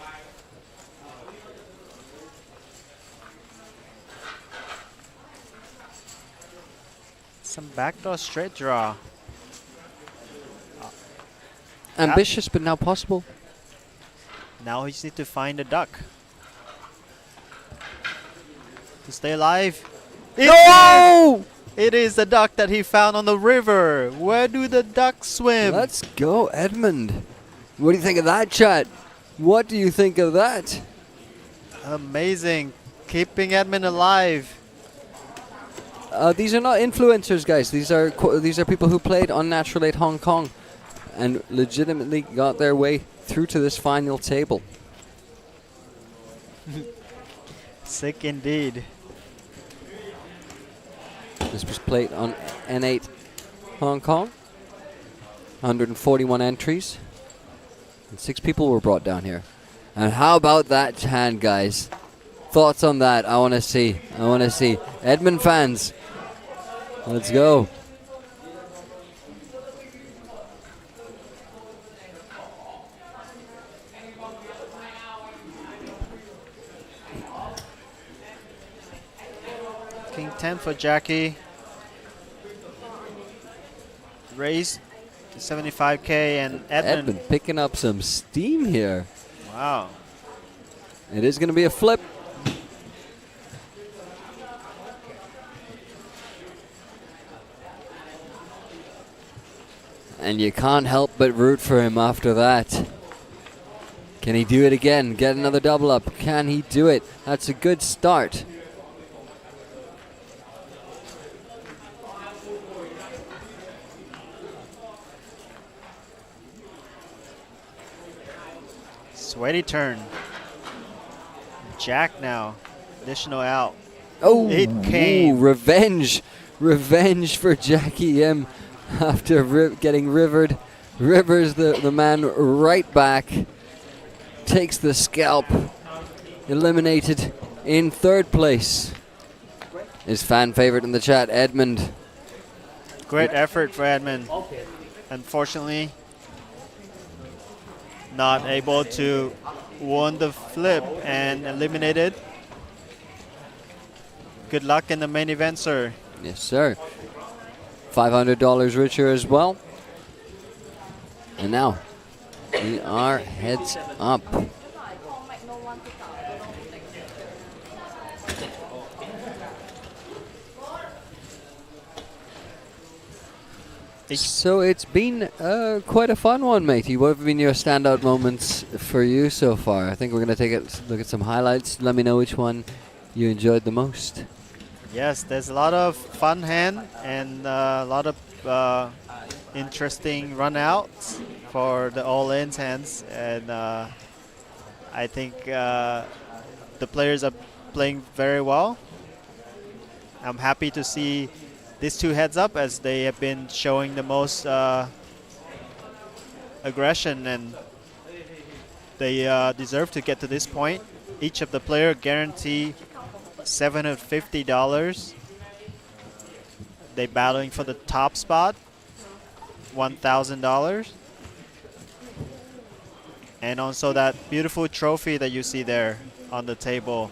Some backdoor straight draw. Ambitious, but now possible. Now he just needs to find a duck to stay alive. No! It is the duck that he found on the river. Where do the ducks swim? Let's go, Edmund. What do you think of that, chat? What do you think of that? Amazing. Keeping Edmund alive. These are not influencers, guys. These are people who played on Natural 8 Hong Kong and legitimately got their way through to this final table. Sick indeed. This was played on N8 Hong Kong. 141 entries. And 6 people were brought down here. And how about that hand, guys? Thoughts on that? I want to see. I want to see. Edmund fans, let's go. King 10 for Jackie. Raised to 75k, and Edmund picking up some steam here. Wow. It is going to be a flip. And you can't help but root for him after that. Can he do it again? Get another double up? Can he do it? That's a good start. Sweaty turn. Jack now. Additional out. Oh, it came. Ooh, revenge. Revenge for Jackie M after getting rivered. Rivers the man right back. Takes the scalp. Eliminated in 3rd place. His fan favorite in the chat, Edmund. Great effort for Edmund. Unfortunately, not able to win the flip and eliminated. Good luck in the main event, sir. Yes, sir. $500 richer as well. And now we are heads up. So it's been quite a fun one, matey. What have been your standout moments for you so far? I think we're going to take a look at some highlights. Let me know which one you enjoyed the most. Yes, there's a lot of fun hand and a lot of interesting run-outs for the all-ins hands. And I think the players are playing very well. I'm happy to see these 2 heads up, as they have been showing the most aggression, and they deserve to get to this point. Each of the player guarantee $750. They battling for the top spot, $1,000. And also that beautiful trophy that you see there on the table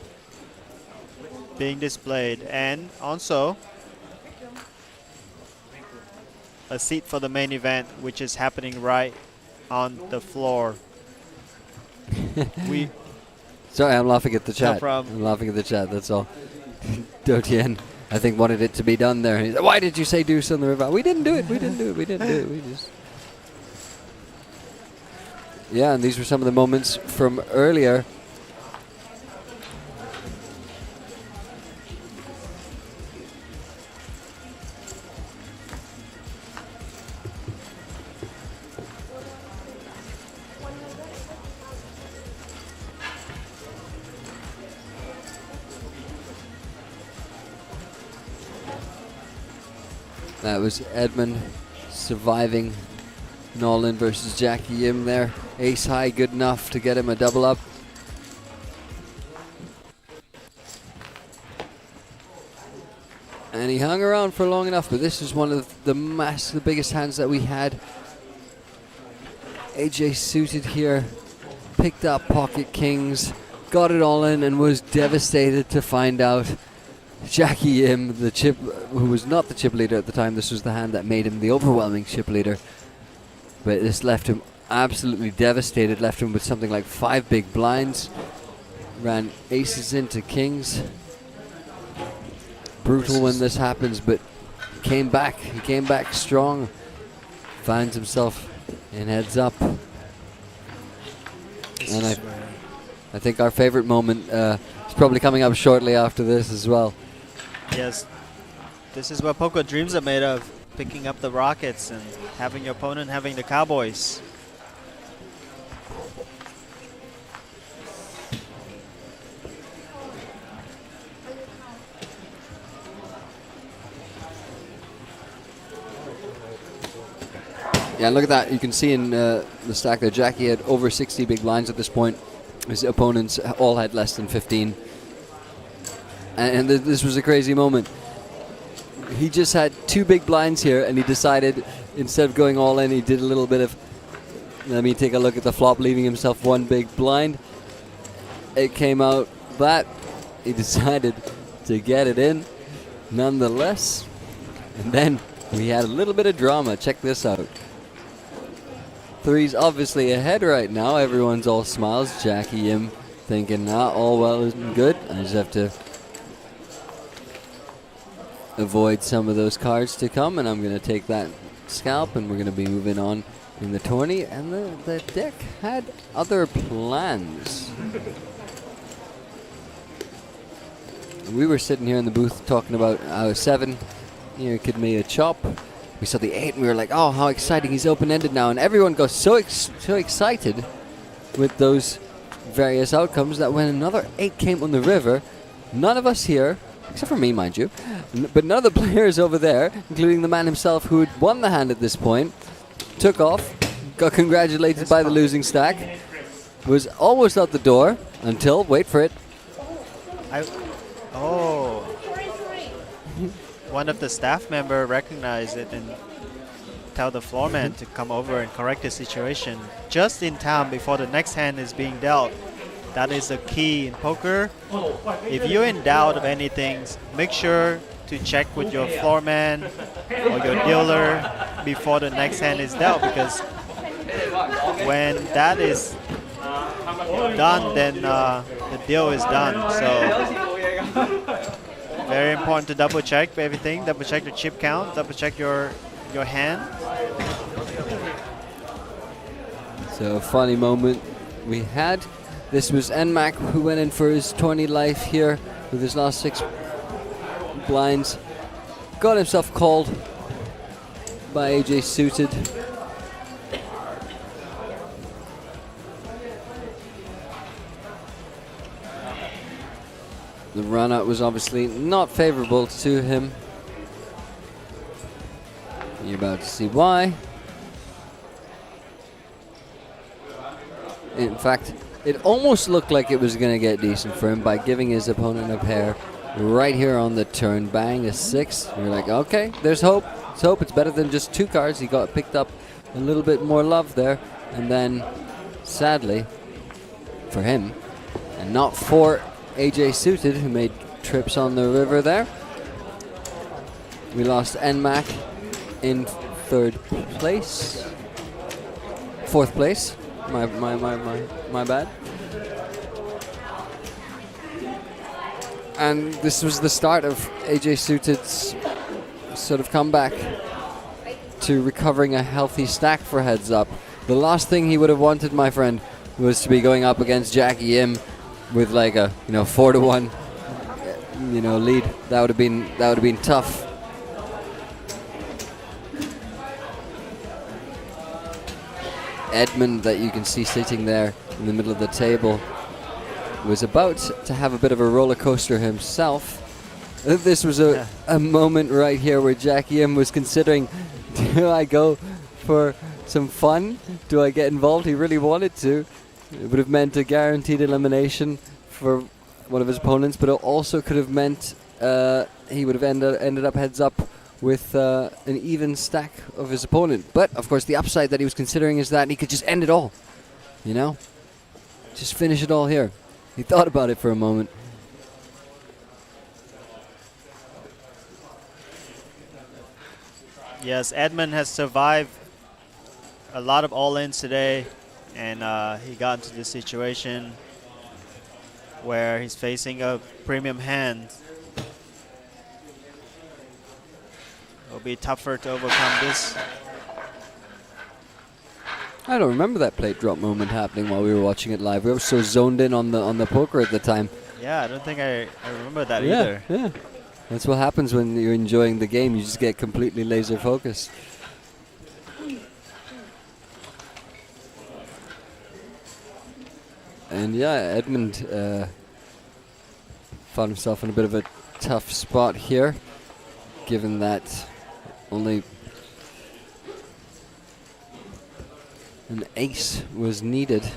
being displayed. And also a seat for the main event, which is happening right on the floor. Sorry, I'm laughing at the chat. No problem. I'm laughing at the chat, that's all. Dotien, I think, wanted it to be done there. He's like, why did you say deuce on the river? We didn't do it. We didn't do it. We didn't do it. We just... Yeah, and these were some of the moments from earlier. That was Edmund surviving Nolan versus Jackie Yim there. Ace high, good enough to get him a double up. And he hung around for long enough, but this is one of the biggest hands that we had. AJ suited here, picked up pocket kings, got it all in, and was devastated to find out Jackie Yim, the chip, who was not the chip leader at the time. This was the hand that made him the overwhelming chip leader. But this left him absolutely devastated, left him with something like 5 big blinds. Ran aces into kings. Brutal when this happens, but came back. He came back strong. Finds himself in heads up. And I think our favorite moment is probably coming up shortly after this as well. Yes, this is what poker dreams are made of. Picking up the rockets and having your opponent having the cowboys. Yeah, look at that. You can see in the stack there, Jackie had over 60 big blinds at this point. His opponents all had less than 15. And this was a crazy moment. He just had 2 big blinds here, and he decided, instead of going all in, he did a little bit of, let me take a look at the flop, leaving himself 1 big blind. It came out that he decided to get it in nonetheless. And then we had a little bit of drama. Check this out. 3's obviously ahead right now. Everyone's all smiles. Jackie Yim thinking, all well and good. I just have to avoid some of those cards to come, and I'm going to take that scalp, and we're going to be moving on in the tourney. And the deck had other plans. We were sitting here in the booth talking about 7. Could make a chop. We saw the 8 and we were like, oh, how exciting, he's open-ended now. And everyone got so excited with those various outcomes that when another 8 came on the river, none of us here, except for me, mind you, but none of the players over there, including the man himself who had won the hand at this point, took off, got congratulated by the losing stack, was almost out the door until, wait for it. One of the staff member recognized it and tell the floorman to come over and correct the situation just in time before the next hand is being dealt. That is the key in poker. If you're in doubt of anything, make sure to check with your floorman or your dealer before the next hand is dealt, because when that is done, then the deal is done. So very important to double check everything, double check the chip count, double check your hand. So a funny moment we had. This was NMAC who went in for his 20 life here with his last 6 blinds. Got himself called by AJ Suited. The run out was obviously not favorable to him. You're about to see why. In fact, it almost looked like it was going to get decent for him by giving his opponent a pair right here on the turn. Bang, a 6. You're like, okay, there's hope. It's hope. It's better than just 2 cards. He got picked up a little bit more love there. And then, sadly, for him, and not for AJ Suited, who made trips on the river there, we lost NMAC in 3rd place. 4th place. My bad. And this was the start of AJ Suited's sort of comeback to recovering a healthy stack for Heads Up. The last thing he would have wanted, my friend, was to be going up against Jackie Yim with like a 4-1 lead. That would have been tough. Edmund, that you can see sitting there in the middle of the table, was about to have a bit of a roller coaster himself. This was a moment right here where Jackie Yim was considering, do I go for some fun? Do I get involved? He really wanted to. It would have meant a guaranteed elimination for one of his opponents, but it also could have meant he would have ended up heads up with an even stack of his opponent. But, of course, the upside that he was considering is that he could just end it all. Just finish it all here. He thought about it for a moment. Yes, Edmund has survived a lot of all-ins today, and he got into this situation where he's facing a premium hand. It'll be tougher to overcome this. I don't remember that plate drop moment happening while we were watching it live. We were so zoned in on the poker at the time. Yeah, I don't think I remember that Yeah, either. yeah. That's what happens when you're enjoying the game. You just get completely laser focused. And yeah, Edmund found himself in a bit of a tough spot here, given that only an ace was needed.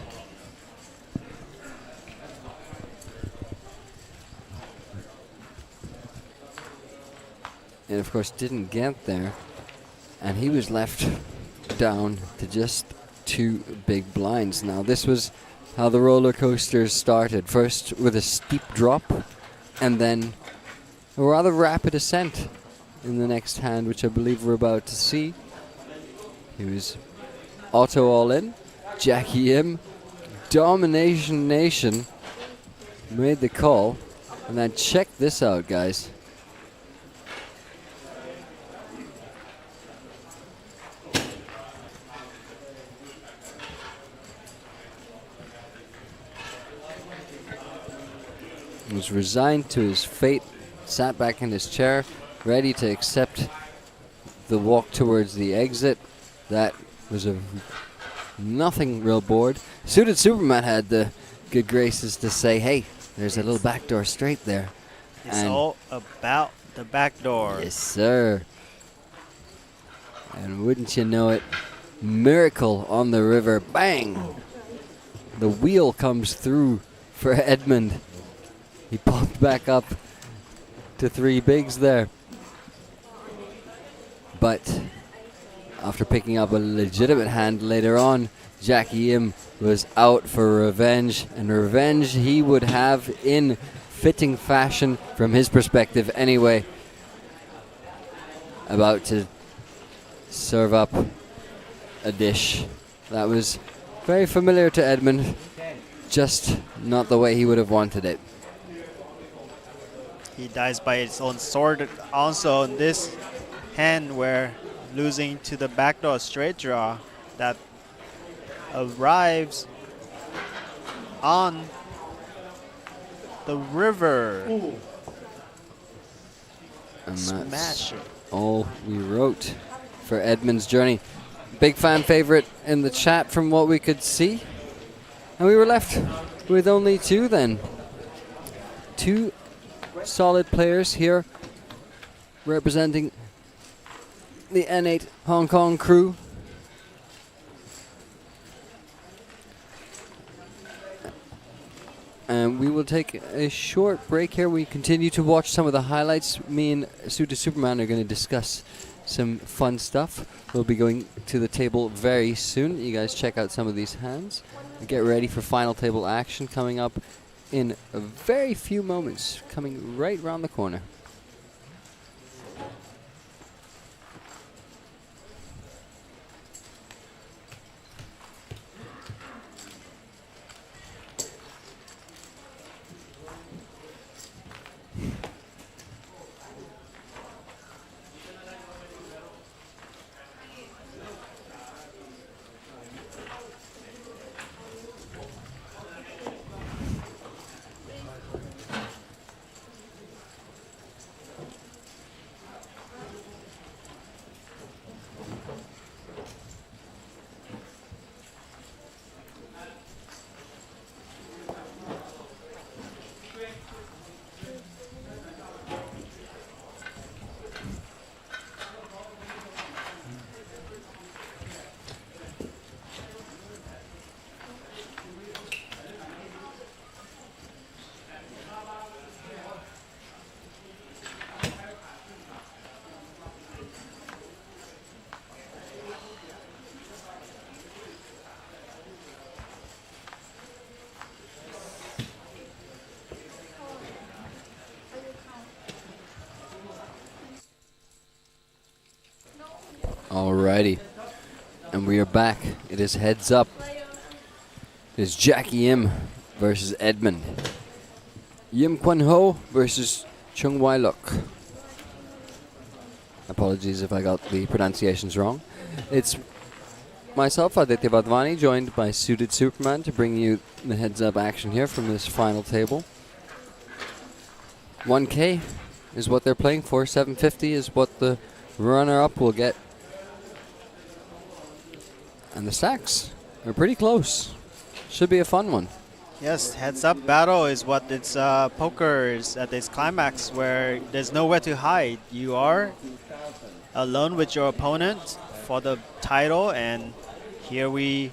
And of course didn't get there, and he was left down to just 2 big blinds. Now this was how the roller coasters started, first with a steep drop and then a rather rapid ascent in the next hand, which I believe we're about to see. He was auto all in. Jackie Im, Domination Nation, made the call. And then check this out, guys. Was resigned to his fate, sat back in his chair, ready to accept the walk towards the exit. That was a nothing real board. Suited Superman had the good graces to say, hey, there's a little backdoor straight there. It's And all about the back door. yes, sir. And wouldn't you know it, miracle on the river, bang! The wheel comes through for Edmund. He popped back up to 3 bigs there. But after picking up a legitimate hand later on, Jackie Im was out for revenge. And revenge he would have in fitting fashion from his perspective anyway. About to serve up a dish that was very familiar to Edmund, just not the way he would have wanted it. He dies by his own sword also in this hand, where losing to the backdoor straight draw that arrives on the river. And Smash that's it. all we wrote for Edmund's journey. Big fan favorite in the chat from what we could see. And we were left with only 2 then. 2 solid players here representing the N8 Hong Kong crew. And we will take a short break here. We continue to watch some of the highlights. Me and Suited Superman are going to discuss some fun stuff. We'll be going to the table very soon. You guys check out some of these hands. Get ready for final table action coming up in a very few moments, coming right around the corner. Alrighty, and we are back. It is heads up. It is Jackie Im versus Edmund. Yim Kwan Ho versus Chung Wai Luk. Apologies if I got the pronunciations wrong. It's Myself, Aditya Badvani, joined by Suited Superman to bring you the heads-up action here from this final table. 1K is what they're playing for. 750 is what the runner-up will get. And the stacks are pretty close. Should be a fun one. Yes, heads-up battle is what it's poker is at its climax, where there's nowhere to hide. You are alone with your opponent for the title, and here we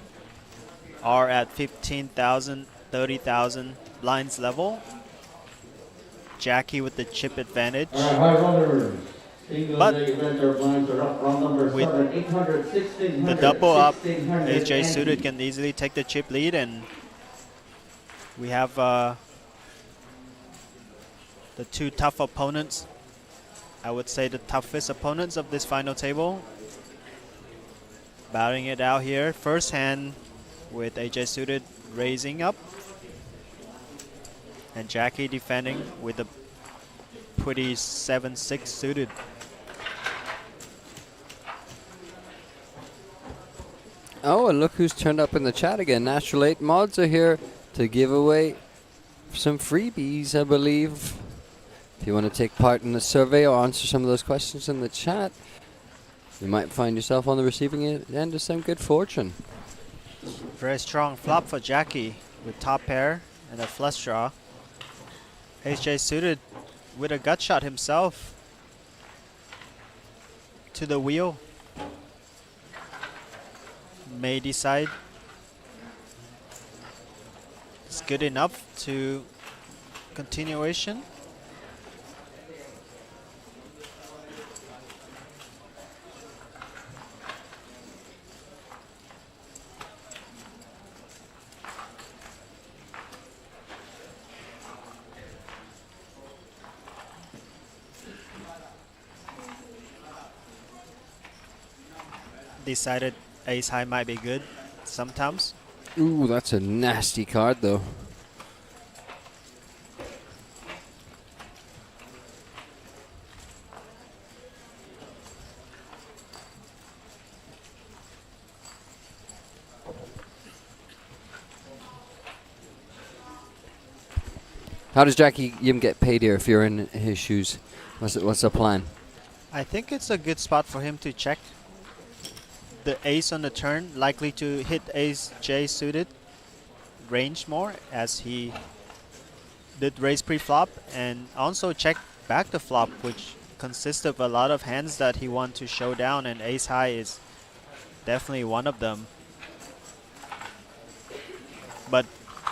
are at 15,000, 30,000 blinds level. Jackie with the chip advantage. But with the double up, AJ Suited can easily take the chip lead, and we have the two tough opponents. I would say the toughest opponents of this final table. Battling it out here. First hand with AJ Suited raising up. And Jackie defending with a pretty 7-6 suited. Oh, and look who's turned up in the chat again. Natural 8 mods are here to give away some freebies, I believe. If you want to take part in the survey or answer some of those questions in the chat, you might find yourself on the receiving end of some good fortune. Very strong flop for Jackie with top pair and a flush draw. HJ Suited with a gut shot himself to the wheel. May decide it's good enough to continuation. Decided ace high might be good sometimes. Ooh, that's a nasty card though. How does Jackie Yim get paid here if you're in his shoes? What's the plan? I think it's a good spot for him to check the ace on the turn, likely to hit ace J suited range more, as he did raise pre-flop, and also check back the flop, which consists of a lot of hands that he wants to show down, and ace high is definitely one of them. But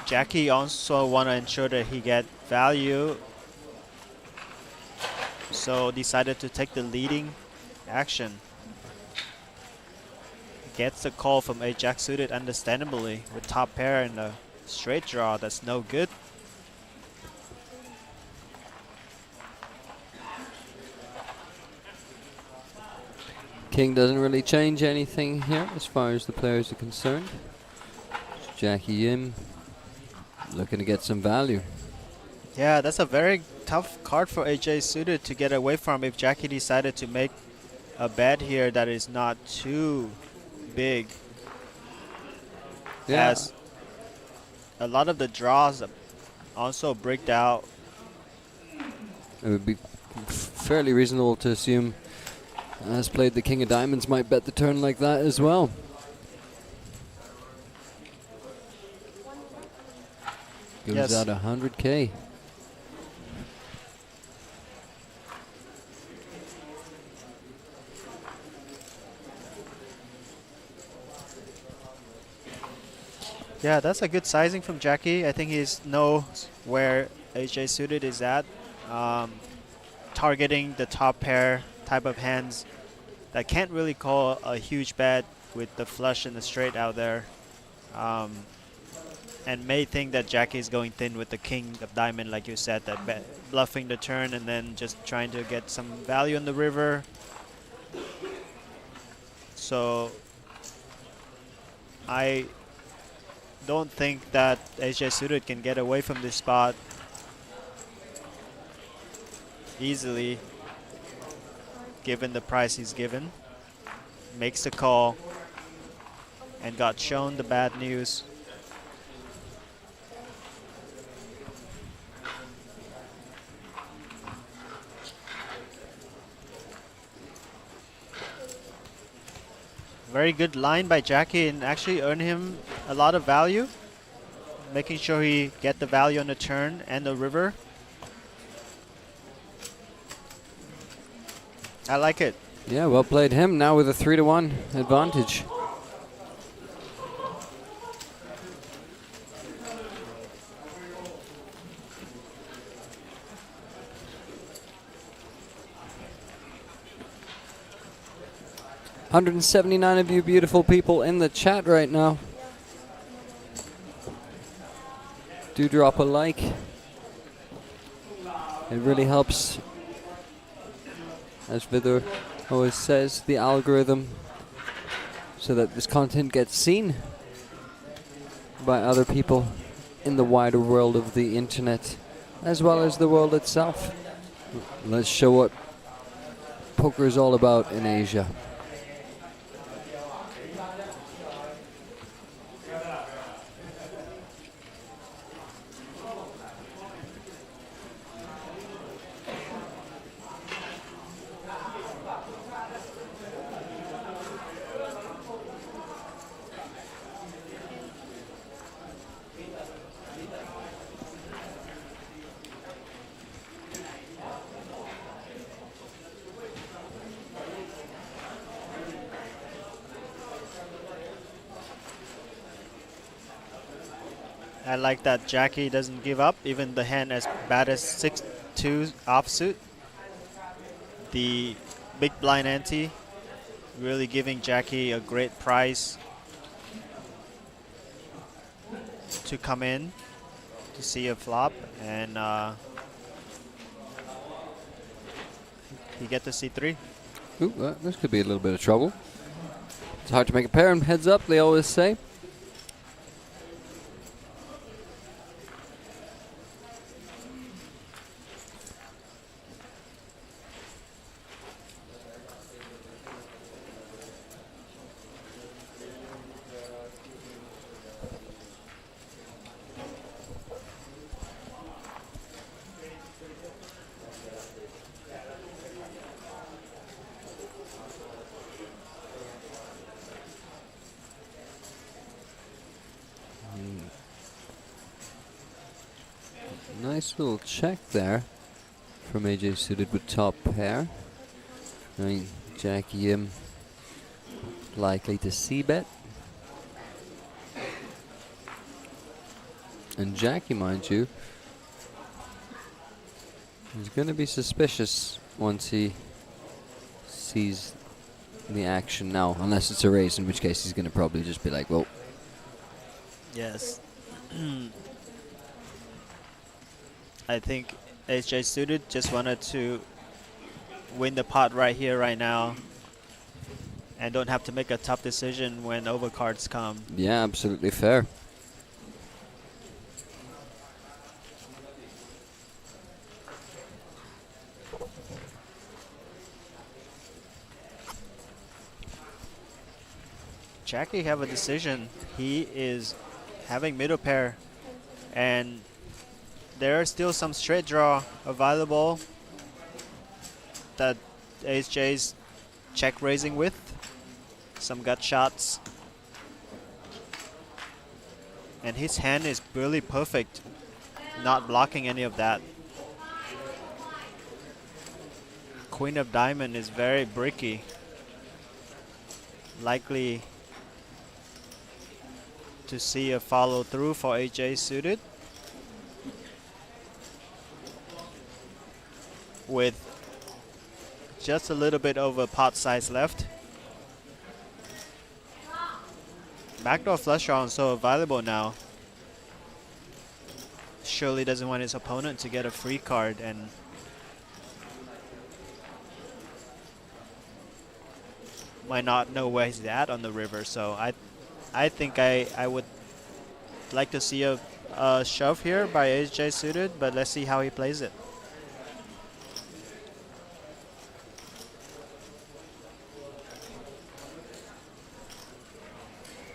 Jackie also want to ensure that he get value, so decided to take the leading action. Gets the call from a jack suited, understandably, with top pair and a straight draw. That's no good. King doesn't really change anything here as far as the players are concerned. Jackie Yim looking to get some value. Yeah, that's a very tough card for AJ Suited to get away from if Jackie decided to make a bet here that is not too big. Yeah. As a lot of the draws also bricked out. It would be fairly reasonable to assume, as played, the King of Diamonds might bet the turn like that as well. Goes Yes. out 100K. Yeah, that's a good sizing from Jackie. I think he knows where AJ Suited is at. Targeting the top pair type of hands that can't really call a huge bet with the flush and the straight out there. And may think that Jackie is going thin with the King of Diamond, like you said, that bluffing the turn and then just trying to get some value on the river. So I don't think that AJ Suited can get away from this spot easily, given the price he's given. Makes the call. and got shown the bad news. Very good line by Jackie and actually earned him a lot of value, making sure he get the value on the turn and the river. I like it. Yeah, well played him. Now with a 3-1 advantage. $179 of you beautiful people in the chat right now. Do drop a like. It really helps, as Vidar always says, the algorithm, so that this content gets seen by other people in the wider world of the internet, as well as the world itself. Let's show what poker is all about in Asia. I like that Jackie doesn't give up, even the hand as bad as 6-2 offsuit. The big blind ante really giving Jackie a great price to come in to see a flop, and he get the C3. Ooh, this could be a little bit of trouble. It's hard to make a pair, and heads up, they always say. Nice little check there from AJ suited with top pair. I mean, Jackie M likely to c-bet. And Jackie, mind you, is going to be suspicious once he sees the action now, unless it's a raise, in which case he's going to probably just be like, well. Yes. I think HJ suited just wanted to win the pot right here, right now, and don't have to make a tough decision when overcards come. Yeah, absolutely fair. Jackie have a decision. He is having middle pair, and there are still some straight draw available that HJ's check raising with. Some gut shots. And his hand is really perfect, not blocking any of that. Queen of Diamond is very bricky. Likely to see a follow through for AJ suited. With just a little bit over pot size left. Backdoor flush draw so available now. Surely doesn't want his opponent to get a free card, and might not know where he's at on the river. So I think I would like to see a shove here by AJ suited, but let's see how he plays it.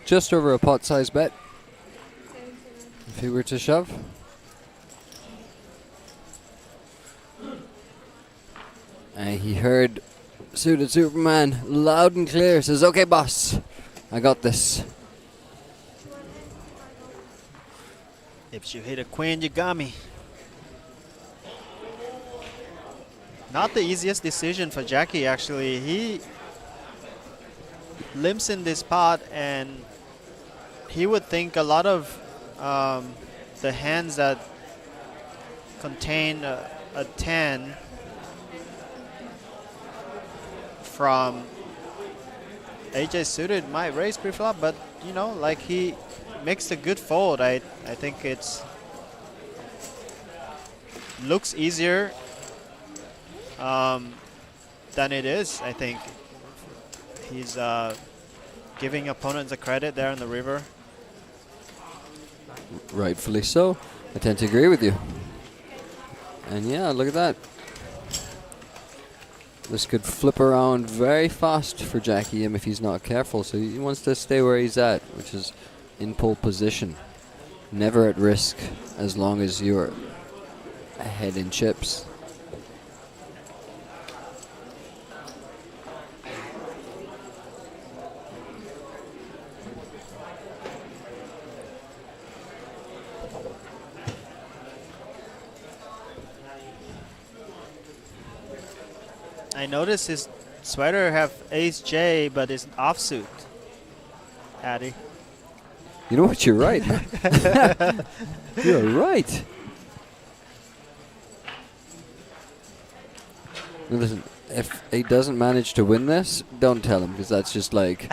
just over a pot-sized bet if he were to shove. And he heard Suited Superman loud and clear. Says, "Okay, boss, I got this." If you hit a queen, you got me. Not the easiest decision for Jackie, actually. He limps in this pot, and he would think a lot of the hands that contain a 10 from AJ suited might raise pre-flop, but you know, like, he makes a good fold. I think it's looks easier than it is. I think he's giving opponents a credit there in the river. Rightfully so. I tend to agree with you. And yeah, look at that. This could flip around very fast for Jackie Im if he's not careful. So he wants to stay where he's at, which is in pole position. Never at risk as long as you're ahead in chips. I noticed his sweater have Ace J, but it's offsuit. Addy. You know what? You're right. You're right. Listen, if he doesn't manage to win this, don't tell him, because that's just like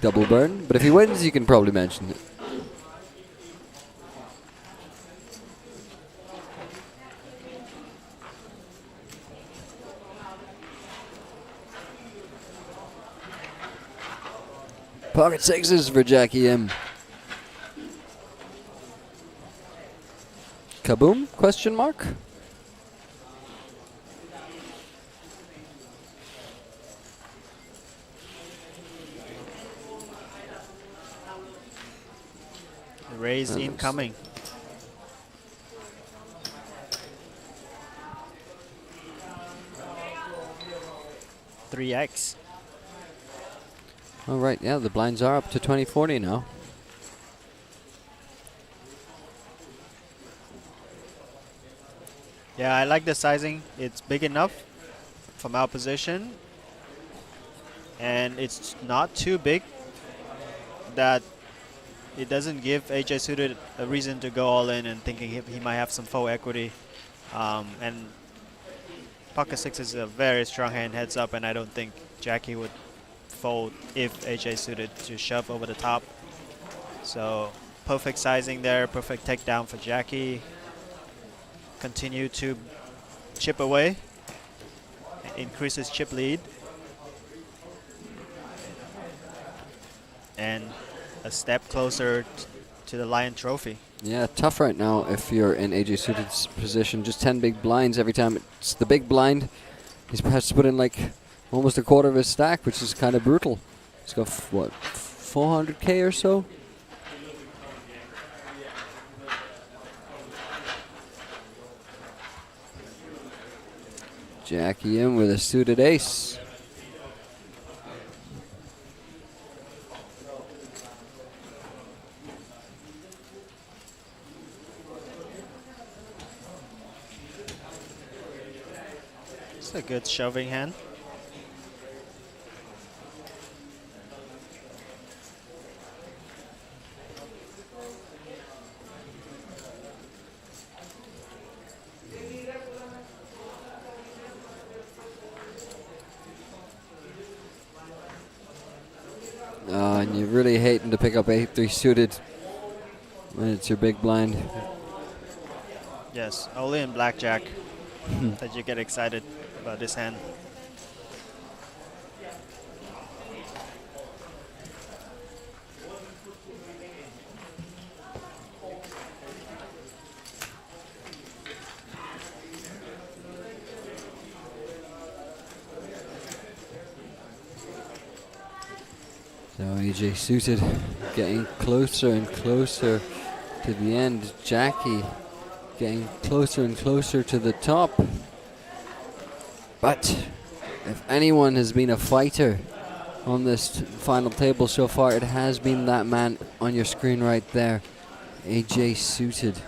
double burn. But if he wins, you can probably mention it. Pocket sixes for Jackie M. Kaboom? Question mark? Raise incoming. $3X. All right, yeah, the blinds are up to 2040 now. Yeah, I like the sizing. It's big enough from our position, and it's not too big that it doesn't give AJ suited a reason to go all in and thinking he might have some full equity. And pocket six is a very strong hand heads up, and I don't think Jackie would fold if AJ suited to shove over the top. So perfect sizing there, perfect takedown for Jackie. Continue to chip away, increase his chip lead, and a step closer to the Lion Trophy. Yeah, tough right now if you're in AJ Suited's position. Just 10 big blinds every time it's the big blind. He's perhaps to put in like almost a quarter of his stack, which is kind of brutal. He's got, what, 400K or so? Jackie in with a suited ace. It's a good shoving hand. And you're really hating to pick up 8-3 suited when it's your big blind. Yes, only in blackjack that you get excited about this hand. So AJ suited getting closer and closer to the end. Jackie getting closer and closer to the top. But if anyone has been a fighter on this final table so far, it has been that man on your screen right there, AJ Suited.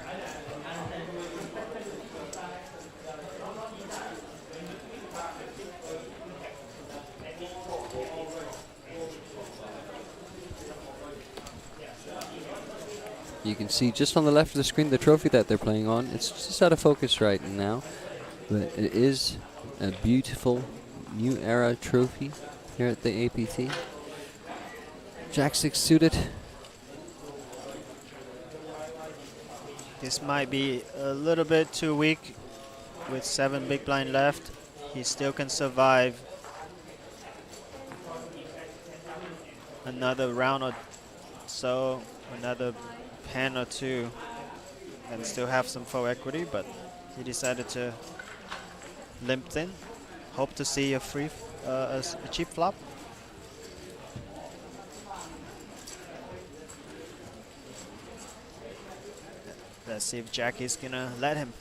You can see just on the left of the screen the trophy that they're playing on. It's just out of focus right now, but it is a beautiful new era trophy here at the APT. Jack 6 Suited. This might be a little bit too weak with 7 big blind left. He still can survive another round or so, another hand or two, and still have some full equity, but he decided to limp in. Hope to see a free, a cheap flop. Let's see if Jackie's gonna let him.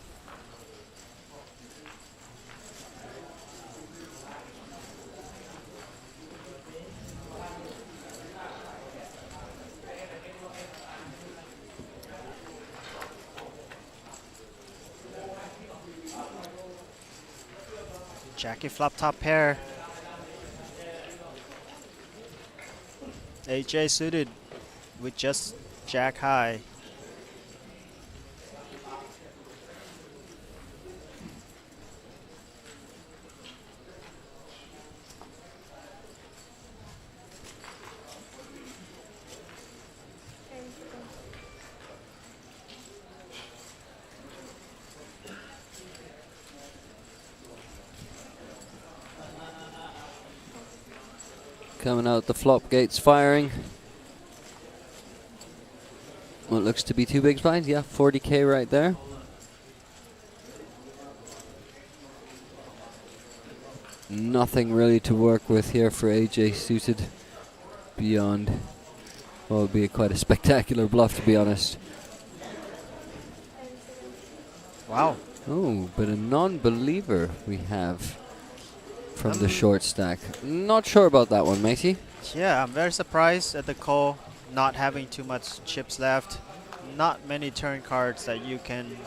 Jackie flop top pair. AJ suited with just Jack high. Coming out the flop gates firing. What looks to be 2 big blinds, yeah, 40k right there. Nothing really to work with here for AJ Suited beyond what would be quite a spectacular bluff, to be honest. Wow. Oh, but a non-believer we have from the short stack. Not sure about that one, matey. Yeah, I'm very surprised at the call, not having too much chips left. Not many turn cards that you can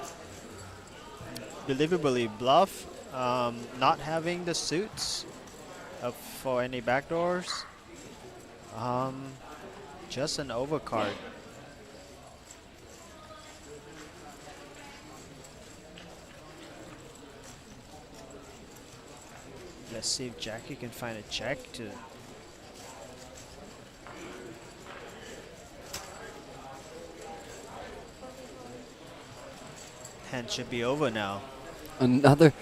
believably bluff. Not having the suits for any backdoors. Just an overcard. Let's see if Jackie can find a check to. Hand should be over now. Another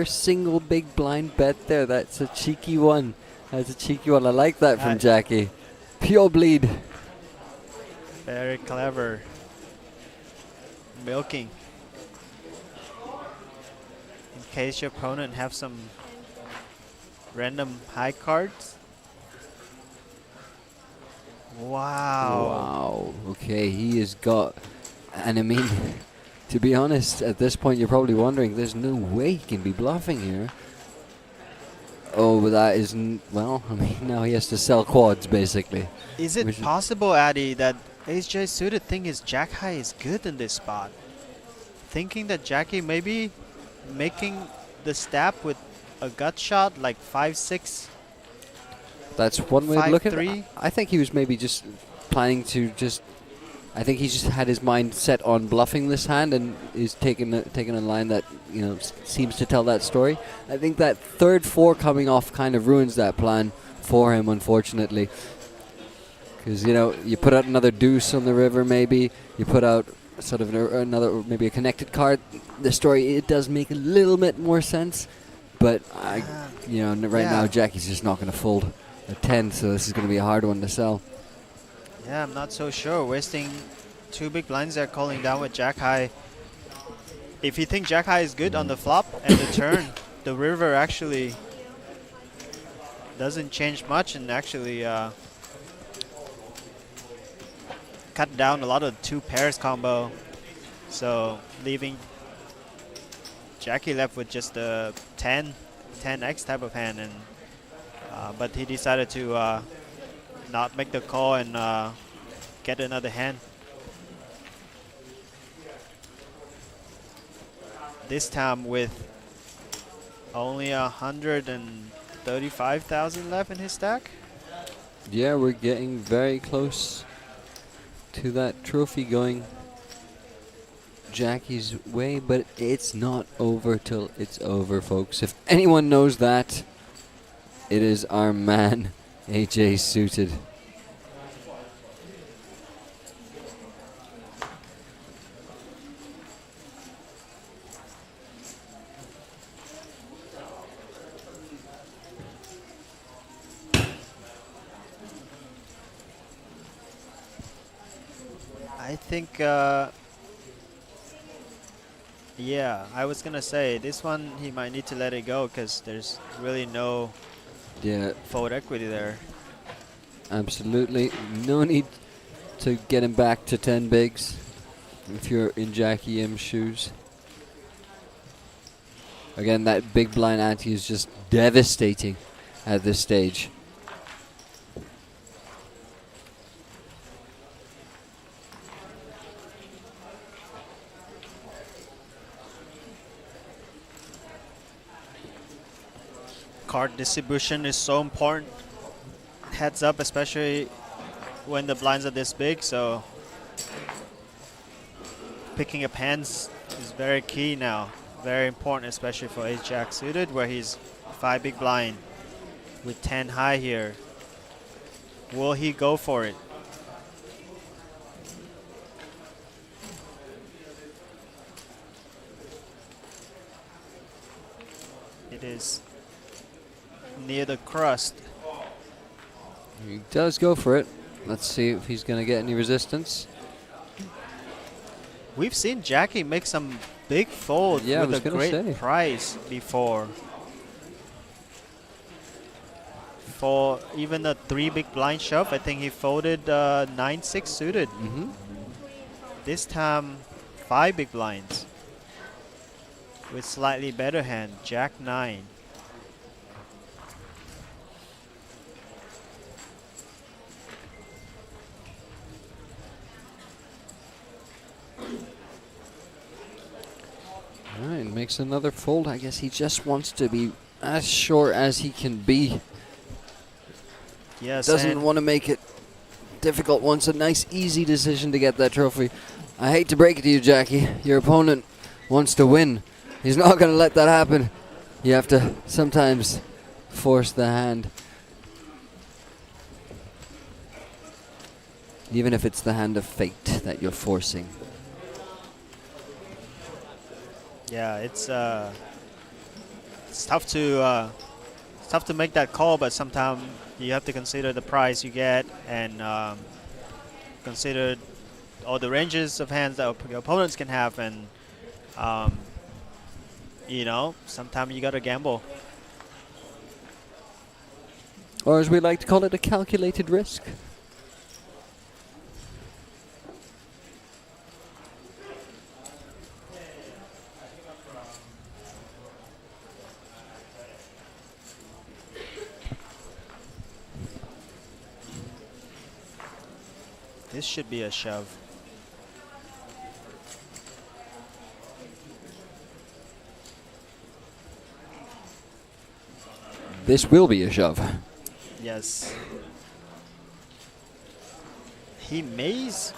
single big blind bet there. That's a cheeky one. That's a cheeky one. I like that from Jackie. Pure bleed. Very clever. Milking. In case your opponent have some random high cards. Wow. Wow. Okay, he has got, and I mean, to be honest, at this point you're probably wondering, there's no way he can be bluffing here. Oh, but that isn't, well, I mean, now he has to sell quads, basically. Is it possible, Addy, that AJ suited think his Jack high is good in this spot? Thinking that Jackie maybe making the stab with a gut shot like 5-6. That's one way of looking at it. 5-3. I think he was maybe just planning to I think he just had his mind set on bluffing this hand and is taking a line that, you know, seems to tell that story. I think that third 4 coming off kind of ruins that plan for him, unfortunately. Because, you know, you put out another deuce on the river, maybe you put out sort of another, maybe a connected card. The story, it does make a little bit more sense, but you know, right now Jackie's just not going to fold a 10, so this is going to be a hard one to sell. Yeah, I'm not so sure. Wasting 2 big blinds there, calling down with Jack high. If you think Jack high is good on the flop and the turn, the river actually doesn't change much, and actually cut down a lot of 2 pairs combo. So leaving Jackie left with just a 10x type of hand, and but he decided to not make the call and get another hand. This time with only 135,000 left in his stack. Yeah, we're getting very close to that trophy going Jackie's way, but it's not over till it's over, folks. If anyone knows that, it is our man, AJ Suited. I think, yeah, I was gonna say this one he might need to let it go because there's really no forward equity there. Absolutely. No need to get him back to 10 bigs if you're in Jackie M's shoes. Again, that big blind ante is just devastating at this stage. Card distribution is so important. Heads up, especially when the blinds are this big, so picking up hands is very key now. Very important, especially for Ace Jack suited, where he's 5 big blind with 10 high here. Will he go for it? It is near the crust. He does go for it. Let's see if he's going to get any resistance. We've seen Jackie make some big folds with a great price before. For even the 3 big blind shove, I think he folded 9-6 suited. This time, 5 big blinds with slightly better hand, Jack 9. Alright, makes another fold. I guess he just wants to be as sure as he can be. Yes, doesn't want to make it difficult. Wants a nice, easy decision to get that trophy. I hate to break it to you, Jackie. Your opponent wants to win. He's not going to let that happen. You have to sometimes force the hand. Even if it's the hand of fate that you're forcing. Yeah, it's tough to make that call, but sometimes you have to consider the price you get and consider all the ranges of hands that your opponents can have, and you know, sometimes you gotta gamble. Or as we like to call it, a calculated risk. This should be a shove. This will be a shove. Yes. He mays.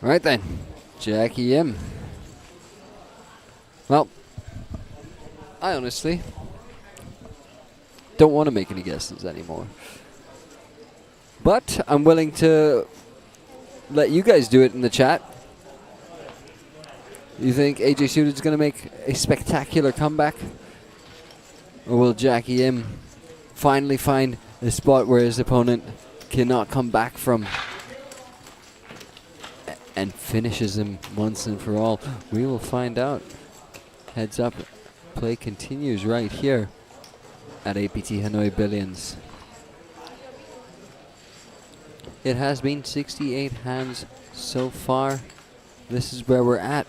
Right then, Jackie M. Well, I honestly don't want to make any guesses anymore. But I'm willing to let you guys do it in the chat. You think AJ Suited is going to make a spectacular comeback? Or will Jackie M finally find a spot where his opponent cannot come back from and finishes him once and for all? We will find out. Heads up, play continues right here at APT Hanoi Billions. It has been 68 hands so far. This is where we're at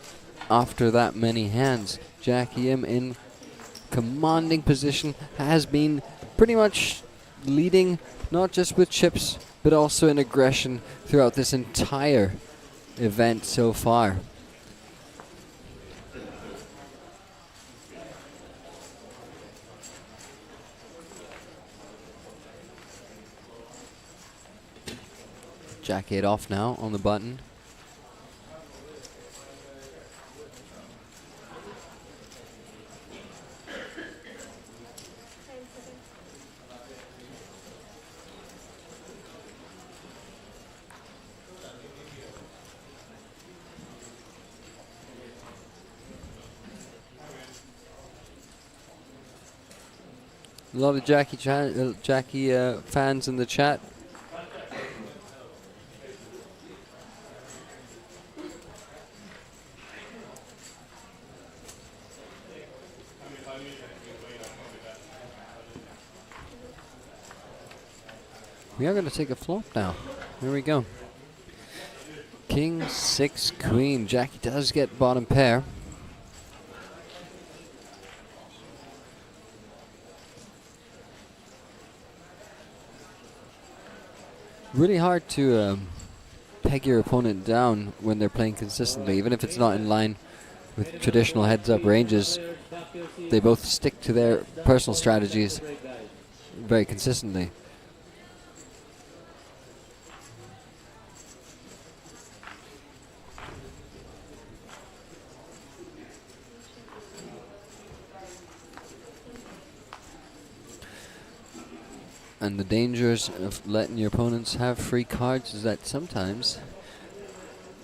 after that many hands. Jackie Im in commanding position, has been pretty much leading, not just with chips, but also in aggression throughout this entire event so far. Jackie it off now on the button. A lot of Jackie fans in the chat. We are going to take a flop now. Here we go. King, 6, queen. Jackie does get bottom pair. Really hard to peg your opponent down when they're playing consistently, even if it's not in line with traditional heads-up ranges. They both stick to their personal strategies very consistently. And the dangers of letting your opponents have free cards is that sometimes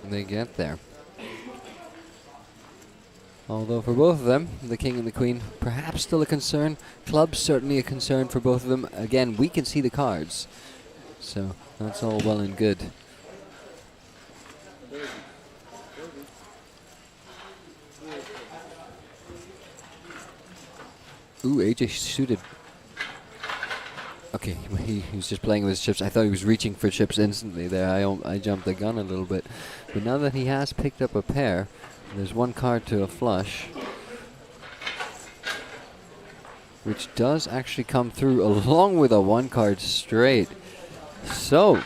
they get there. Although for both of them, the king and the queen, perhaps still a concern. Clubs certainly a concern for both of them. Again, we can see the cards, so that's all well and good. Ooh, AJ suited. Okay, he was just playing with his chips. I thought he was reaching for chips instantly there. I jumped the gun a little bit. But now that he has picked up a pair, there's one card to a flush, which does actually come through along with a one card straight. So,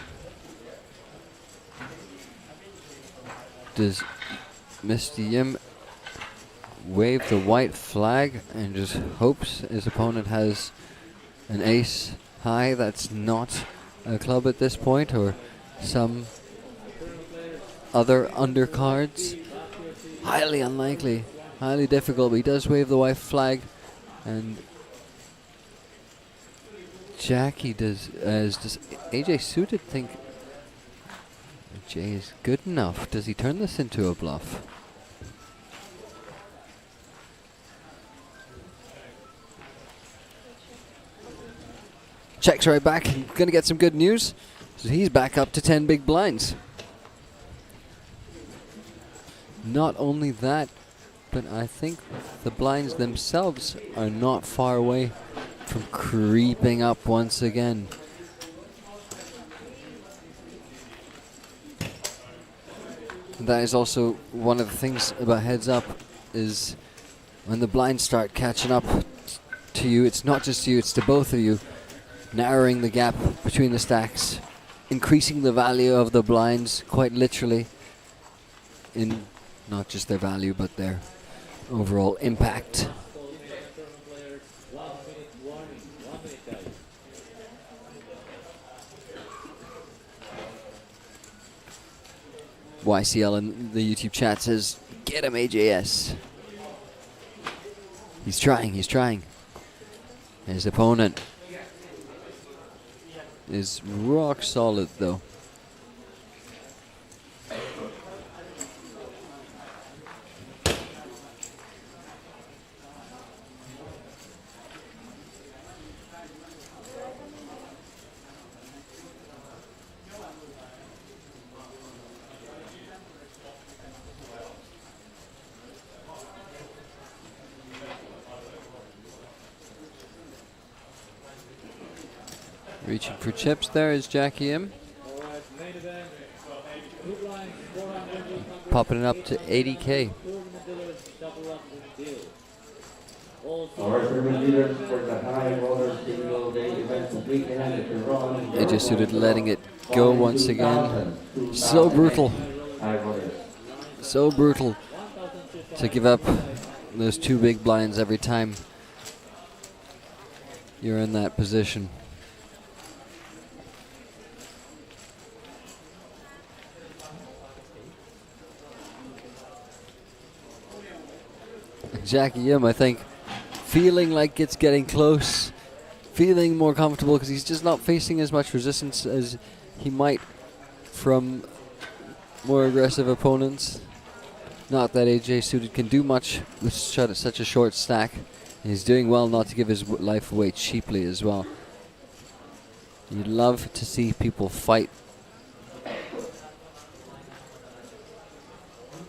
does Mr. Yim wave the white flag and just hopes his opponent has an ace high that's not a club at this point, or some other undercards? Highly unlikely, highly difficult, but he does wave the white flag, and Jackie does AJ suited think Jay is good enough? Does he turn this into a bluff? Checks right back. Gonna get some good news. So he's back up to 10 big blinds. Not only that, but I think the blinds themselves are not far away from creeping up once again. That is also one of the things about heads up, is when the blinds start catching up to you, it's not just you, it's to both of you. Narrowing the gap between the stacks, increasing the value of the blinds quite literally, in not just their value but their overall impact. YCL in the YouTube chat says, get him AJS. He's trying, he's trying. His opponent is rock solid though. Reaching for chips there is Jackie M. Popping it up to 80K. AJ Suited letting it go once again. So brutal. So brutal to give up those 2 big blinds every time you're in that position. Jackie Yim, I think, feeling like it's getting close, feeling more comfortable because he's just not facing as much resistance as he might from more aggressive opponents. Not that AJ Suited can do much with such a short stack. He's doing well not to give his life away cheaply as well. You'd love to see people fight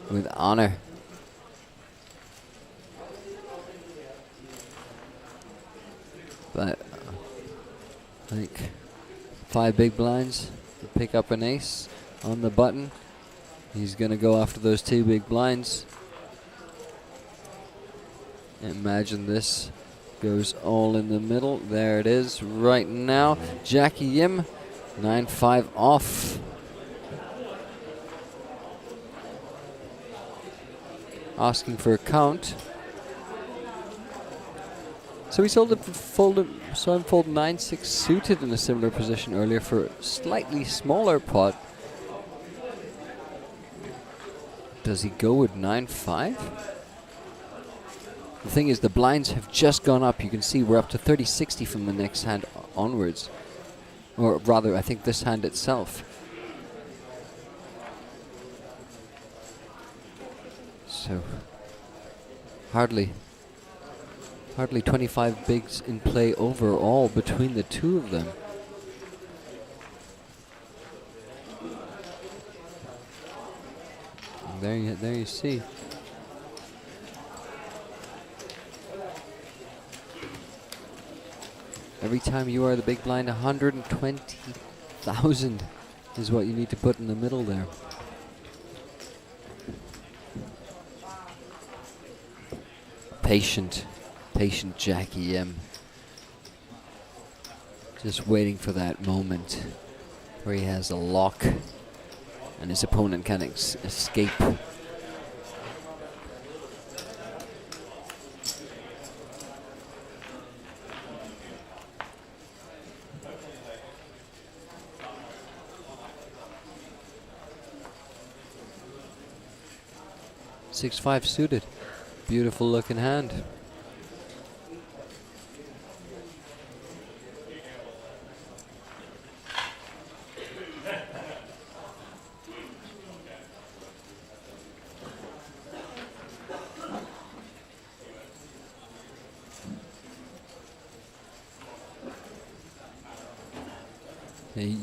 with honor. But I think 5 big blinds to pick up an ace on the button. He's going to go after those 2 big blinds. Imagine this goes all in the middle. There it is right now. Jackie Yim, 9-5 off. Asking for a count. So we saw him fold 9-6 suited in a similar position earlier for a slightly smaller pot. Does he go with 9-5? The thing is, the blinds have just gone up. You can see we're up to 30-60 from the next hand onwards. Or rather, I think this hand itself. So, hardly 25 bigs in play overall between the 2 of them. And there you see. Every time you are the big blind, 120,000 is what you need to put in the middle there. Patient Jackie M. Just waiting for that moment where he has a lock and his opponent can escape. Six-5 suited. Beautiful looking hand.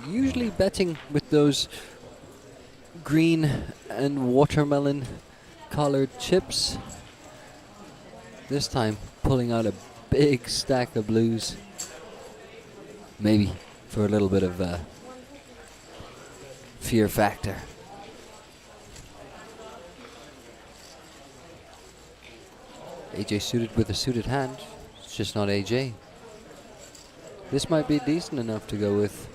Usually betting with those green and watermelon colored chips. This time pulling out a big stack of blues. Maybe for a little bit of fear factor. AJ suited with a suited hand. It's just not AJ. This might be decent enough to go with.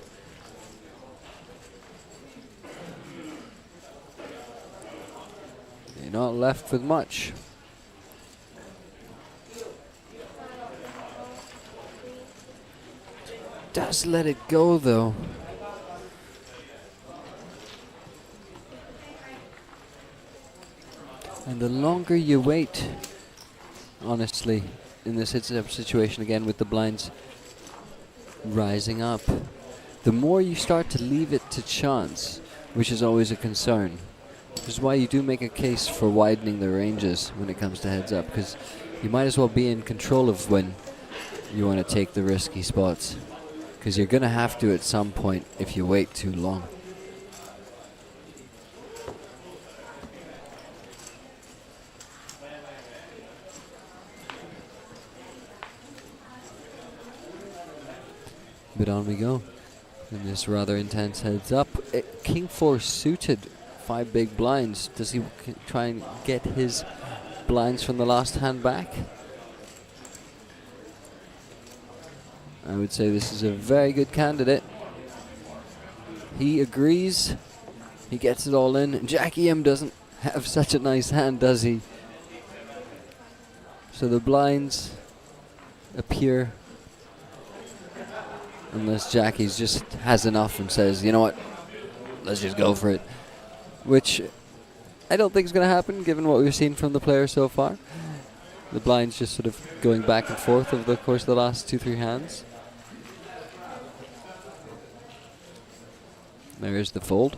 You're not left with much. Does let it go though. And the longer you wait, honestly, in this situation again with the blinds rising up, the more you start to leave it to chance, which is always a concern. Which is why you do make a case for widening the ranges when it comes to heads up, because you might as well be in control of when you want to take the risky spots, because you're going to have to at some point if you wait too long. But on we go. In this rather intense heads up. King 4 suited, 5 big blinds. Does he try and get his blinds from the last hand back? I would say this is a very good candidate. He agrees. He gets it all in. Jackie M doesn't have such a nice hand, does he? So the blinds appear, unless Jackie's just has enough and says, you know what, let's just go for it. Which I don't think is going to happen, given what we've seen from the players so far. The blinds just sort of going back and forth over the course of the last 2-3 hands. There's the fold.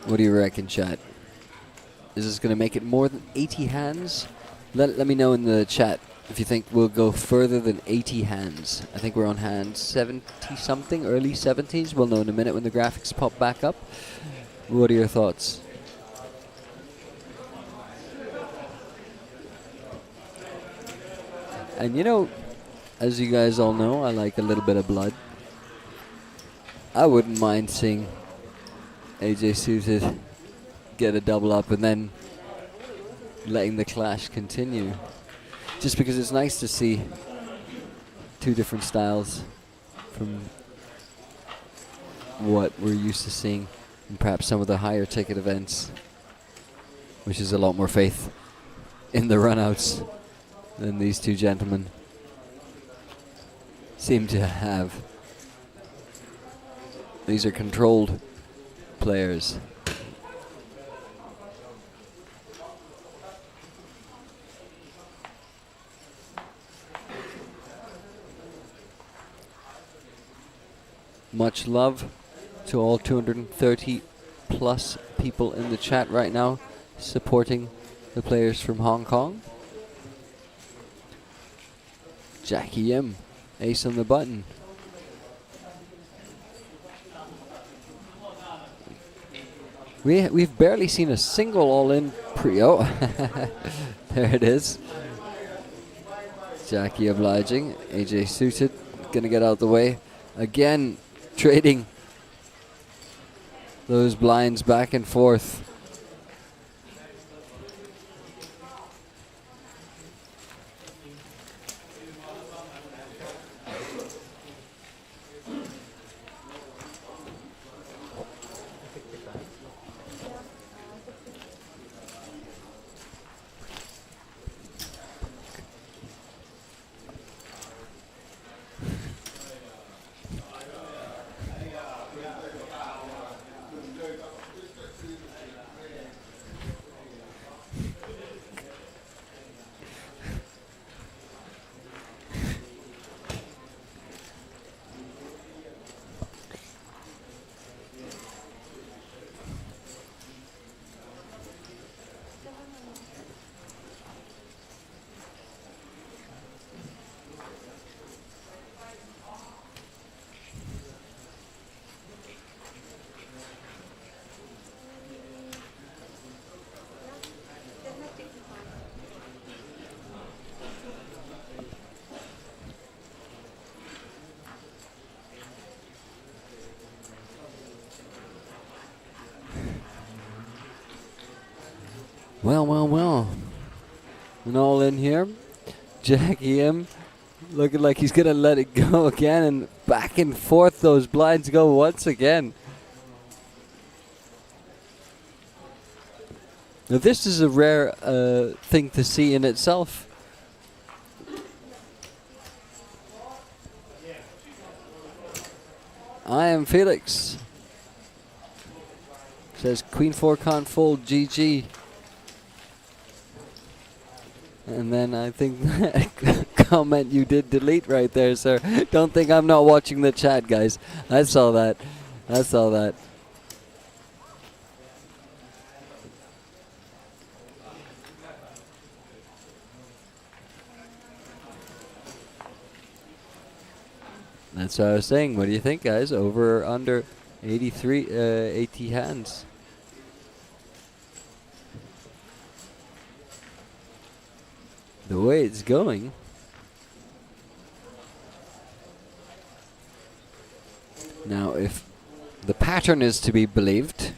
What do you reckon, chat? Is this going to make it more than 80 hands? Let me know in the chat if you think we'll go further than 80 hands. I think we're on hand 70-something, early 70s. We'll know in a minute when the graphics pop back up. What are your thoughts? And you know, as you guys all know, I like a little bit of blood. I wouldn't mind seeing AJ Suited get a double up and then letting the clash continue. Just because it's nice to see two different styles from what we're used to seeing in perhaps some of the higher ticket events, which is a lot more faith in the runouts than these two gentlemen seem to have. These are controlled players. Much love to all 230 plus people in the chat right now supporting the players from Hong Kong. Jackie M, ace on the button. We've barely seen a single all-in pre-o. There it is. Jackie obliging. AJ Suited, gonna get out the way. Again, trading those blinds back and forth. Well. And all in here. Jackie M looking like he's going to let it go again. And back and forth those blinds go once again. Now this is a rare thing to see in itself. I am Felix. Says Queen 4 can't fold, GG. And then I think that comment you did delete right there, sir. Don't think I'm not watching the chat, guys. I saw that. That's what I was saying. What do you think, guys? Over or under 80 hands? the way it's going, now if the pattern is to be believed,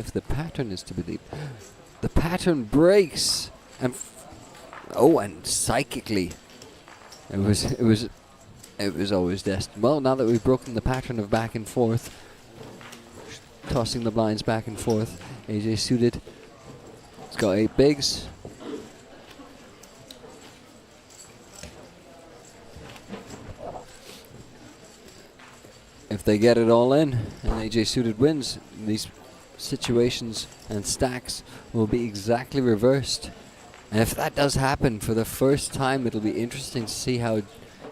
the pattern breaks, and and psychically, it was always destined. Well, now that we've broken the pattern of back and forth, tossing the blinds back and forth, AJ suited. It's got 8 bigs. If they get it all in and AJ suited wins, these situations and stacks will be exactly reversed. And if that does happen for the first time, it'll be interesting to see how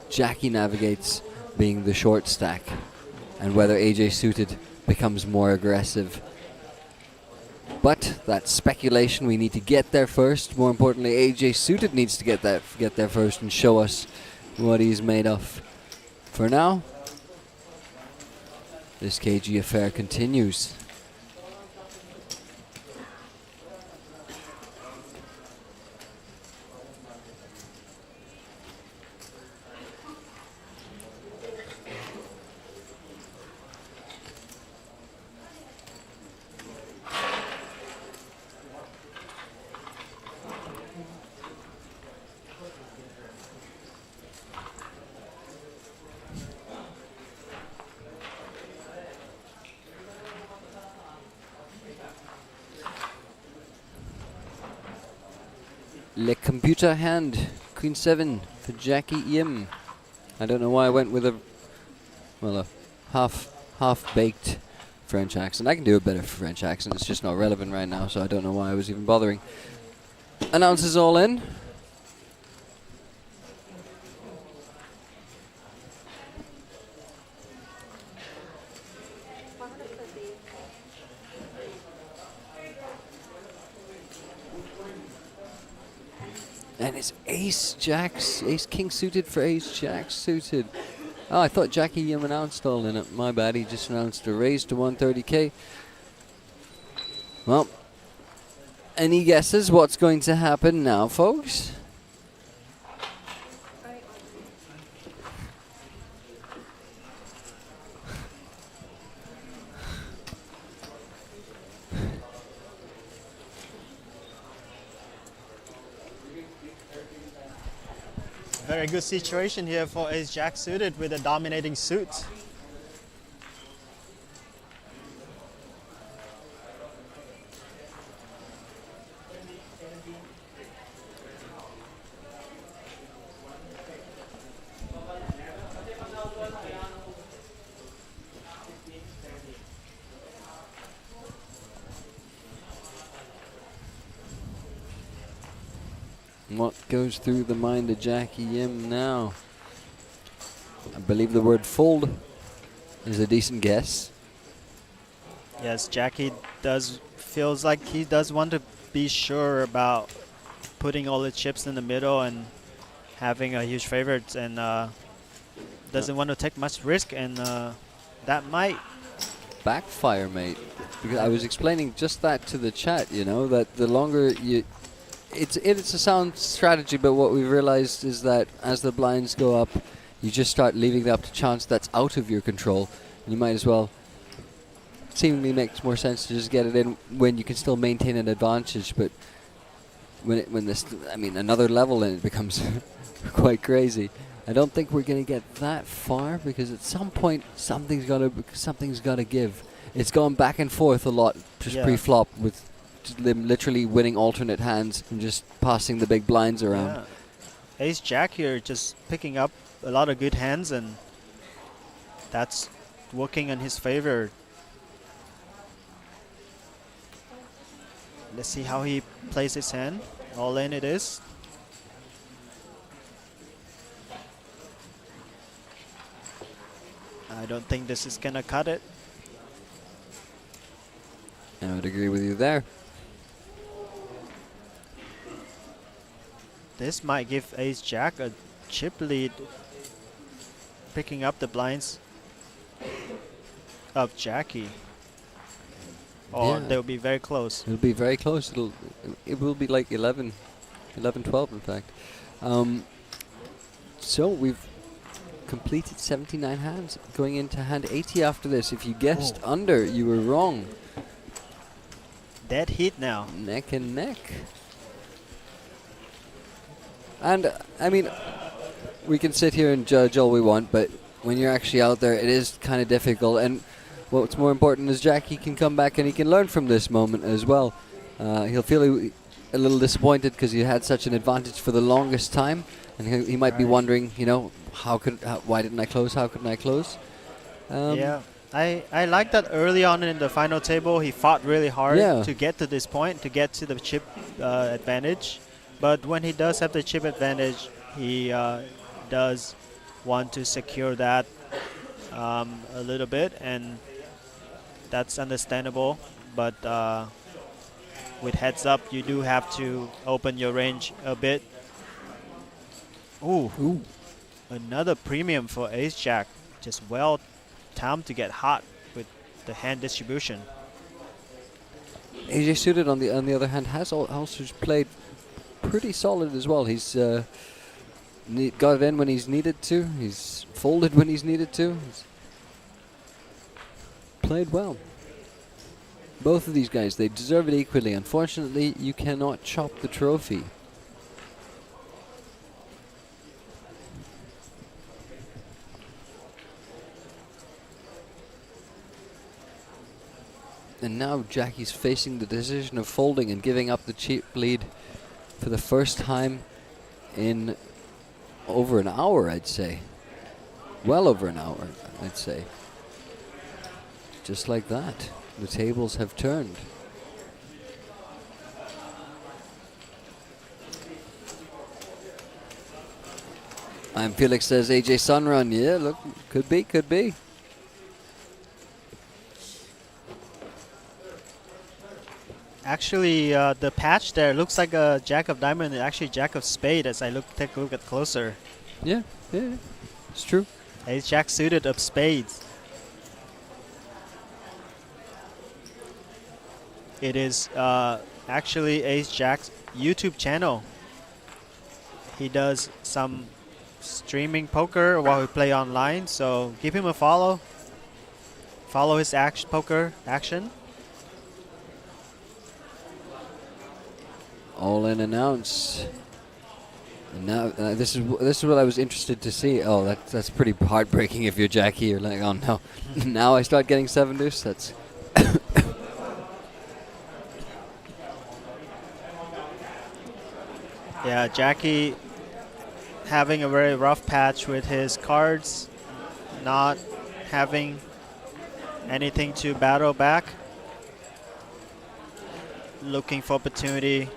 Jackie navigates being the short stack and whether AJ suited becomes more aggressive. But that's speculation. We need to get there first. More importantly, AJ suited needs to get there first and show us what he's made of. For now, this cagey affair continues. Le computer hand, Queen 7 for Jackie Yim. I don't know why I went with a half-baked French accent. I can do a better French accent, it's just not relevant right now, so I don't know why I was even bothering. Announces all in. And it's ace king suited for ace jack suited. Oh, I thought Jackie Yim announced all in it. My bad, he just announced a raise to 130k. Well, any guesses what's going to happen now, folks? Very good situation here for ace jack suited with a dominating suit. What goes through the mind of Jackie Yim now? I believe the word fold is a decent guess. Yes, Jackie feels like he does want to be sure about putting all the chips in the middle and having a huge favorite, and doesn't want to take much risk, and that might backfire, mate. Because I was explaining just that to the chat, you know, that the longer you... It's a sound strategy, but what we've realized is that as the blinds go up, you just start leaving it up to chance that's out of your control. And you might as well... Seemingly makes more sense to just get it in when you can still maintain an advantage, but when this, I mean, another level and it becomes quite crazy. I don't think we're going to get that far, because at some point something's got to give. It's gone back and forth a lot just pre-flop, with them literally winning alternate hands and just passing the big blinds around. Yeah. Ace Jack here just picking up a lot of good hands, and that's working in his favor. Let's see how he plays his hand. All in it is. I don't think this is gonna cut it. I would agree with you there. This might give Ace Jack a chip lead, picking up the blinds of Jackie. or they'll be very close. It'll be very close. It will be like 11, 12 in fact. So we've completed 79 hands. Going into hand 80 after this. If you guessed under, you were wrong. Dead heat now. Neck and neck. And I mean, we can sit here and judge all we want, but when you're actually out there, it is kind of difficult. And what's more important is Jackie can come back and he can learn from this moment as well. He'll feel a little disappointed because he had such an advantage for the longest time, and he might be wondering, you know, why didn't I close? How couldn't I close? Yeah, I like that early on in the final table he fought really hard to get to this point, to get to the chip advantage. But when he does have the chip advantage, he does want to secure that a little bit, and that's understandable. But with heads up, you do have to open your range a bit. Ooh. Another premium for ace-jack. Just well timed to get hot with the hand distribution. AJ Suited, on the other hand, has also played pretty solid as well. He's got it in when he's needed to. He's folded when he's needed to. He's played well. Both of these guys, they deserve it equally. Unfortunately, you cannot chop the trophy. And now Jackie's facing the decision of folding and giving up the chip lead for the first time in over an hour, I'd say. Well over an hour, I'd say. Just like that, the tables have turned. I'm Felix, says AJ Sunrun. Yeah, look, could be, could be. Actually, the patch there looks like a jack of diamond and actually jack of spade as I take a look at closer. Yeah, it's true. Ace jack suited of spades. It is actually Ace Jack's YouTube channel. He does some streaming poker while we play online, so give him a follow. Follow his poker action. All in announced. And now this is what I was interested to see. Oh, that's pretty heartbreaking if you're Jackie. You're like, oh no, now I start getting 7 deuce. That's yeah, Jackie having a very rough patch with his cards, not having anything to battle back, looking for opportunity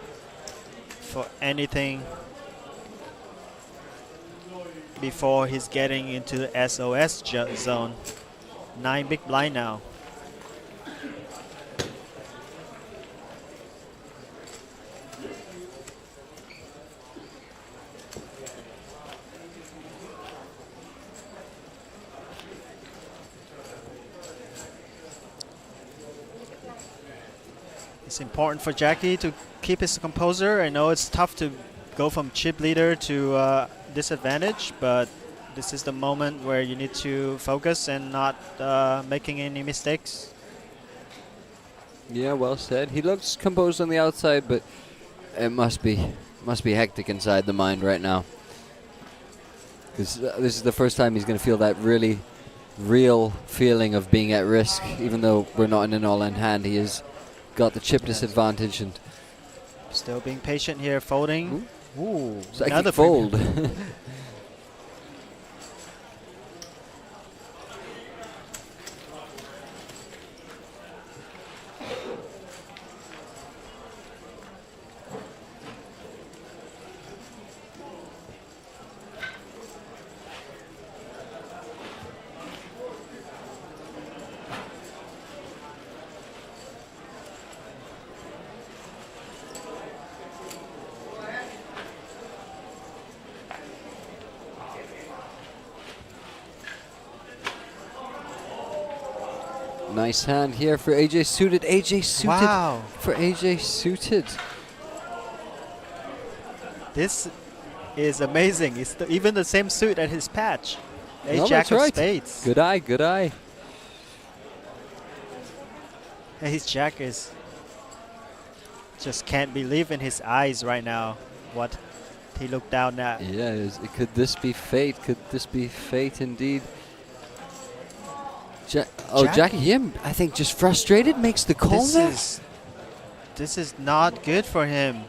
for anything before he's getting into the SOS zone. 9 big blind now. It's important for Jackie to keep his composure. I know it's tough to go from chip leader to disadvantage, but this is the moment where you need to focus and not making any mistakes. yeah, well said. He looks composed on the outside, but it must be hectic inside the mind right now. Because this is the first time he's going to feel that really real feeling of being at risk. Even though we're not in an all-in hand, he has got the chip disadvantage and still being patient here, folding. Ooh, another fold. Nice hand here for AJ Suited. AJ Suited Wow. for AJ Suited. This is amazing. It's even the same suit as his patch. Ace No, Jack that's of right. spades. Good eye, good eye. Ace Jack is just can't believe in his eyes right now what he looked down at. Yeah, could this be fate? Could this be fate indeed? Jackie Yim, I think, just frustrated, makes the call there. This is not good for him.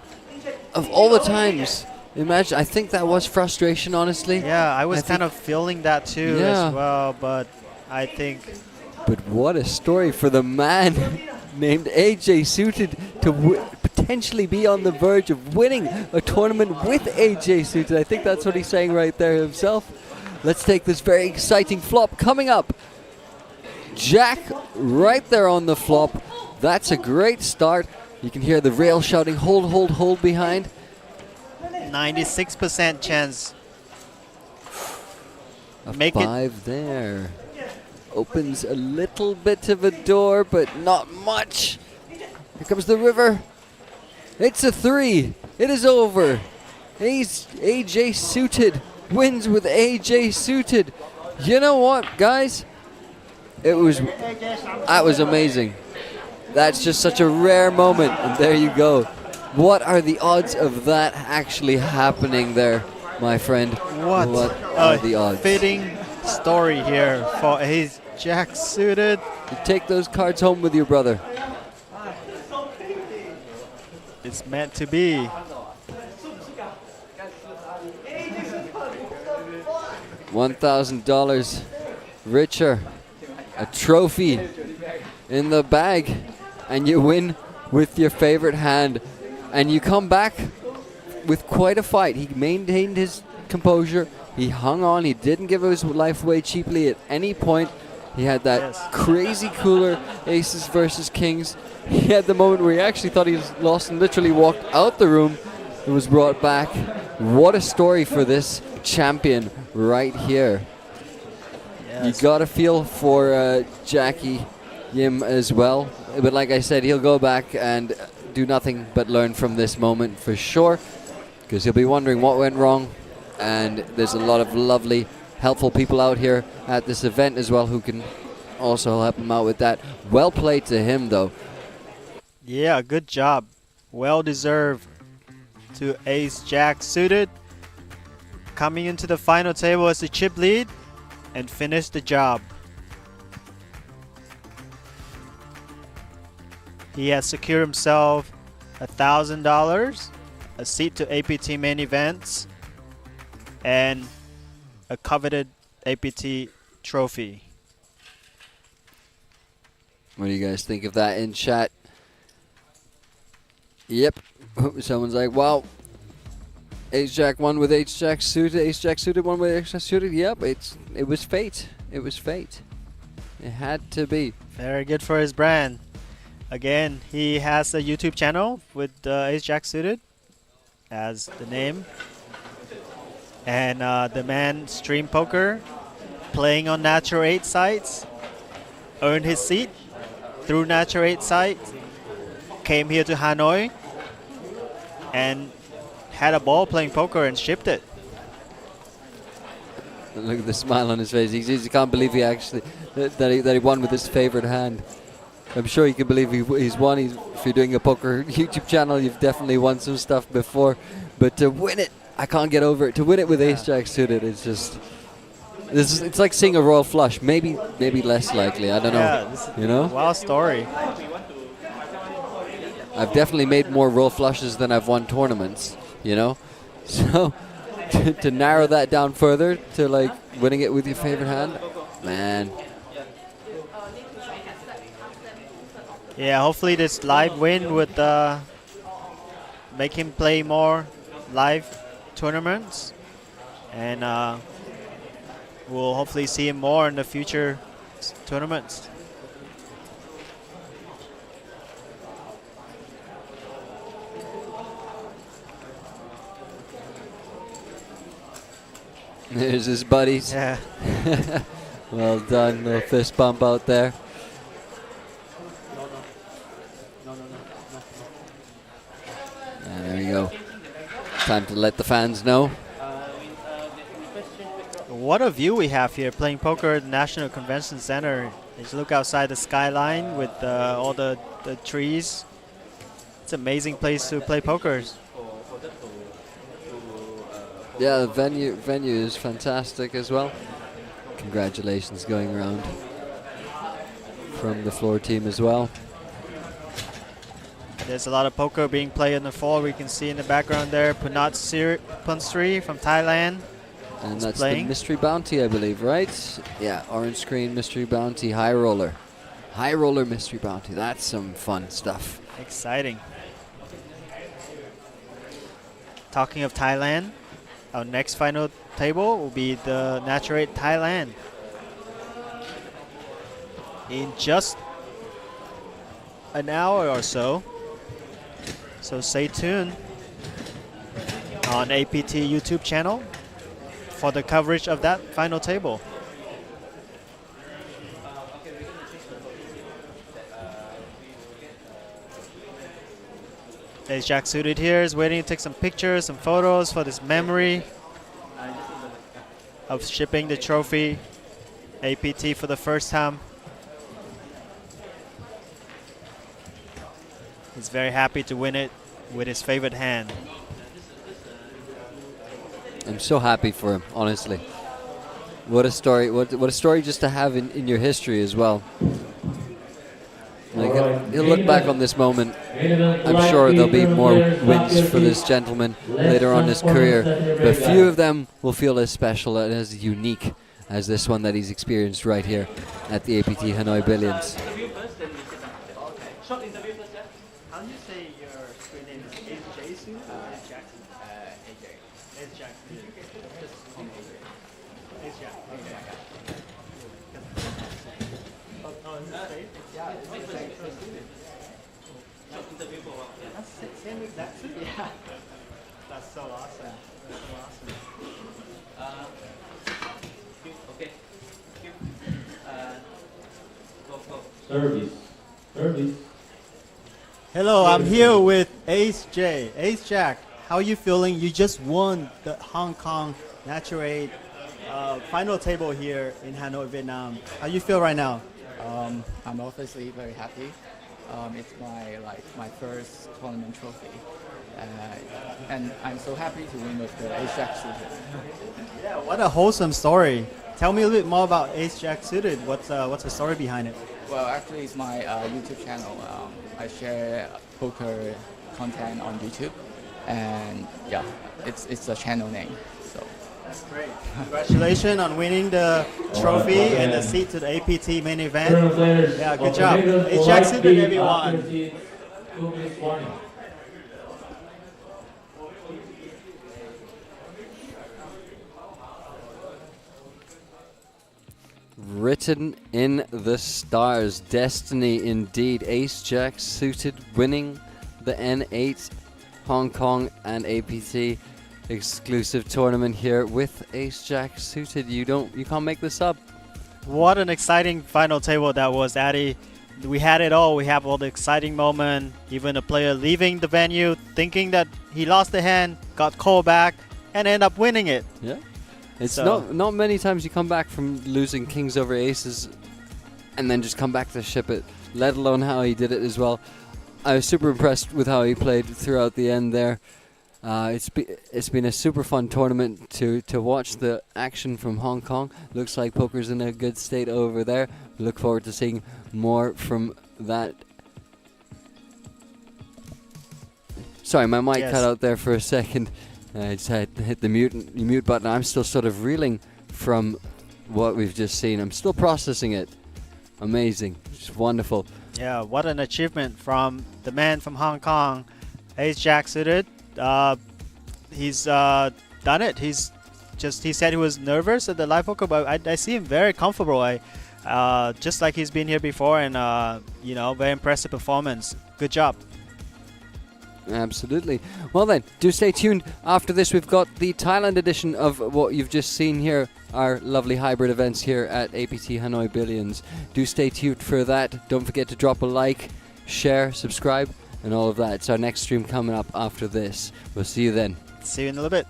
Of all the times, imagine, I think that was frustration, honestly. Yeah, I was kind of feeling that too as well, but I think... But what a story for the man named AJ Suited to potentially be on the verge of winning a tournament with AJ Suited. I think that's what he's saying right there himself. Let's take this very exciting flop coming up. Jack right there on the flop. That's a great start. You can hear the rail shouting, hold, hold, hold behind. 96% chance. Make 5 there. Opens a little bit of a door, but not much. Here comes the river. It's a 3. It is over. AJ Suited wins with AJ Suited. You know what, guys? That was amazing. That's just such a rare moment, and there you go. What are the odds of that actually happening there, my friend? What are the odds? Fitting story here for Ace Jack Suited. You take those cards home with your brother. It's meant to be. $1,000 richer. A trophy in the bag, and you win with your favorite hand, and you come back with quite a fight. He maintained his composure, he hung on, he didn't give his life away cheaply at any point. He had that crazy cooler aces versus kings. He had the moment where he actually thought he was lost and literally walked out the room. It was brought back. What a story for this champion right here. You gotta feel for Jackie Yim as well. But like I said, he'll go back and do nothing but learn from this moment for sure, because he'll be wondering what went wrong. And there's a lot of lovely, helpful people out here at this event as well who can also help him out with that. Well played to him, though. Yeah, good job. Well deserved to Ace Jack Suited. Coming into the final table as the chip lead and finish the job. He has secured himself $1,000, a seat to APT main events, and a coveted APT trophy. What do you guys think of that in chat? Yep. Someone's like, wow. Ace Jack won with Ace Jack Suited. Ace Jack Suited won with Ace Jack Suited. Yep, it was fate. It was fate. It had to be. Very good for his brand. Again, he has a YouTube channel with Ace Jack Suited as the name. And the man stream poker, playing on Natural 8 sites, earned his seat through Natural 8 sites, came here to Hanoi, and had a ball playing poker and shipped it. Look at the smile on his face. He can't believe he actually that he won with his favorite hand. I'm sure he can believe he's won. If you're doing a poker YouTube channel, you've definitely won some stuff before. But to win it, I can't get over it. To win it with Ace Jack Suited, it's just it's like seeing a royal flush. Maybe less likely. I don't know. You know. Wild story. I've definitely made more royal flushes than I've won tournaments. You know, so to narrow that down further to like winning it with your favorite hand, man. Yeah, hopefully this live win would make him play more live tournaments, and we'll hopefully see him more in the future tournaments. There's his buddies. Yeah. Well done. Little fist bump out there. go. Time to let the fans know. What a view we have here playing poker at the National Convention Center. Just look outside the skyline with all the trees. It's an amazing place to play poker. Yeah, the venue is fantastic as well. Congratulations going around from the floor team as well. There's a lot of poker being played in the fall. We can see in the background there Punat Punsri from Thailand. And that's the Mystery Bounty, I believe, right? Yeah, orange screen, Mystery Bounty, High Roller. High Roller Mystery Bounty. That's some fun stuff. Exciting. Talking of Thailand, our next final table will be the Natural 8 Thailand. In just an hour or so. So stay tuned on APT YouTube channel for the coverage of that final table. There's Jack Suited here, is waiting to take some pictures, some photos for this memory of shipping the trophy APT for the first time. He's very happy to win it with his favorite hand. I'm so happy for him, honestly. What a story! What a story just to have in your history as well. Like he'll look back on this moment. I'm sure there'll be more wins for this gentleman later on in his career, but few of them will feel as special and as unique as this one that he's experienced right here at the APT Hanoi Billions. How do you say your screen name? Is Jason or is Jackson? AJ. It's Jackson. Just call me AJ. It's Jack. Okay. Oh, is it safe? Yeah, it's safe. That's same exact suit? Yeah. That's so awesome. That's so awesome. Okay. Service. Hello, I'm here with Ace J. Ace Jack, how are you feeling? You just won the Hong Kong Natural 8 final table here in Hanoi, Vietnam. How you feel right now? I'm obviously very happy. It's my first tournament trophy, and I'm so happy to win with the Ace Jack Suited. Yeah, what a wholesome story. Tell me a little bit more about Ace Jack Suited. What's the story behind it? Well, actually, it's my YouTube channel. I share poker content on YouTube, and yeah, it's a channel name. So that's great. Congratulations on winning the trophy and the seat to the APT main event. Yeah, good job. Ace Jack Suited, everyone. Written in the stars, destiny indeed. Ace Jack Suited winning the N8 Hong Kong and APT exclusive tournament here with Ace Jack Suited. You can't make this up. What an exciting final table that was, Addy. We had it all. We have all the exciting moment. Even a player leaving the venue thinking that he lost the hand, got called back, and ended up winning it. Yeah. It's not many times you come back from losing kings over aces and then just come back to ship it, let alone how he did it as well. I was super impressed with how he played throughout the end there. It's been a super fun tournament to watch the action from Hong Kong. Looks like poker's in a good state over there. Look forward to seeing more from that. Sorry, my mic cut out there for a second. I just had to hit the mute button. I'm still sort of reeling from what we've just seen. I'm still processing it. Amazing. Just wonderful. Yeah, what an achievement from the man from Hong Kong, Ace Jack Suited. He's done it. He said he was nervous at the live poker, but I see him very comfortable. Just like he's been here before, and very impressive performance. Good job. Absolutely. Well then, do stay tuned. After this, we've got the Thailand edition of what you've just seen here, our lovely hybrid events here at APT Hanoi Billions. Do stay tuned for that. Don't forget to drop a like, share, subscribe, and all of that. It's our next stream coming up after this. We'll see you then. See you in a little bit.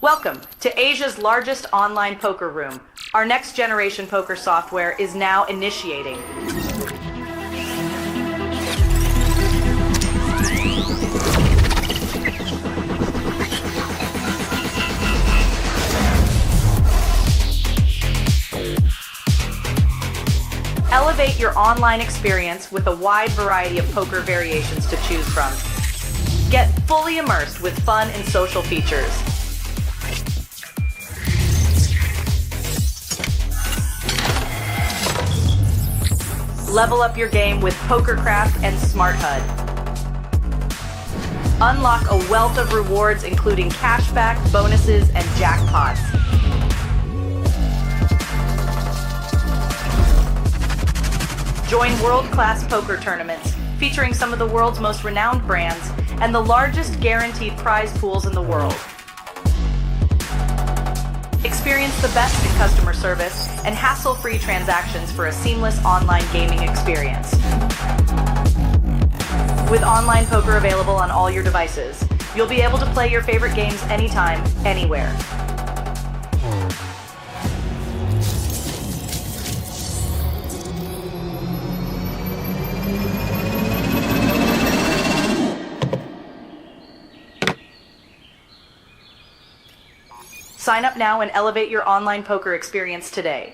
Welcome to Asia's largest online poker room. Our next generation poker software is now initiating. Elevate your online experience with a wide variety of poker variations to choose from. Get fully immersed with fun and social features. Level up your game with PokerCraft and Smart HUD. Unlock a wealth of rewards including cashback, bonuses, and jackpots. Join world-class poker tournaments featuring some of the world's most renowned brands and the largest guaranteed prize pools in the world. Experience the best in customer service and hassle-free transactions for a seamless online gaming experience. With online poker available on all your devices, you'll be able to play your favorite games anytime, anywhere. Sign up now and elevate your online poker experience today.